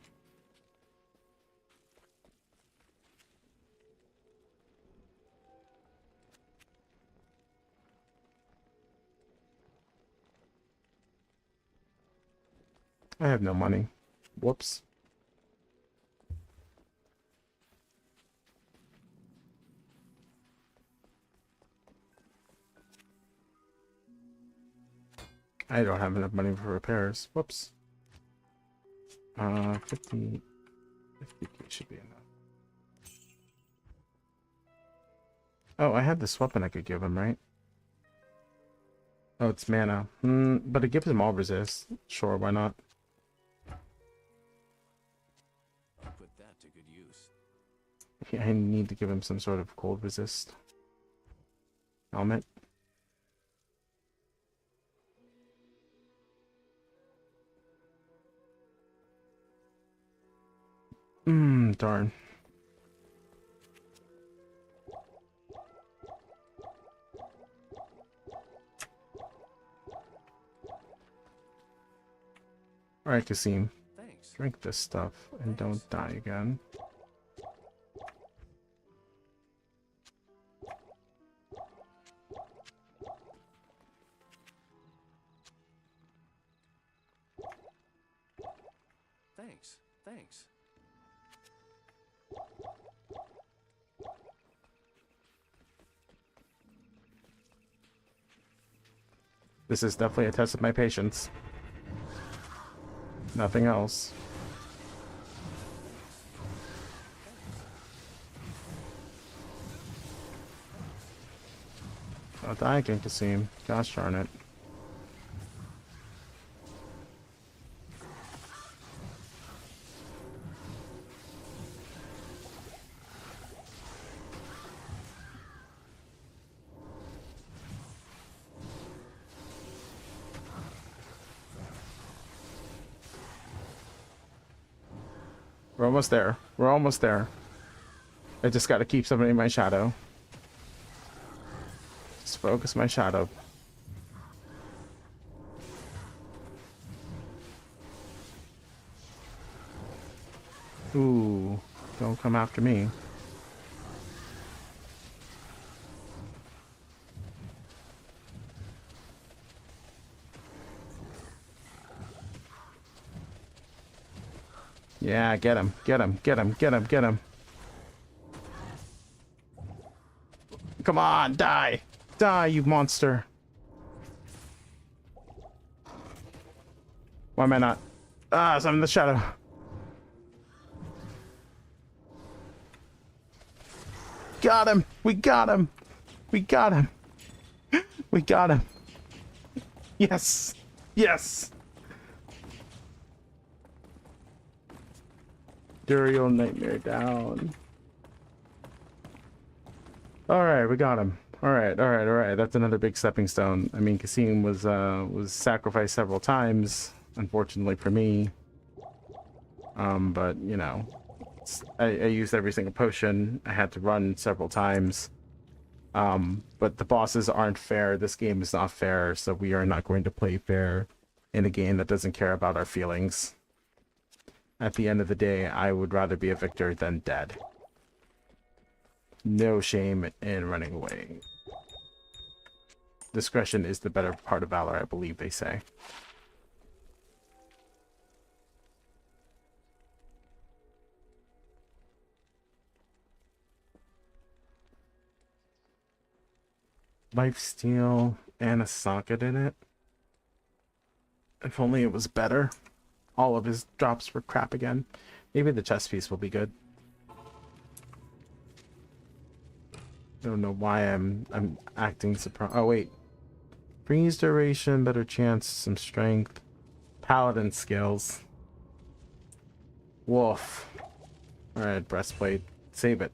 I have no money. Whoops. I don't have enough money for repairs. Whoops. 50 should be enough. Oh, I had this weapon I could give him, right? Oh, it's mana. But it gives him all resist. Sure, why not? Put that to good use. Yeah, I need to give him some sort of cold resist helmet. Darn. Alright, Kasim. Thanks. Drink this stuff and don't die again. Thanks. Thanks. This is definitely a test of my patience. Nothing else. Don't die again, Kasim. Gosh darn it. We're almost there. We're almost there. I just gotta keep somebody in my shadow. Just focus my shadow. Ooh, don't come after me. Yeah, get him, get him, get him, get him, get him. Come on, die! Die, you monster! Why am I not? Ah, so I'm in the shadow. Got him! We got him! We got him! We got him! Yes! Yes! Duriel Nightmare down. Alright, we got him. Alright, alright, alright. That's another big stepping stone. I mean, Kasim was sacrificed several times, unfortunately for me. But, you know, I used every single potion. I had to run several times. But the bosses aren't fair. This game is not fair, so we are not going to play fair in a game that doesn't care about our feelings. At the end of the day, I would rather be a victor than dead. No shame in running away. Discretion is the better part of valor, I believe they say. Lifesteal and a socket in it. If only it was better. All of his drops were crap again. Maybe the chest piece will be good. Don't know why I'm acting surprised. Oh wait. Freeze duration, better chance, some strength. Paladin skills. Wolf. Alright, breastplate. Save it.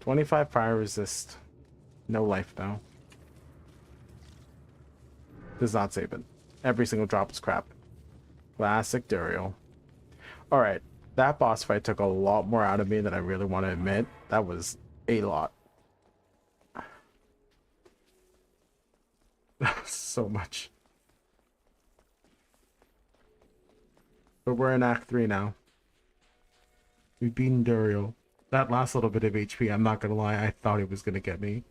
25 fire resist. No life though. Does not save it. Every single drop is crap. Classic Duriel. Alright, that boss fight took a lot more out of me than I really want to admit. That was a lot. So much. But we're in Act 3 now. We've beaten Duriel. That last little bit of HP, I'm not gonna lie, I thought it was gonna get me.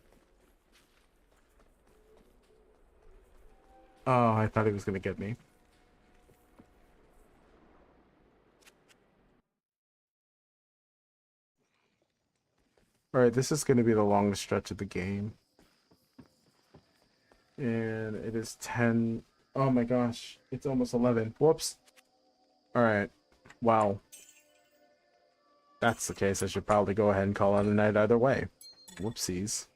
Oh, I thought it was gonna get me. Alright, this is gonna be the longest stretch of the game. And it is 10. Oh my gosh, it's almost 11. Whoops. Alright. Wow. That's the case, I should probably go ahead and call it a night either way. Whoopsies.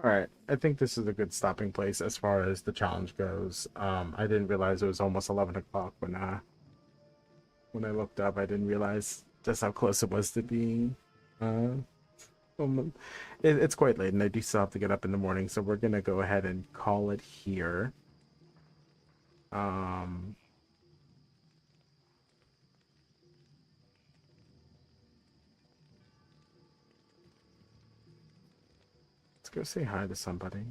All right, I think this is a good stopping place as far as the challenge goes. I didn't realize it was almost 11 o'clock when I looked up. I didn't realize just how close it was to being. Uh, it's quite late, and I do still have to get up in the morning, so we're gonna go ahead and call it here. Um, let's go say hi to somebody.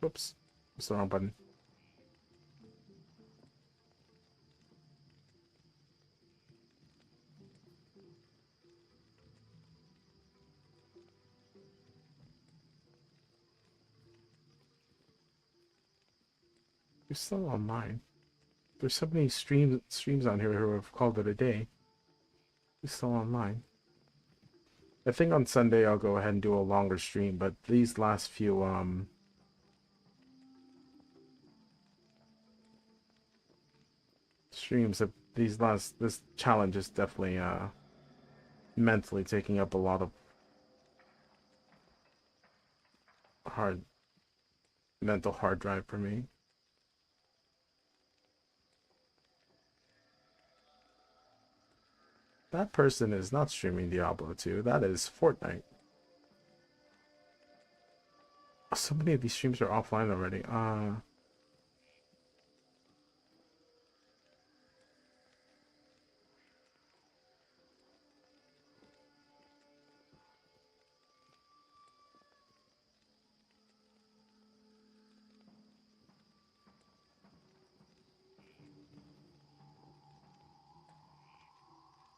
Oops, it's the wrong button. You're still online. There's so many streams on here who have called it a day. You're still online. I think on Sunday I'll go ahead and do a longer stream, but these last few streams have this challenge is definitely mentally taking up a lot of hard mental hard drive for me. That person is not streaming Diablo 2. That is Fortnite. So many of these streams are offline already.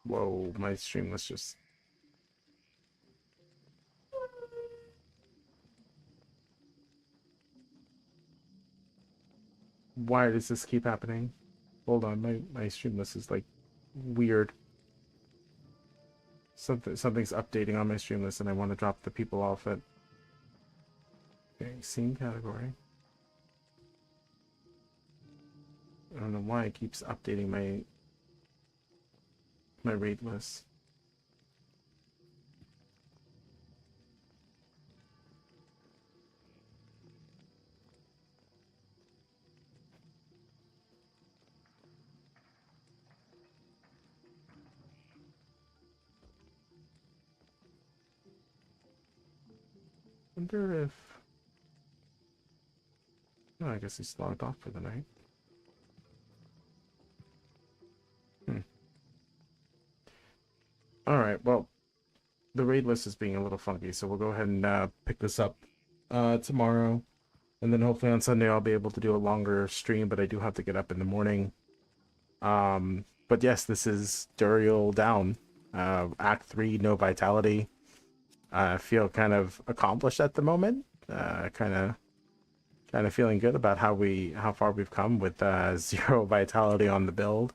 Whoa, my stream was just... Why does this keep happening? Hold on, my stream list is like weird. Something's updating on my stream list and I want to drop the people off it. Okay, scene category. I don't know why it keeps updating my raid list. Wonder if... Oh, I guess he's logged off for the night. Alright, well, the raid list is being a little funky, so we'll go ahead and pick this up tomorrow. And then hopefully on Sunday I'll be able to do a longer stream, but I do have to get up in the morning. But yes, this is Duriel down. Act 3, no vitality. I feel kind of accomplished at the moment. Kind of feeling good about how far we've come with 0 vitality on the build,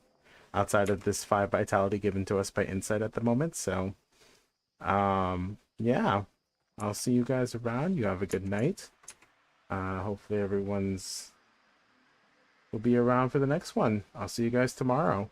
outside of this 5 vitality given to us by Insight at the moment. So, yeah, I'll see you guys around. You have a good night. Hopefully everyone's will be around for the next one. I'll see you guys tomorrow.